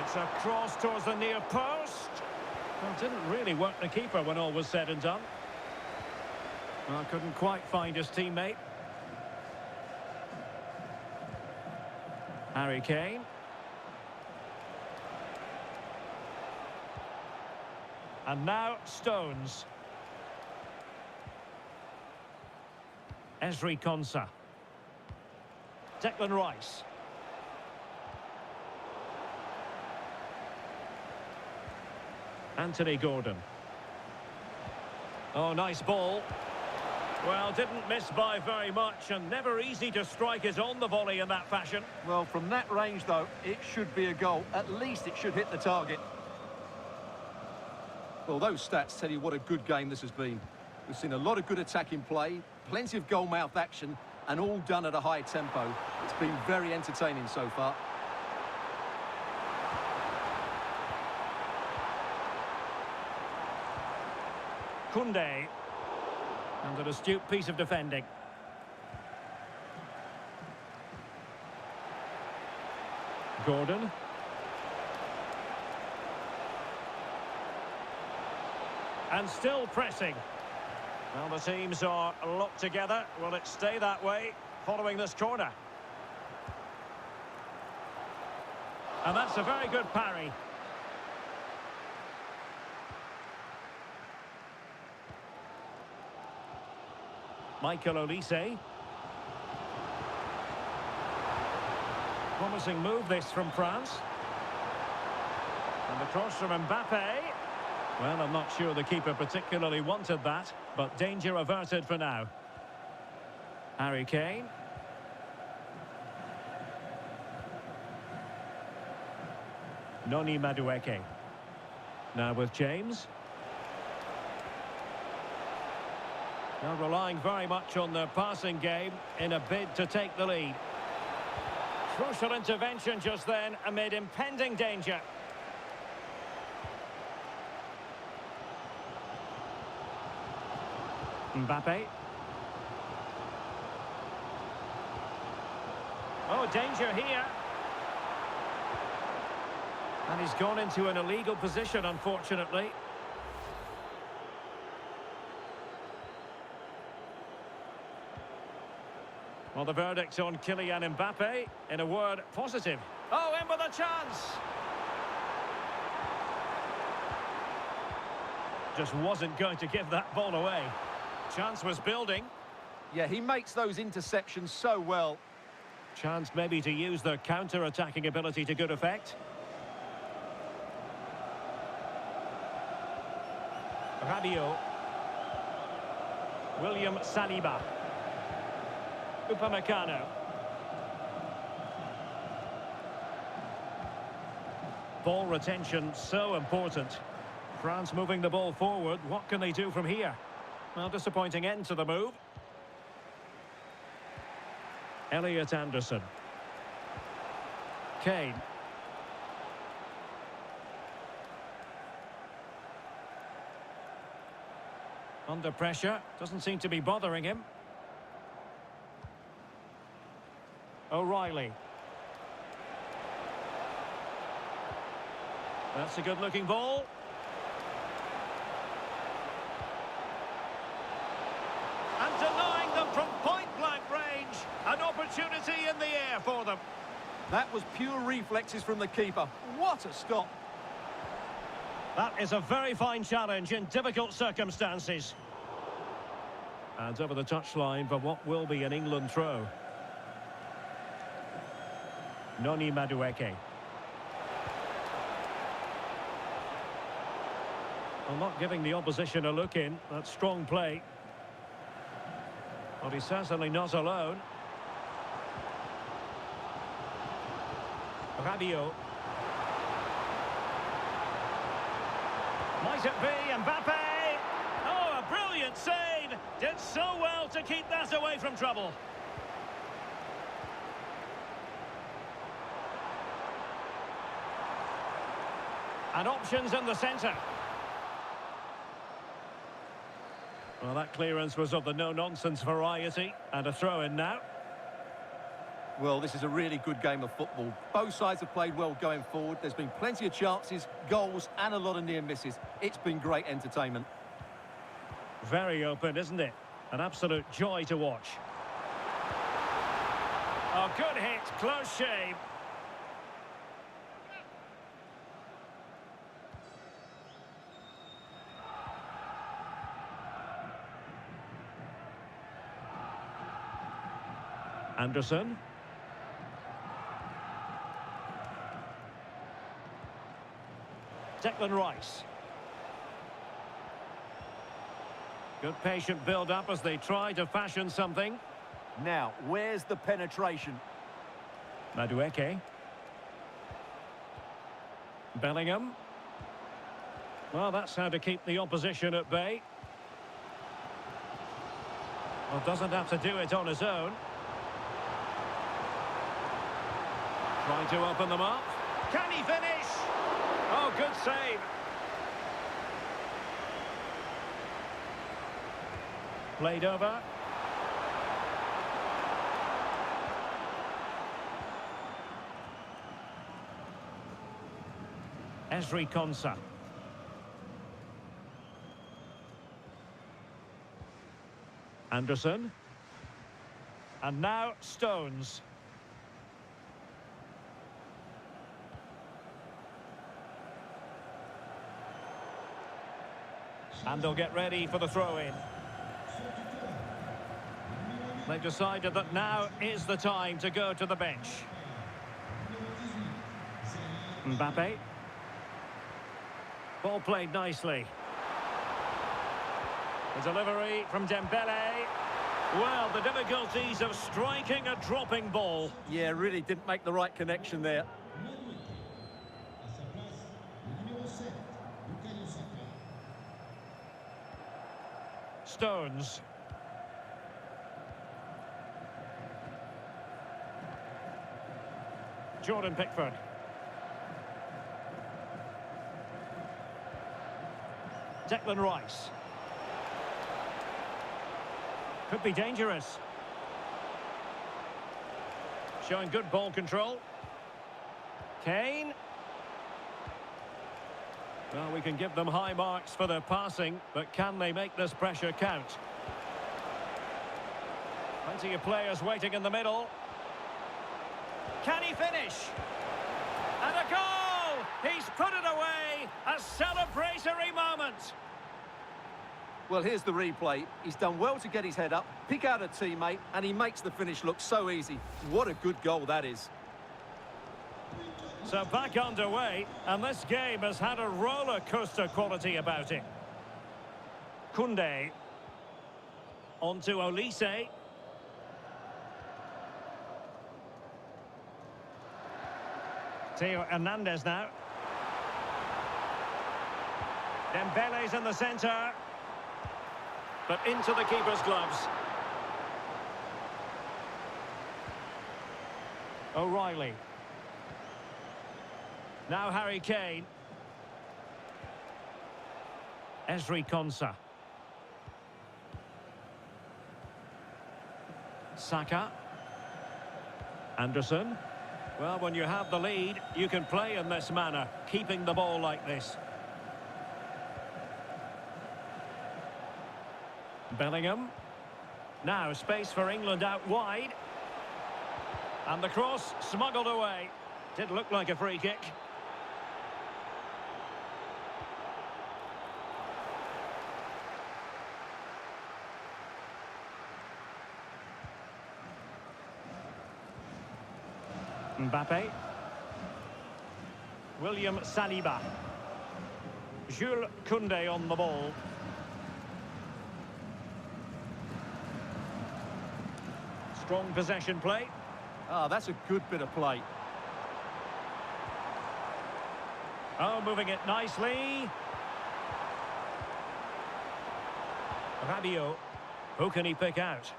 It's a cross towards the near post. Well, didn't really work the keeper when all was said and done. Well, couldn't quite find his teammate. Harry Kane. And now Stones. Ezri Konsa. Declan Rice. Anthony Gordon. Oh, nice ball. Well, didn't miss by very much, and never easy to strike it on the volley in that fashion. Well, from that range, though, it should be a goal. At least it should hit the target. Well, those stats tell you what a good game this has been. We've seen a lot of good attacking play, plenty of goal-mouth action, and all done at a high tempo. It's been very entertaining so far. Koundé. And an astute piece of defending. Gordon. And still pressing. Well, the teams are locked together. Will it stay that way following this corner? And that's a very good parry. Michael Olise. Promising move this from France. And the cross from Mbappe. Well, I'm not sure the keeper particularly wanted that, but danger averted for now. Harry Kane. Noni Madueke. Now with James. Now relying very much on their passing game in a bid to take the lead. Crucial intervention just then amid impending danger. Mbappe. Oh, danger here. And he's gone into an illegal position, unfortunately. Well, the verdict on Kylian Mbappe, in a word, positive. Oh, in with a chance! Just wasn't going to give that ball away. Chance was building. Yeah, he makes those interceptions so well. Chance maybe to use their counter-attacking ability to good effect. Rabiot. William Saliba. Upamecano. Ball retention so important. France moving the ball forward. What can they do from here? Well, disappointing end to the move. Elliot Anderson. Kane. Under pressure, doesn't seem to be bothering him. O'Reilly. That's a good-looking ball. And denying them from point-blank range. An opportunity in the air for them. That was pure reflexes from the keeper. What a stop. That is a very fine challenge in difficult circumstances. And over the touchline for what will be an England throw. Noni Madueke. Well, not giving the opposition a look in. That's strong play. But he's certainly not alone. Rabiot. Might it be Mbappe? Oh, a brilliant save! Did so well to keep that away from trouble. And options in the centre. Well, that clearance was of the no-nonsense variety. And a throw-in now. Well, this is a really good game of football. Both sides have played well going forward. There's been plenty of chances, goals, and a lot of near misses. It's been great entertainment. Very open, isn't it? An absolute joy to watch. Oh, good hit, close shave. Anderson. Declan Rice. Good patient build-up as they try to fashion something. Now, where's the penetration? Madueke. Bellingham. Well, that's how to keep the opposition at bay. Well, doesn't have to do it on his own. Trying to open them up. Can he finish? Oh, good save. Played over. Ezri Konsa. Anderson. And now Stones. And they'll get ready for the throw-in. They've decided that now is the time to go to the bench. Mbappe. Ball played nicely. The delivery from Dembele. Well, the difficulties of striking a dropping ball. Yeah, really didn't make the right connection there. Stones. Jordan Pickford. Declan Rice. Could be dangerous. Showing good ball control. Kane. Well, we can give them high marks for their passing, but can they make this pressure count? Plenty of players waiting in the middle. Can he finish? And a goal! He's put it away! A celebratory moment! Well, here's the replay. He's done well to get his head up, pick out a teammate, and he makes the finish look so easy. What a good goal that is. So back underway, and this game has had a roller coaster quality about it. Koundé. On to Olise. Theo Hernandez now. Dembele's in the centre. But into the keeper's gloves. O'Reilly. Now Harry Kane. Ezri Konsa. Saka. Anderson. Well, when you have the lead, you can play in this manner, keeping the ball like this. Bellingham. Now space for England out wide. And the cross smuggled away. Did look like a free kick. Mbappe. William Saliba. Jules Koundé on the ball. Strong possession play. Ah, that's a good bit of play. Oh, moving it nicely. Rabiot. Who can he pick out?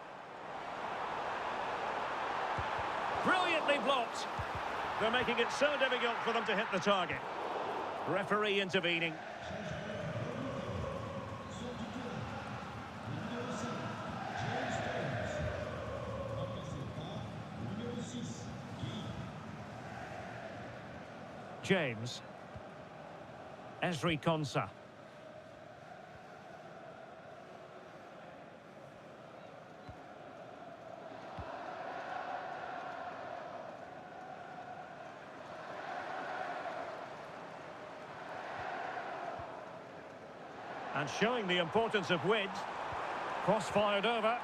Brilliantly blocked. They're making it so difficult for them to hit the target. Referee intervening. James. Ezri Konsa. And showing the importance of width. Cross fired over.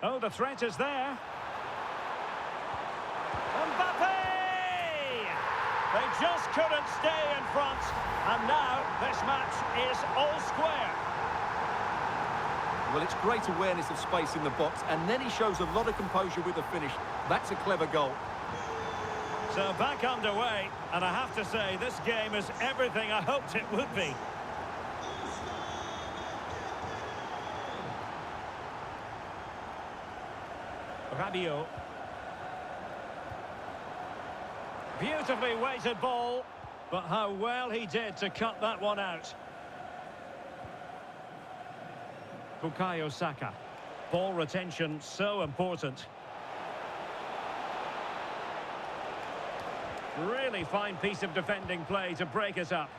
Oh, the threat is there. Mbappe! They just couldn't stay in front. And now this match is all square. Well, it's great awareness of space in the box, and then he shows a lot of composure with the finish. That's a clever goal. So back underway, and I have to say, this game is everything I hoped it would be. Rabiot. Beautifully weighted ball, but how well he did to cut that one out. Bukayo Saka. Ball retention so important. Really fine piece of defending play to break us up.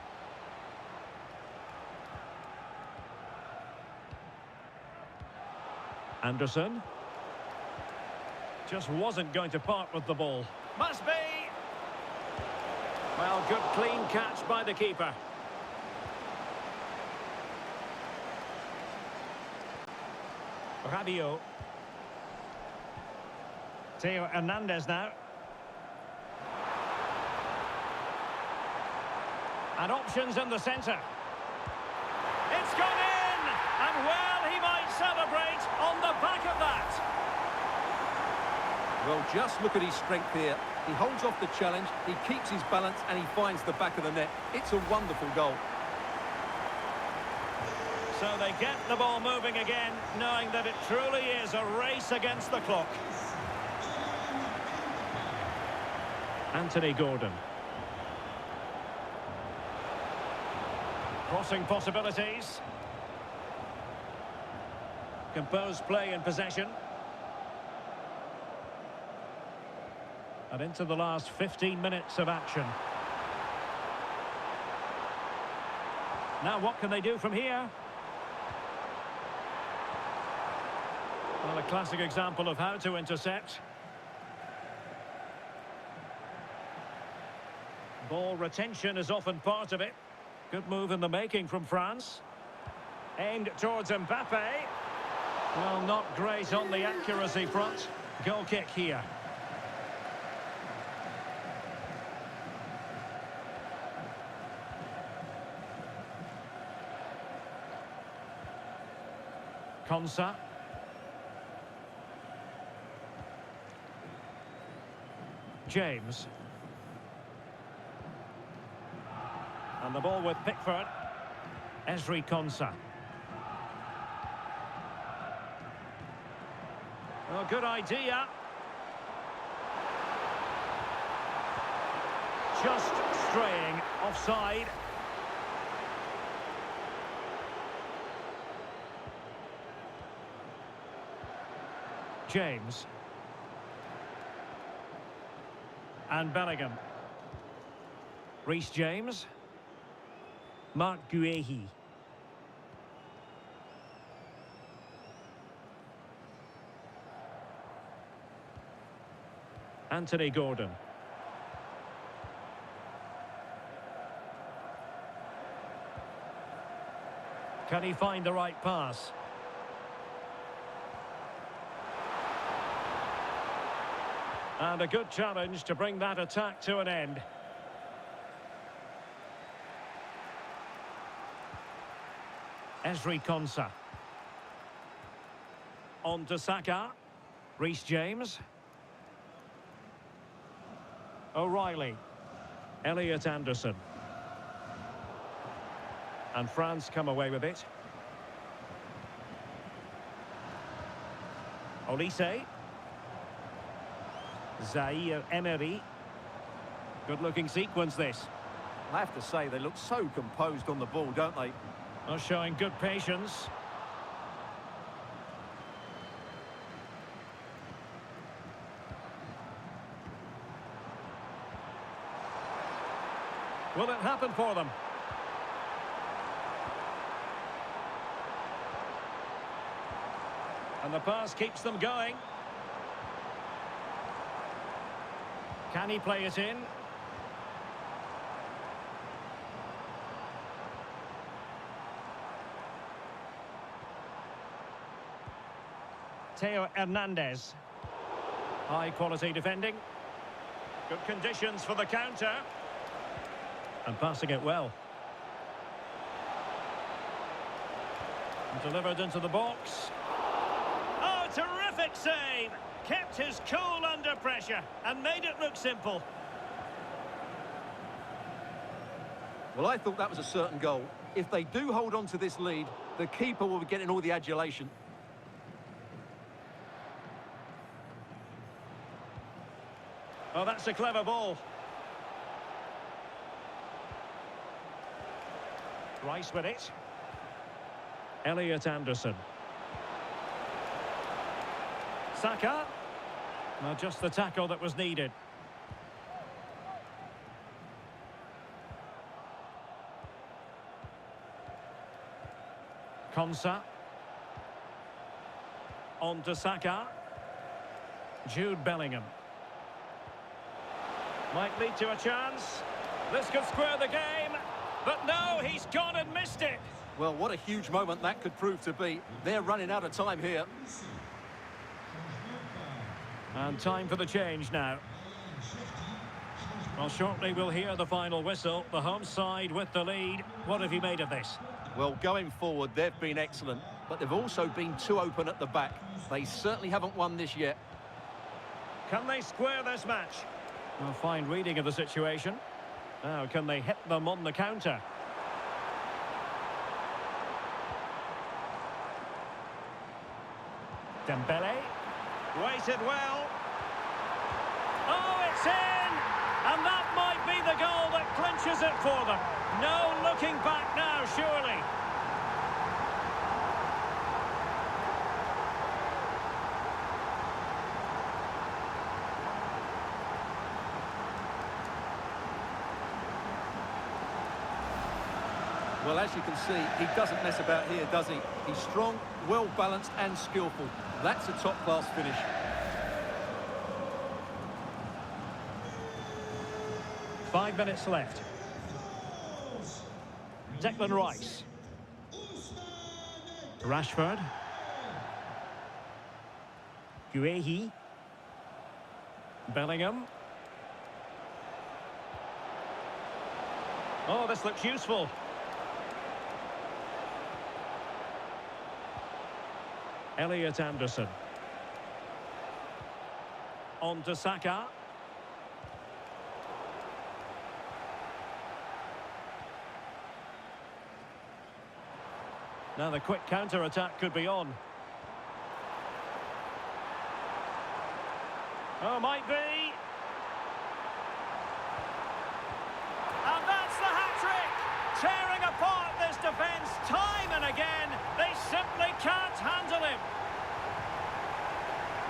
Anderson. Just wasn't going to part with the ball. Must be! Well, good clean catch by the keeper. Rabiot. Theo Hernandez now. And options in the centre. It's gone in! And well, he might celebrate on the back of that. Well, just look at his strength here. He holds off the challenge, he keeps his balance, and he finds the back of the net. It's a wonderful goal. So they get the ball moving again, knowing that it truly is a race against the clock. Anthony Gordon. Crossing possibilities. Composed play in possession. And into the last 15 minutes of action. Now what can they do from here? Well, a classic example of how to intercept. Ball retention is often part of it. Good move in the making from France. Aimed towards Mbappe. Well, not great on the accuracy front. Goal kick here. Konsa. James. And the ball with Pickford. Ezri Konsa. Well, good idea. Just straying offside. James. And Bellingham. Reece James. Mark Guehi. Anthony Gordon. Can he find the right pass? And a good challenge to bring that attack to an end. Ezri Konsa. On to Saka. Reece James. O'Reilly. Elliot Anderson. And France come away with it. Olise. Zaire Emery. Good-looking sequence, this. I have to say, they look so composed on the ball, don't they? Are showing good patience. Will it happen for them? And the pass keeps them going. Can he play it in? Theo Hernandez. High quality defending. Good conditions for the counter. And passing it well. And delivered into the box. Oh, terrific save! Kept his cool under pressure and made it look simple. Well, I thought that was a certain goal. If they do hold on to this lead, the keeper will be getting all the adulation. Oh, that's a clever ball. Rice with it. Elliot Anderson. Saka. Now just the tackle that was needed. Konsa. On to Saka. Jude Bellingham. Might lead to a chance. This could square the game. But no, he's gone and missed it. Well, what a huge moment that could prove to be. They're running out of time here. And time for the change now. Well, shortly we'll hear the final whistle. The home side with the lead. What have you made of this? Well, going forward, they've been excellent. But they've also been too open at the back. They certainly haven't won this yet. Can they square this match? A fine reading of the situation. Now, can they hit them on the counter? Dembele. Waited well. Oh, it's in! And that might be the goal that clinches it for them. No looking back now, surely. Well, as you can see, he doesn't mess about here, does he? He's strong, well-balanced and skillful. That's a top-class finish. Five minutes left. Declan Rice. Rashford. Guehi. Bellingham. Oh, this looks useful. Elliot Anderson. On to Saka. Now the quick counter-attack could be on. Oh, might be. And that's the hat-trick! Tearing apart this defence time and again. They simply can't handle him.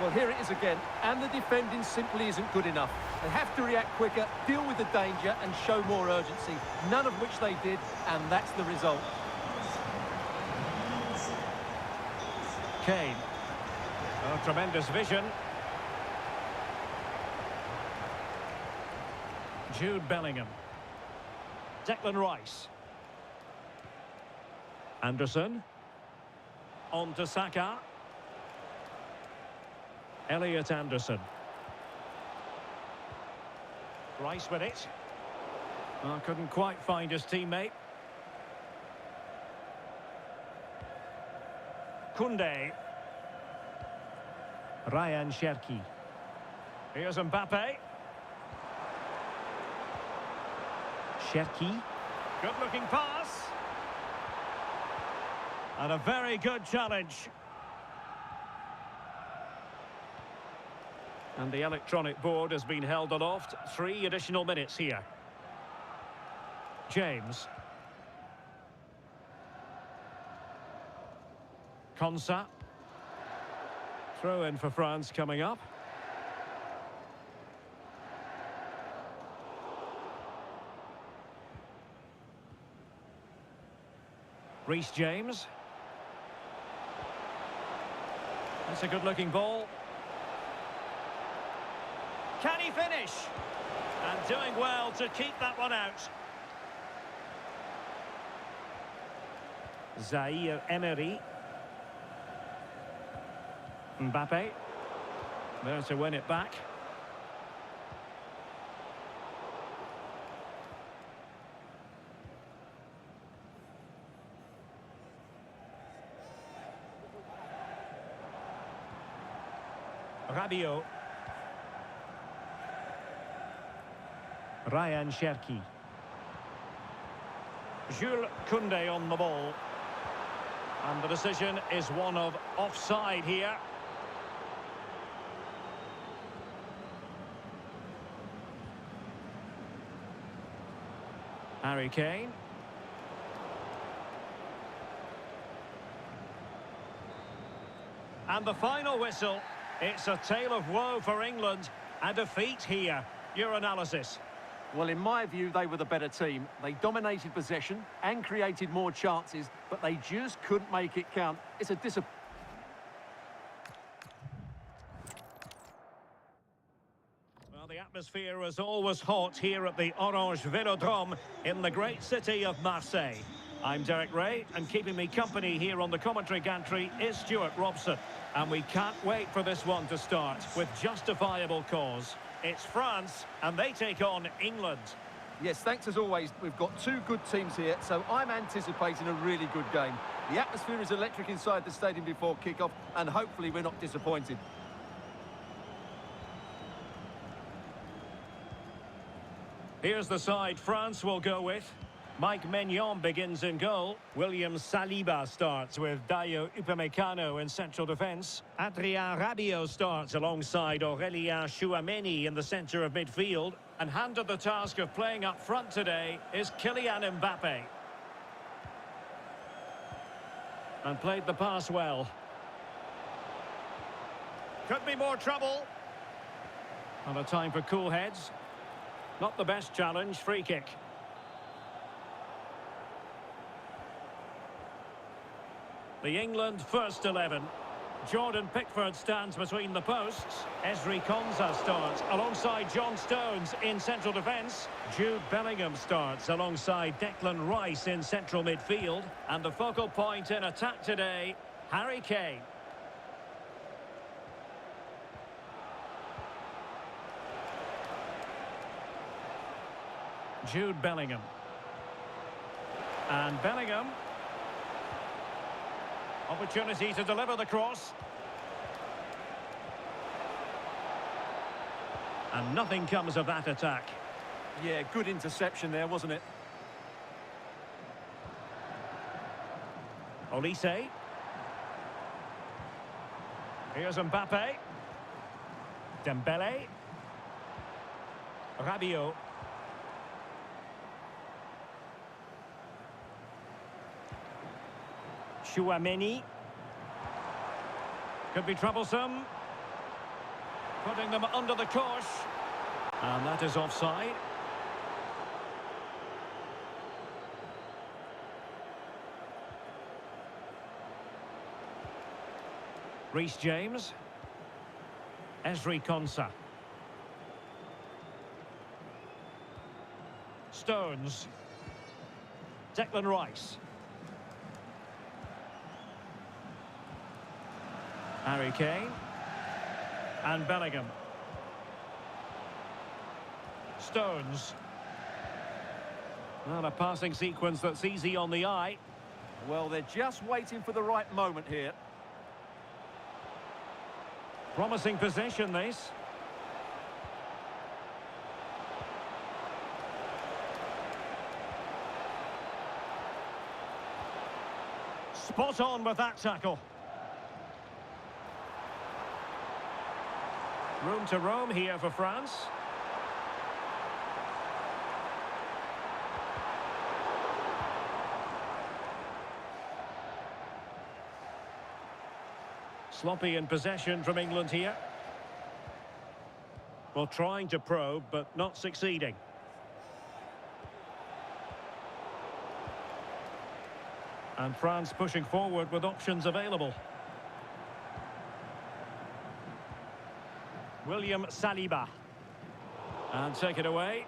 Well, here it is again, and the defending simply isn't good enough. They have to react quicker, deal with the danger, and show more urgency, none of which they did, and that's the result. Kane. Oh, tremendous vision. Jude Bellingham. Declan Rice. Anderson. On to Saka. Elliot Anderson. Rice with it. Oh, couldn't quite find his teammate. Koundé. Ryan Cherki. Here's Mbappe. Cherki. Good-looking pass. And a very good challenge. And the electronic board has been held aloft. 3 additional minutes here. James. Konsa. Throw in for France coming up. Reece James. That's a good-looking ball. Can he finish? And doing well to keep that one out. Zaire Emery. Mbappe. There to win it back. Rabiot. Ryan Cherki. Jules Koundé on the ball. And the decision is one of offside here. Harry Kane. And the final whistle. It's a tale of woe for England. A defeat here. Your analysis. Well, in my view, they were the better team. They dominated possession and created more chances, but they just couldn't make it count. It's a disappointment. Well, the atmosphere is always hot here at the Orange Velodrome in the great city of Marseille. I'm Derek Ray, and keeping me company here on the commentary gantry is Stuart Robson. And we can't wait for this one to start with justifiable cause. It's France, and they take on England. Yes, thanks as always. We've got 2 good teams here, so I'm anticipating a really good game. The atmosphere is electric inside the stadium before kick-off, and hopefully we're not disappointed. Here's the side France will go with. Mike Maignan begins in goal. William Saliba starts with Dayo Upamecano in central defence. Adrien Rabiot starts alongside Aurélien Tchouameni in the centre of midfield. And handed the task of playing up front today is Kylian Mbappe. And played the pass well. Could be more trouble. And a time for cool heads. Not the best challenge, free kick. The England first 11. Jordan Pickford stands between the posts. Ezri Konsa starts alongside John Stones in central defence. Jude Bellingham starts alongside Declan Rice in central midfield. And the focal point in attack today, Harry Kane. Jude Bellingham. And Bellingham. Opportunity to deliver the cross. And nothing comes of that attack. Yeah, good interception there, wasn't it? Olise. Here's Mbappe. Dembele. Rabiot. Tchouameni. Could be troublesome. Putting them under the cosh. And that is offside. Reece James. Ezri Konsa. Stones. Declan Rice. Harry Kane. And Bellingham. Stones. Well, a passing sequence that's easy on the eye. Well, they're just waiting for the right moment here. Promising possession, this. Spot on with that tackle. Room to roam here for France. Sloppy in possession from England here. Well, trying to probe, but not succeeding. And France pushing forward with options available. William Saliba. And take it away.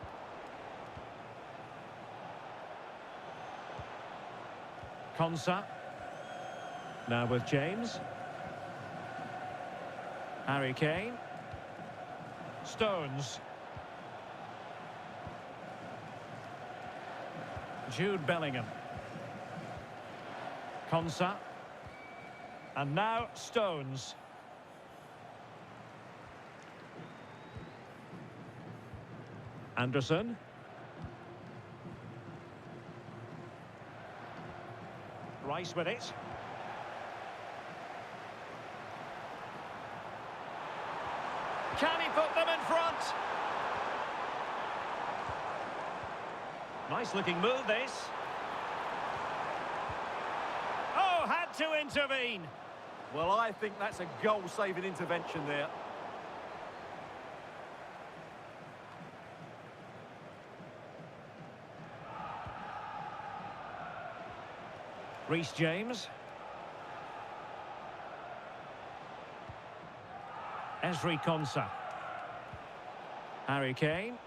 Konsa. Now with James. Harry Kane. Stones. Jude Bellingham. Konsa. And now Stones. Anderson. Rice with it. Can he put them in front? Nice looking move, this. Oh, had to intervene. Well, I think that's a goal-saving intervention there. Reece James. Ezri Konsa. Harry Kane.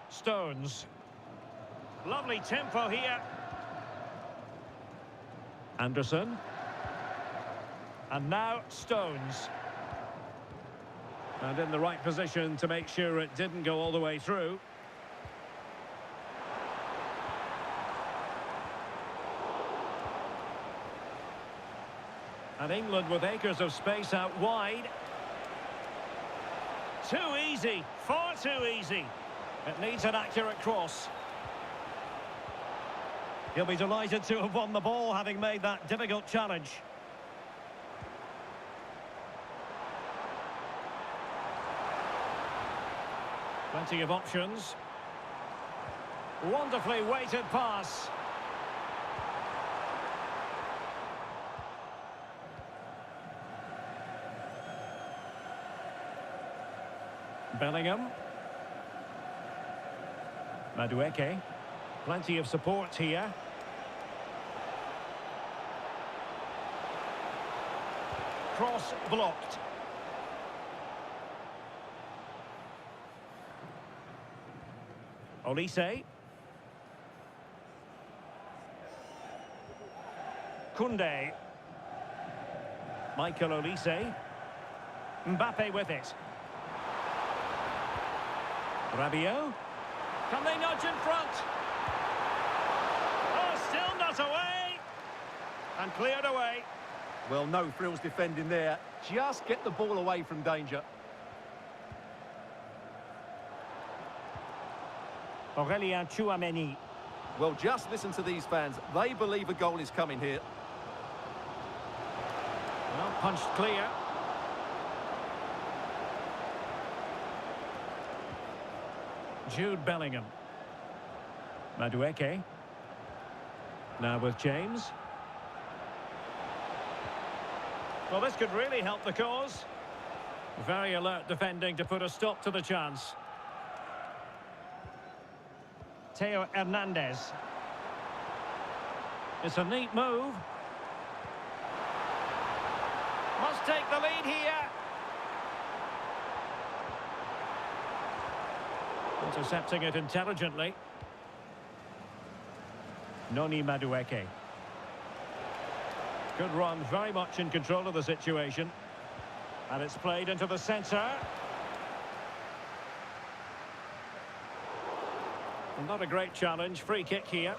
Stones. Lovely tempo here. Anderson. And now Stones. And in the right position to make sure it didn't go all the way through. And England with acres of space out wide. Too easy, far too easy. It needs an accurate cross. He'll be delighted to have won the ball, having made that difficult challenge. Plenty of options. Wonderfully weighted pass. Bellingham. Madueke. Plenty of support here. Cross blocked. Olise. Koundé. Michael Olise. Mbappe with it. Rabiot. Can they nudge in front? Oh, still not away. And cleared away. Well, no frills defending there. Just get the ball away from danger. Aurélien Tchouameni. Well, just listen to these fans. They believe a goal is coming here. Well, punched clear. Jude Bellingham. Madueke. Now with James. Well, this could really help the cause. Very alert defending to put a stop to the chance. Theo Hernandez. It's a neat move. Must take the lead here. Intercepting it intelligently. Noni Madueke. Good run, very much in control of the situation. And it's played into the centre. Not a great challenge, free kick here.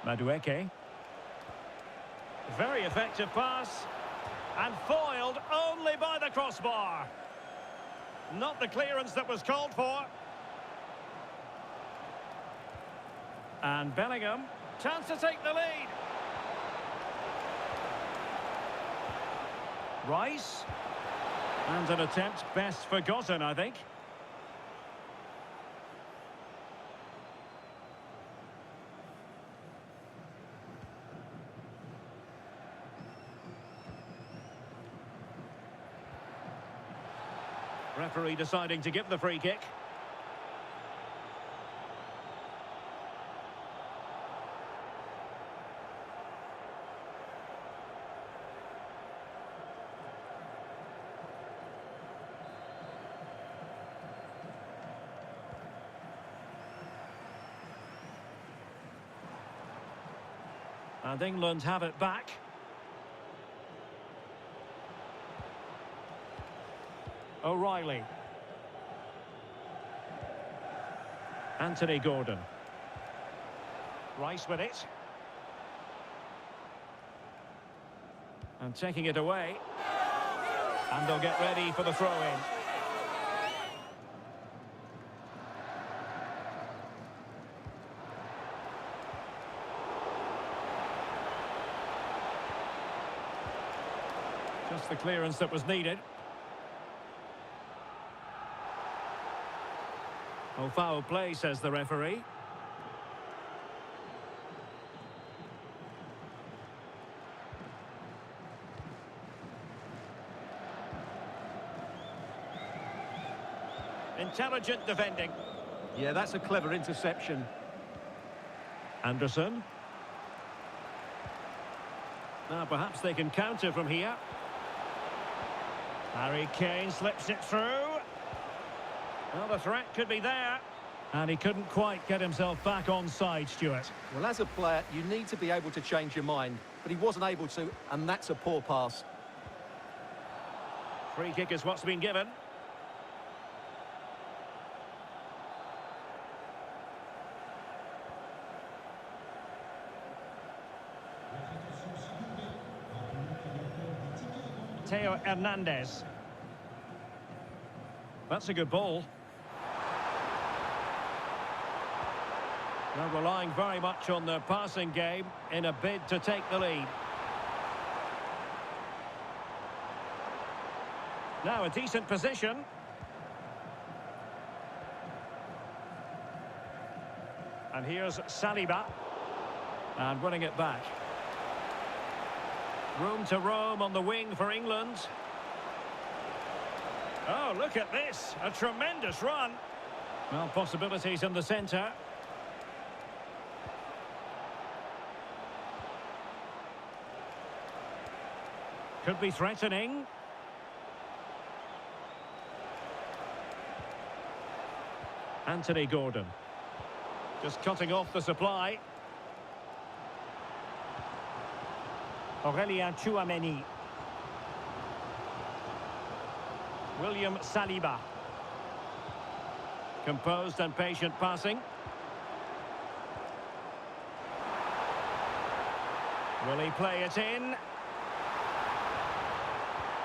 Madueke. Very effective pass. And foiled only by the crossbar. Not the clearance that was called for. And Bellingham. Chance to take the lead. Rice. And an attempt best forgotten, I think. Referee deciding to give the free kick. And England have it back. O'Reilly. Anthony Gordon. Rice with it. And taking it away. And they'll get ready for the throw-in. Just the clearance that was needed. Oh, foul play, says the referee. Intelligent defending. Yeah, that's a clever interception. Anderson. Now perhaps they can counter from here. Harry Kane slips it through. Well, the threat could be there. And he couldn't quite get himself back on side, Stuart. Well, as a player, you need to be able to change your mind. But he wasn't able to, and that's a poor pass. Free kick is what's been given. Theo Hernandez. That's a good ball. They're relying very much on their passing game in a bid to take the lead. Now a decent position. And here's Saliba. And winning it back. Room to roam on the wing for England. Oh, look at this. A tremendous run. Well, possibilities in the centre. Could be threatening. Anthony Gordon. Just cutting off the supply. Aurélien Tchouameni. William Saliba. Composed and patient passing. Will he play it in?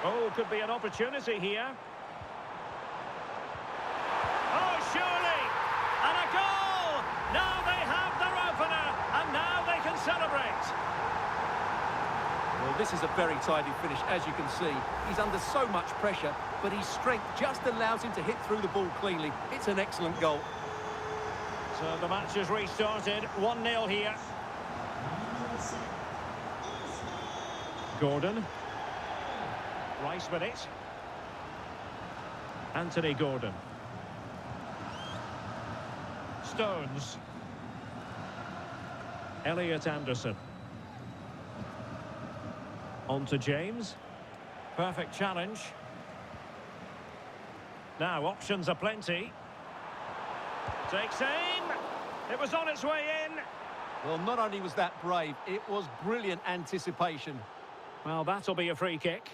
Oh, could be an opportunity here. Oh, surely! And a goal! Now they have their opener, and now they can celebrate. Well, this is a very tidy finish, as you can see. He's under so much pressure, but his strength just allows him to hit through the ball cleanly. It's an excellent goal. So the match has restarted. 1-0 here. Gordon. Rice with it. Anthony Gordon. Stones. Elliot Anderson. On to James. Perfect challenge. Now options are plenty. Takes aim. It was on its way in. Well, not only was that brave, it was brilliant anticipation. Well, that'll be a free kick.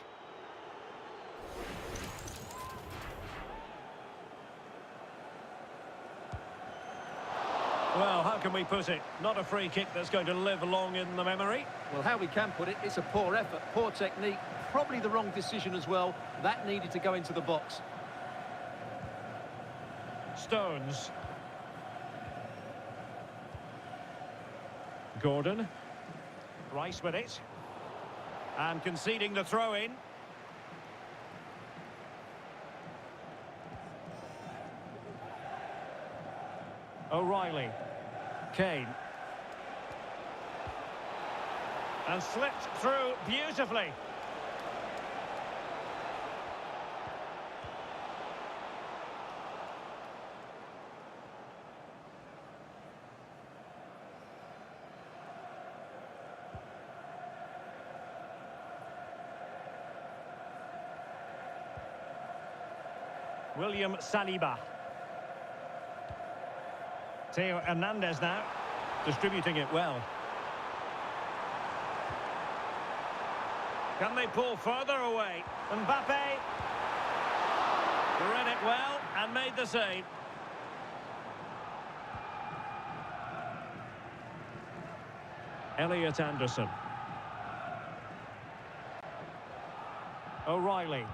Well, how can we put it? Not a free kick that's going to live long in the memory. Well, how we can put it, it's a poor effort, poor technique, probably the wrong decision as well. That needed to go into the box. Stones. Gordon. Rice with it. And conceding the throw-in. O'Reilly. Kane. And slipped through beautifully. William Saliba. Theo Hernandez now, distributing it well. Can they pull further away? Mbappe read it well and made the save. Elliot Anderson. O'Reilly.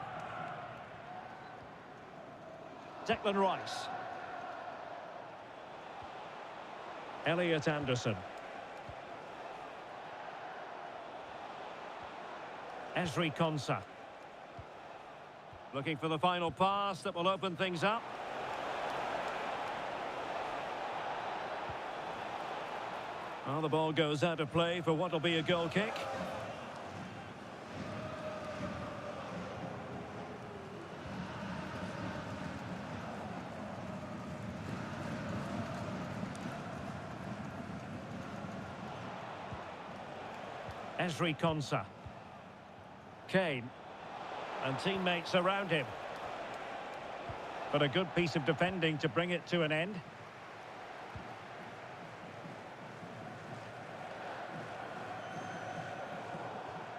Declan Rice. Elliot Anderson. Ezri Konsa. Looking for the final pass that will open things up. Well, the ball goes out of play for what will be a goal kick. Ezri Konsa. Kane. And teammates around him. But a good piece of defending to bring it to an end.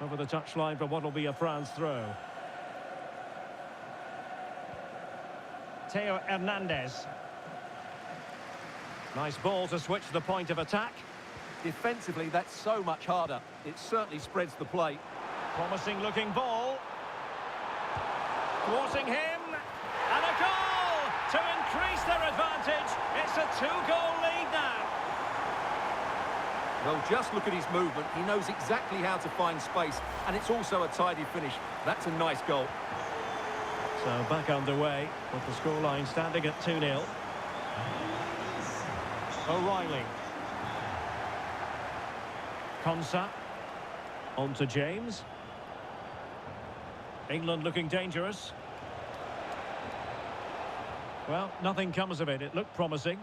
Over the touchline for what will be a France throw. Theo Hernandez. Nice ball to switch the point of attack. Defensively, that's so much harder. It certainly spreads the play. Promising looking ball. Thwarting him. And a goal to increase their advantage. It's a 2-goal lead now. Well, just look at his movement. He knows exactly how to find space. And it's also a tidy finish. That's a nice goal. So back underway with the scoreline standing at 2-0. O'Reilly. Konsa. On to James. England looking dangerous. Well, nothing comes of it. It looked promising.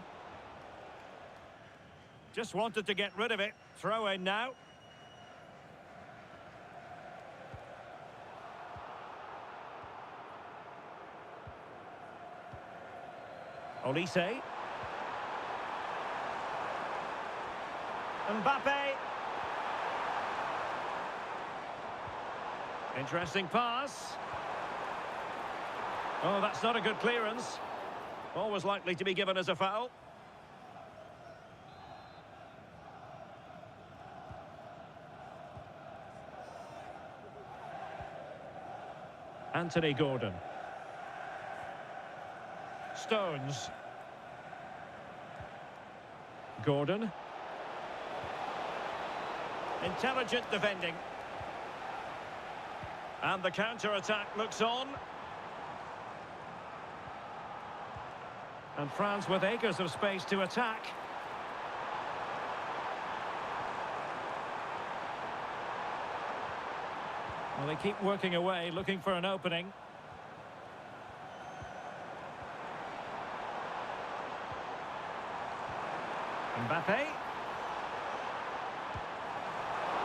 Just wanted to get rid of it. Throw in now. Olise. Mbappe. Interesting pass. Oh, that's not a good clearance. Always likely to be given as a foul. Anthony Gordon. Stones. Gordon. Intelligent defending. And the counter-attack looks on. And France with acres of space to attack. Well, they keep working away, looking for an opening. Mbappe.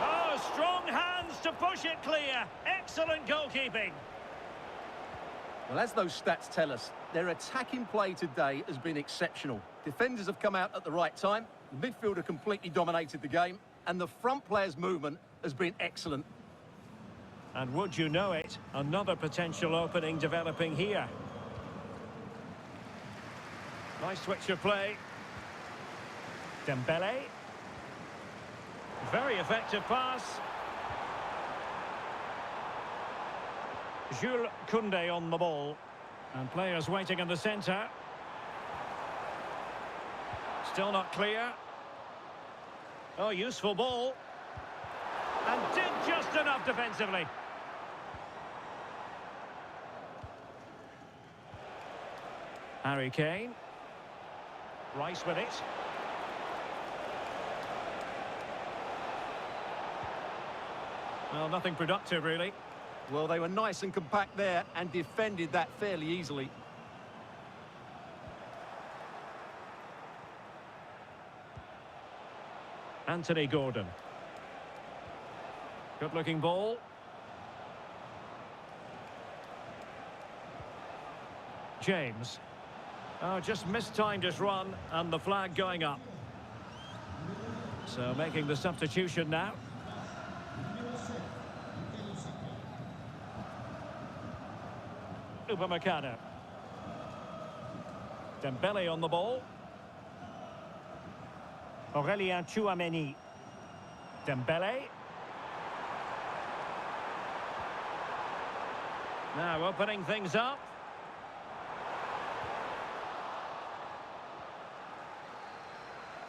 Oh, strong hands to push it clear. Excellent goalkeeping. Well, as those stats tell us, their attacking play today has been exceptional. Defenders have come out at the right time, the midfielder completely dominated the game, and the front player's movement has been excellent. And would you know it, another potential opening developing here. Nice switch of play. Dembele. Very effective pass. Jules Koundé on the ball. And players waiting in the centre. Still not clear. Oh, useful ball. And did just enough defensively. Harry Kane. Rice with it. Well, nothing productive, really. Well, they were nice and compact there and defended that fairly easily. Anthony Gordon. Good-looking ball. James. Oh, just mistimed his run, and the flag going up. So making the substitution now. Upamecano. Dembele on the ball. Aurélien Tchouameni. Dembele. Now opening things up.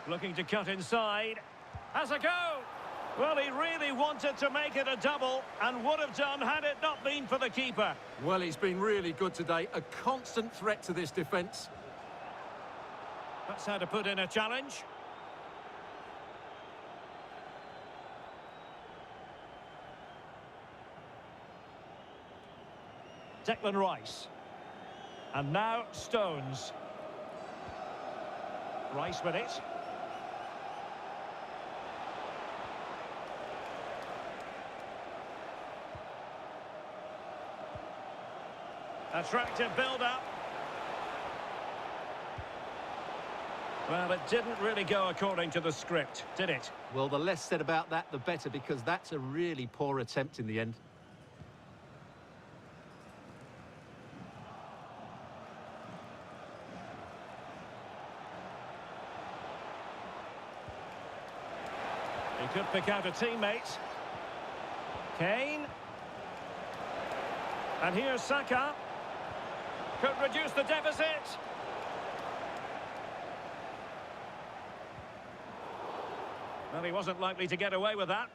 Looking to cut inside. Has a go! Well, he really wanted to make it a double and would have done had it not been for the keeper. Well, he's been really good today. A constant threat to this defence. That's how to put in a challenge. Declan Rice. And now Stones. Rice with it. Attractive build-up. Well, it didn't really go according to the script, did it? Well, the less said about that, the better, because that's a really poor attempt in the end. He could pick out a teammate. Kane. And here's Saka. Could reduce the deficit. Well, he wasn't likely to get away with that.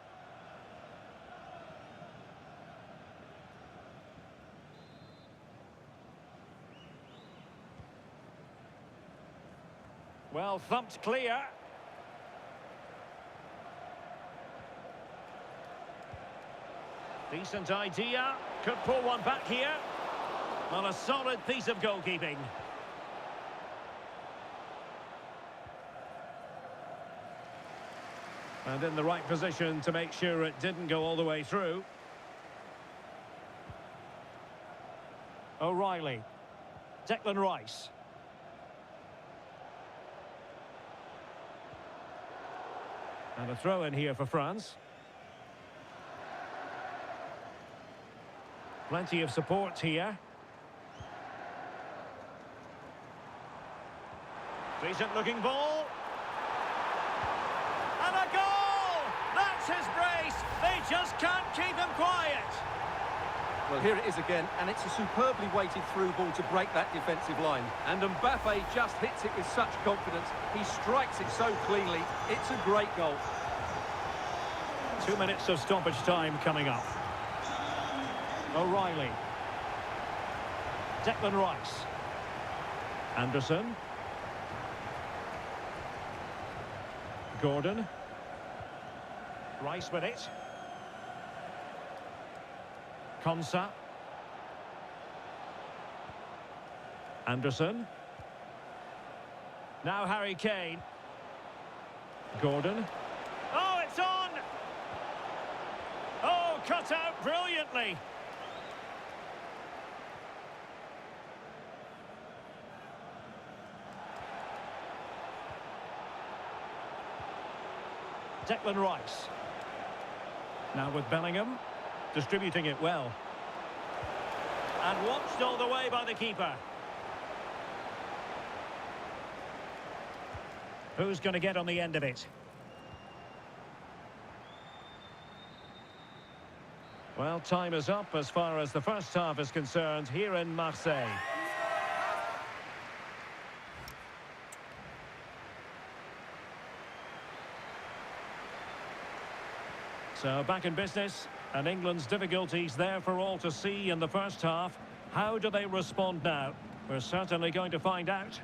Well, thumped clear. Decent idea. Could pull one back here. Well, a solid piece of goalkeeping. And in the right position to make sure it didn't go all the way through. O'Reilly. Declan Rice. And a throw in here for France. Plenty of support here. Decent looking ball. And a goal! That's his brace. They just can't keep him quiet. Well, here it is again, and it's a superbly weighted through ball to break that defensive line. And Mbappe just hits it with such confidence. He strikes it so cleanly. It's a great goal. 2 minutes of stoppage time coming up. O'Reilly. Declan Rice. Anderson. Gordon. Rice with it. Konsa. Anderson. Now Harry Kane. Gordon. Oh, it's on! Oh, cut out brilliantly. Declan Rice. Now with Bellingham. Distributing it well. And watched all the way by the keeper. Who's going to get on the end of it? Well, time is up as far as the first half is concerned here in Marseille. So back in business, and England's difficulties there for all to see in the first half. How do they respond now? We're certainly going to find out.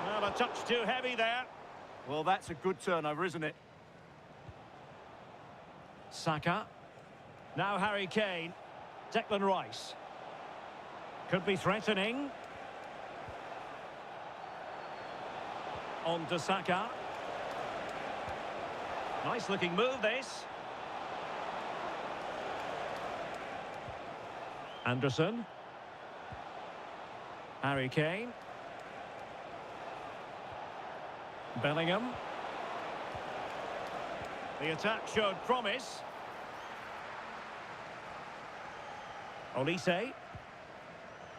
Well, a touch too heavy there. Well, that's a good turnover, isn't it? Saka. Now Harry Kane. Declan Rice. Could be threatening. On to Saka. Nice looking move, this. Anderson. Harry Kane. Bellingham. The attack showed promise. Olise.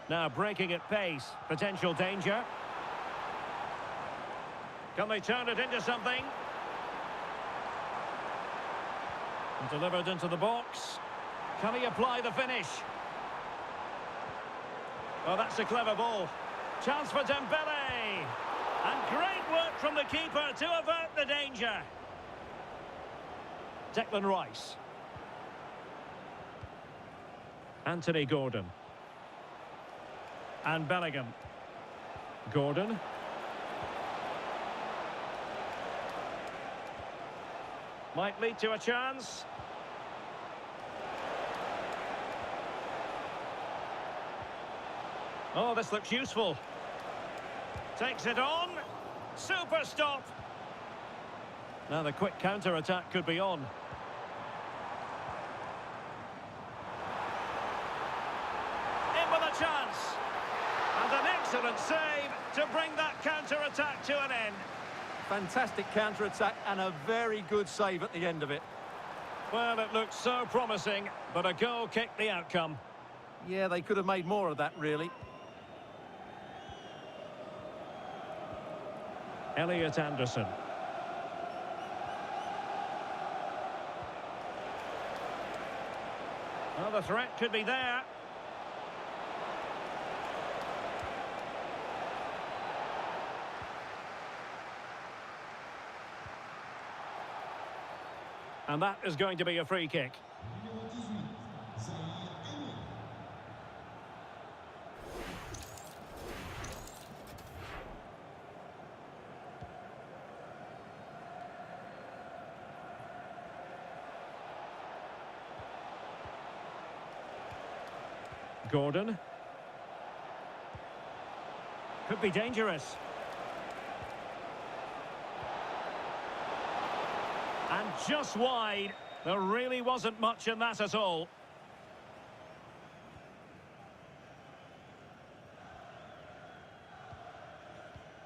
Now breaking at pace. Potential danger. Can they turn it into something? And delivered into the box. Can he apply the finish? Oh, that's a clever ball. Chance for Dembele. And great work from the keeper to avert the danger. Declan Rice. Anthony Gordon. And Bellingham. Gordon. Might lead to a chance. Oh, this looks useful. Takes it on. Super stop. Now the quick counter-attack could be on. In with a chance. And an excellent save to bring that counter-attack to an end. Fantastic counter-attack and a very good save at the end of it. Well, it looked so promising, but a goal kicked the outcome. Yeah, they could have made more of that, really. Elliot Anderson. Well, the threat could be there. And that is going to be a free kick. Gordon. Could be dangerous. And just wide. There really wasn't much in that at all.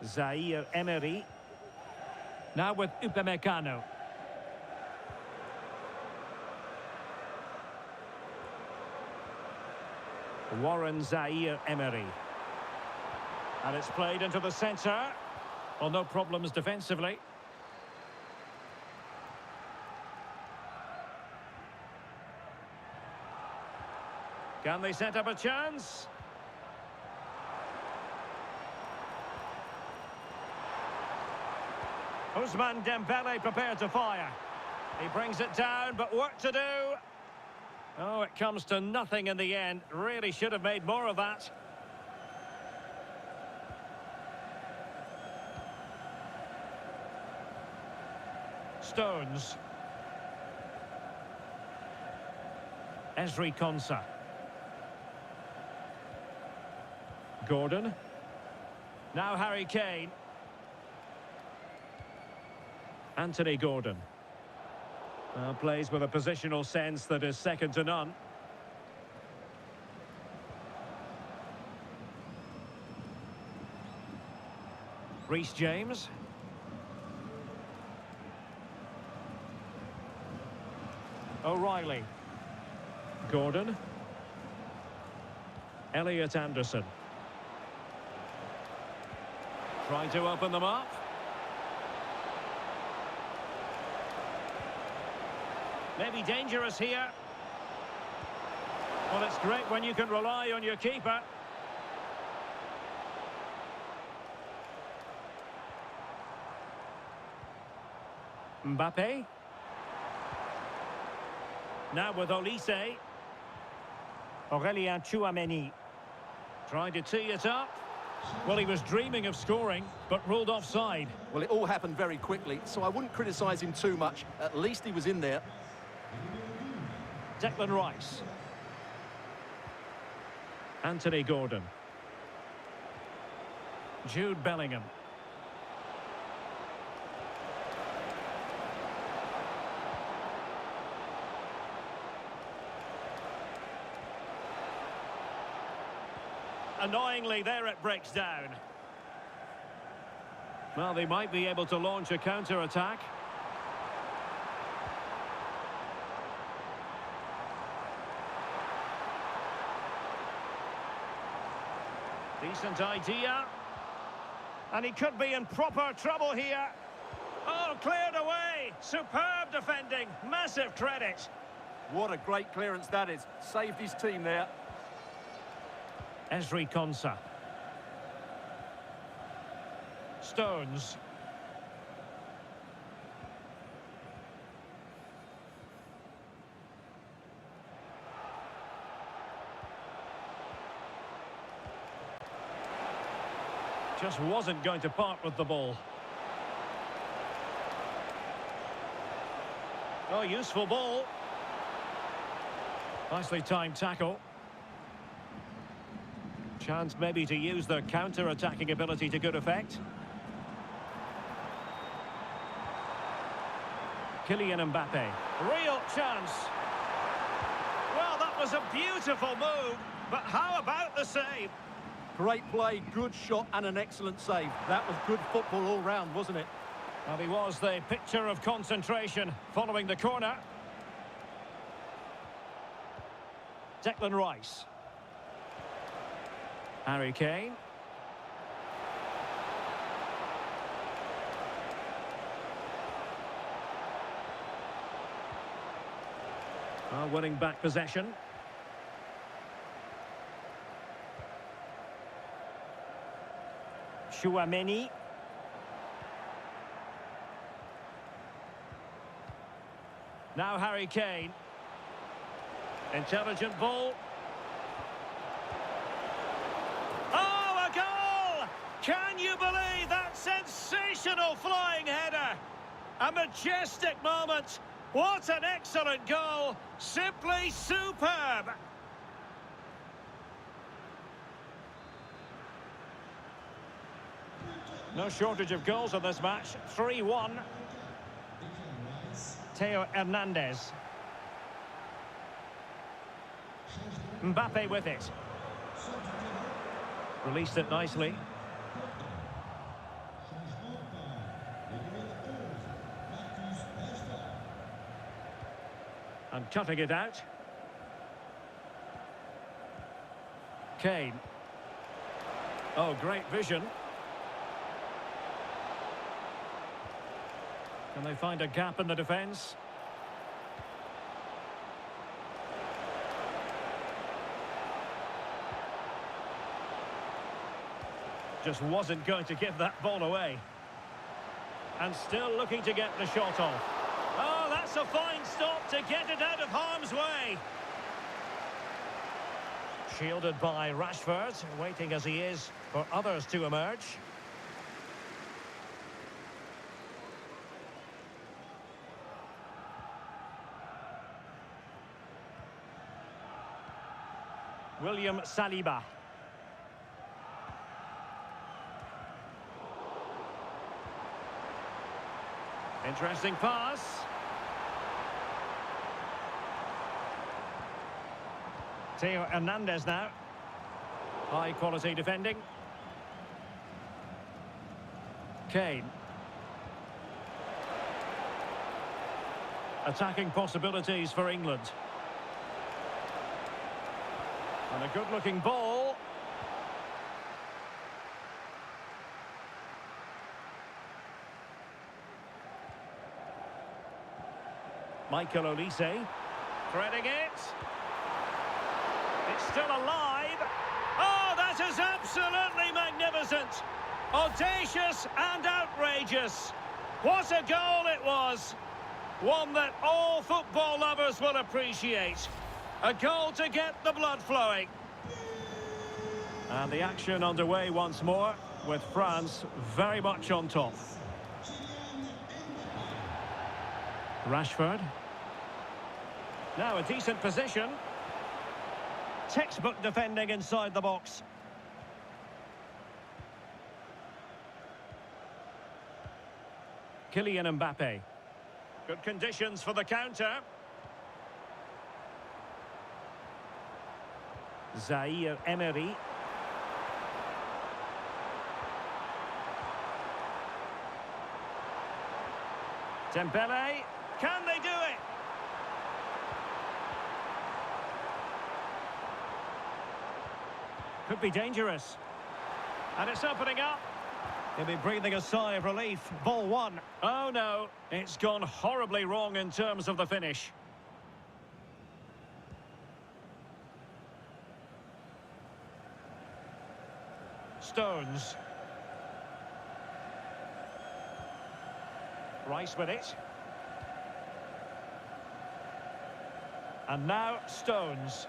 Zaire Emery. Now with Upamecano. Warren Zaire Emery. And it's played into the centre. Well, no problems defensively. Can they set up a chance? Ousmane Dembele prepared to fire. He brings it down, but work to do. Oh, it comes to nothing in the end. Really should have made more of that. Stones. Ezri Konsa. Gordon. Now Harry Kane. Anthony Gordon. Plays with a positional sense that is second to none. Reece James. O'Reilly. Gordon. Elliot Anderson. Trying to open them up. Maybe dangerous here. Well, it's great when you can rely on your keeper. Mbappe. Now with Olise. Aurélien Tchouameni. Trying to tee it up. Well, he was dreaming of scoring, but ruled offside. Well, it all happened very quickly, so I wouldn't criticise him too much. At least he was in there. Declan Rice. Anthony Gordon. Jude Bellingham. Annoyingly, there it breaks down. Well, they might be able to launch a counter-attack. Decent idea. And he could be in proper trouble here. Oh, cleared away. Superb defending. Massive credit. What a great clearance that is. Saved his team there. Ezri Konsa. Stones. Just wasn't going to part with the ball. Oh, useful ball. Nicely timed tackle. Chance maybe to use their counter-attacking ability to good effect. Kylian Mbappe. Real chance. Well, that was a beautiful move, but how about the save? Great play, good shot and an excellent save. That was good football all round, wasn't it? Well, he was the picture of concentration following the corner. Declan Rice. Harry Kane. Winning back possession. Tchouameni. Now Harry Kane. Intelligent ball. Oh, a goal! Can you believe that sensational flying header? A majestic moment. What an excellent goal. Simply superb. No shortage of goals in this match. 3-1. Theo Hernandez. Mbappe with it. Released it nicely. And cutting it out. Kane. Oh, great vision. Can they find a gap in the defence? Just wasn't going to give that ball away. And still looking to get the shot off. Oh, that's a fine stop to get it out of harm's way. Shielded by Rashford, waiting as he is for others to emerge. William Saliba. Interesting pass. Theo Hernandez now. High quality defending. Kane. Attacking possibilities for England. And a good-looking ball. Michael Olise. Threading it. It's still alive. Oh, that is absolutely magnificent. Audacious and outrageous. What a goal it was. One that all football lovers will appreciate. A goal to get the blood flowing. And the action underway once more, with France very much on top. Rashford. Now a decent position. Textbook defending inside the box. Kylian Mbappe. Good conditions for the counter. Zaire Emery. Dembele. Can they do it? Could be dangerous. And it's opening up. He'll be breathing a sigh of relief. Ball one. Oh no, it's gone horribly wrong in terms of the finish. Stones. Rice with it. And now Stones.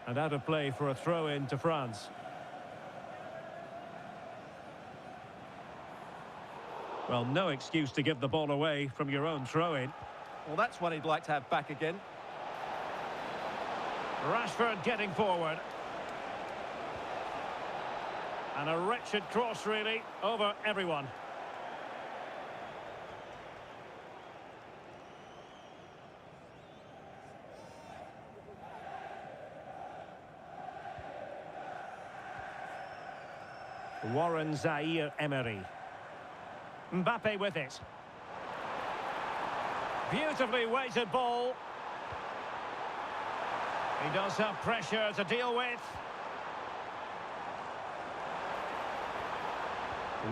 And out of play for a throw-in to France. Well, no excuse to give the ball away from your own throw-in. Well, that's one he'd like to have back again. Rashford getting forward. And a wretched cross, really, over everyone. Warren Zaire Emery. Mbappe with it. Beautifully weighted ball. He does have pressure to deal with.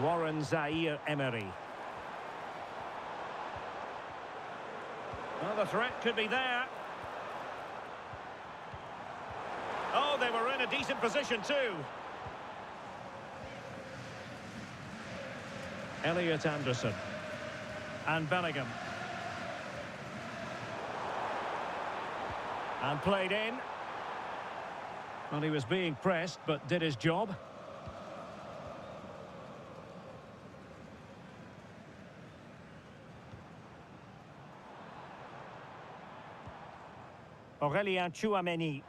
Warren Zaire Emery. Well, the threat could be there. Oh, they were in a decent position too. Elliot Anderson. And Bellingham. And played in. Well, he was being pressed, but did his job. Aurélien Tchouameni.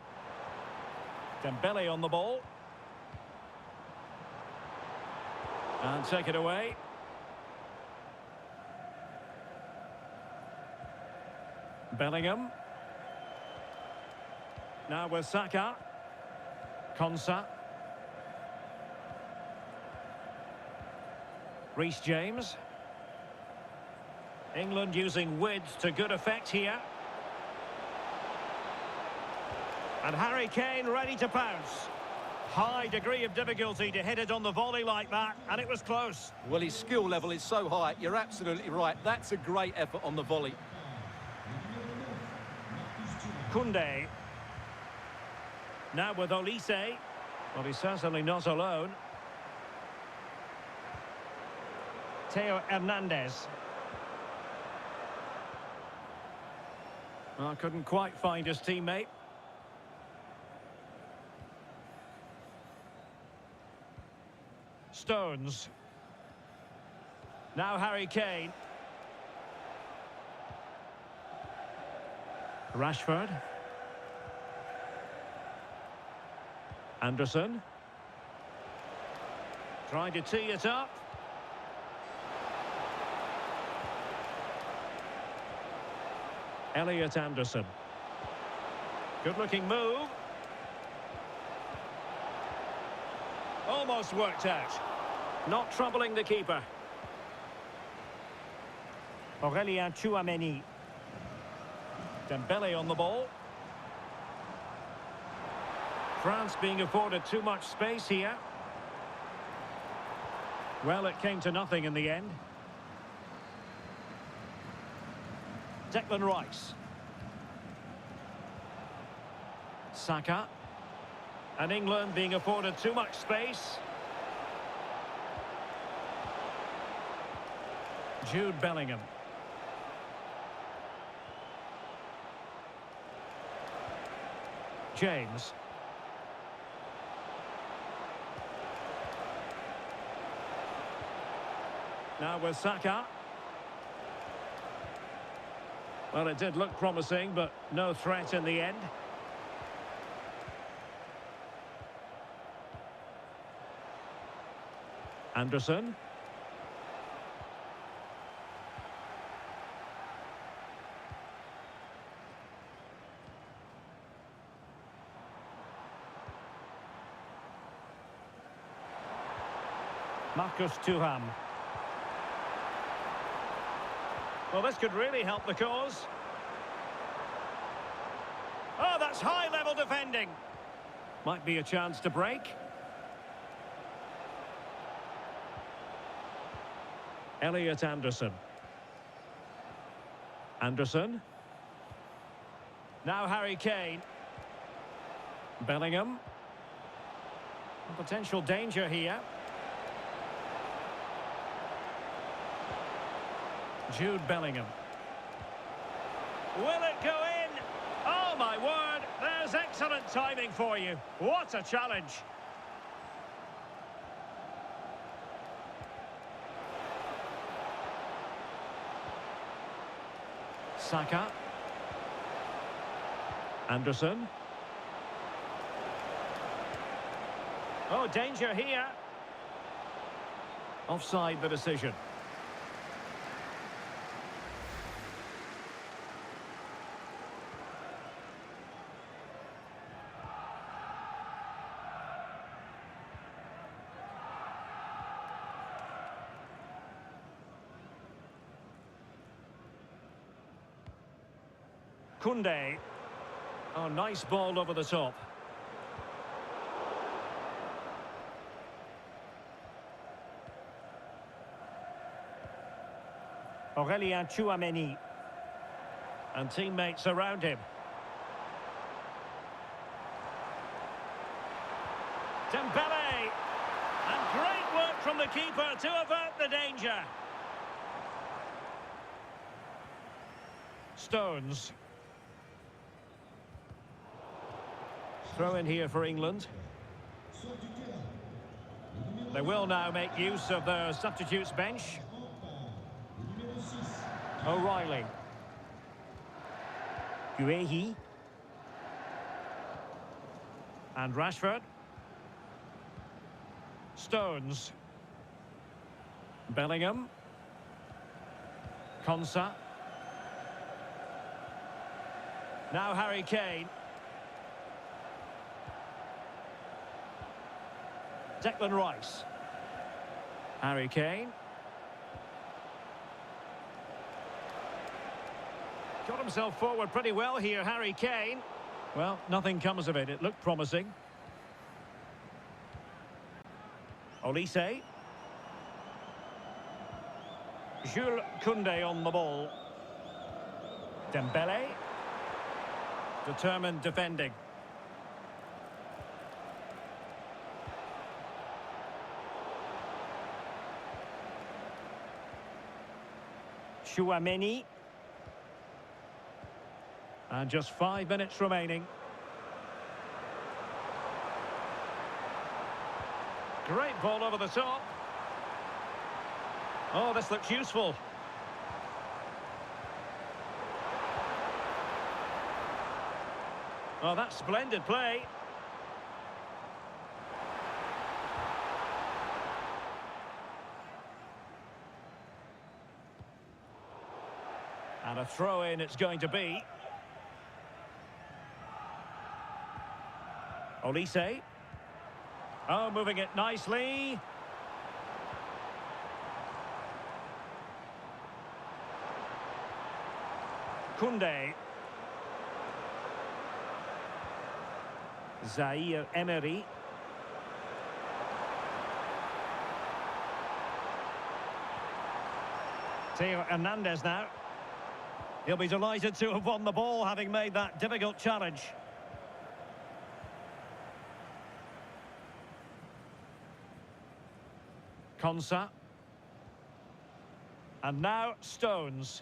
Dembele on the ball. And take it away. Bellingham. Now with Saka. Konsa. Reece James. England using width to good effect here. And Harry Kane ready to pounce. High degree of difficulty to hit it on the volley like that, and it was close. Well, his skill level is so high, you're absolutely right. That's a great effort on the volley. Koundé. Now with Olise. Well, he's certainly not alone. Theo Hernandez. Well, couldn't quite find his teammate. Stones. Now Harry Kane. Rashford. Anderson. Trying to tee it up. Elliot Anderson. Good-looking move. Almost worked out. Not troubling the keeper. Aurélien Tchouameni. Dembele on the ball. France being afforded too much space here. Well, it came to nothing in the end. Declan Rice. Saka. And England being afforded too much space. Jude Bellingham. James. Now with Saka. Well, it did look promising, but no threat in the end. Anderson. Marcus Thuram. Well, this could really help the cause. Oh, that's high-level defending. Might be a chance to break. Elliot Anderson. Anderson. Now Harry Kane. Bellingham. A potential danger here. Jude Bellingham. Will it go in? Oh, my word. There's excellent timing for you. What a challenge. Saka. Anderson. Oh, danger here. Offside the decision. Koundé. Oh, nice ball over the top. Aurélien Tchouameni. And teammates around him. Dembele. And great work from the keeper to avert the danger. Stones. Throw in here for England. They will now make use of their substitutes bench. O'Reilly. Guehi. And Rashford. Stones. Bellingham. Konsa. Now Harry Kane. Declan Rice. Harry Kane. Got himself forward pretty well here, Harry Kane. Well, nothing comes of it. It looked promising. Olise. Jules Koundé on the ball. Dembele. Determined defending. Chouameni. And just 5 minutes remaining. Great ball over the top. Oh, this looks useful. Oh, that's splendid play. And a throw-in it's going to be. Olise. Oh, moving it nicely. Koundé. Zaire Emery. Theo Hernandez now. He'll be delighted to have won the ball, having made that difficult challenge. Konsa. And now Stones.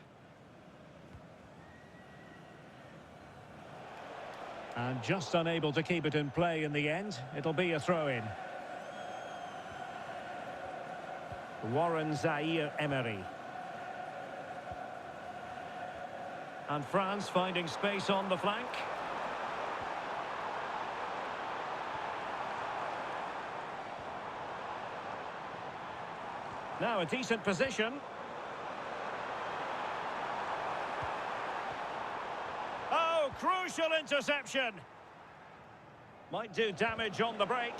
And just unable to keep it in play in the end. It'll be a throw-in. Warren Zaire Emery. And France finding space on the flank. Now a decent position. Oh, crucial interception. Might do damage on the break.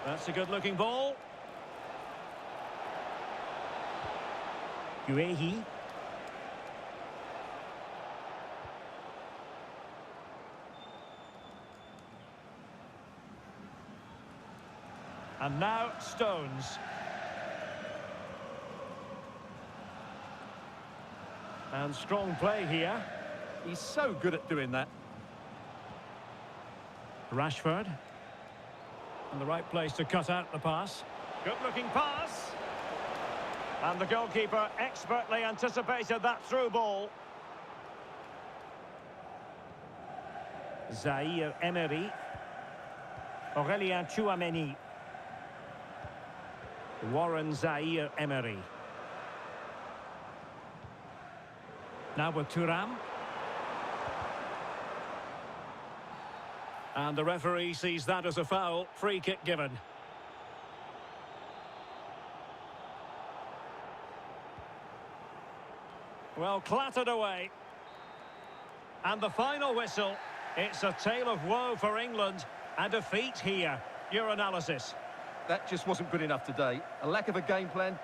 That's a good-looking ball. Guehi. And now Stones. And strong play here. He's so good at doing that. Rashford. And the right place to cut out the pass. Good-looking pass. And the goalkeeper expertly anticipated that through ball. Zaire Emery. Aurélien Chouameni. Warren Zaire Emery. Now with Thuram. And the referee sees that as a foul. Free kick given. Well, clattered away. And the final whistle. It's a tale of woe for England. A defeat here. Your analysis. That just wasn't good enough today. A lack of a game plan,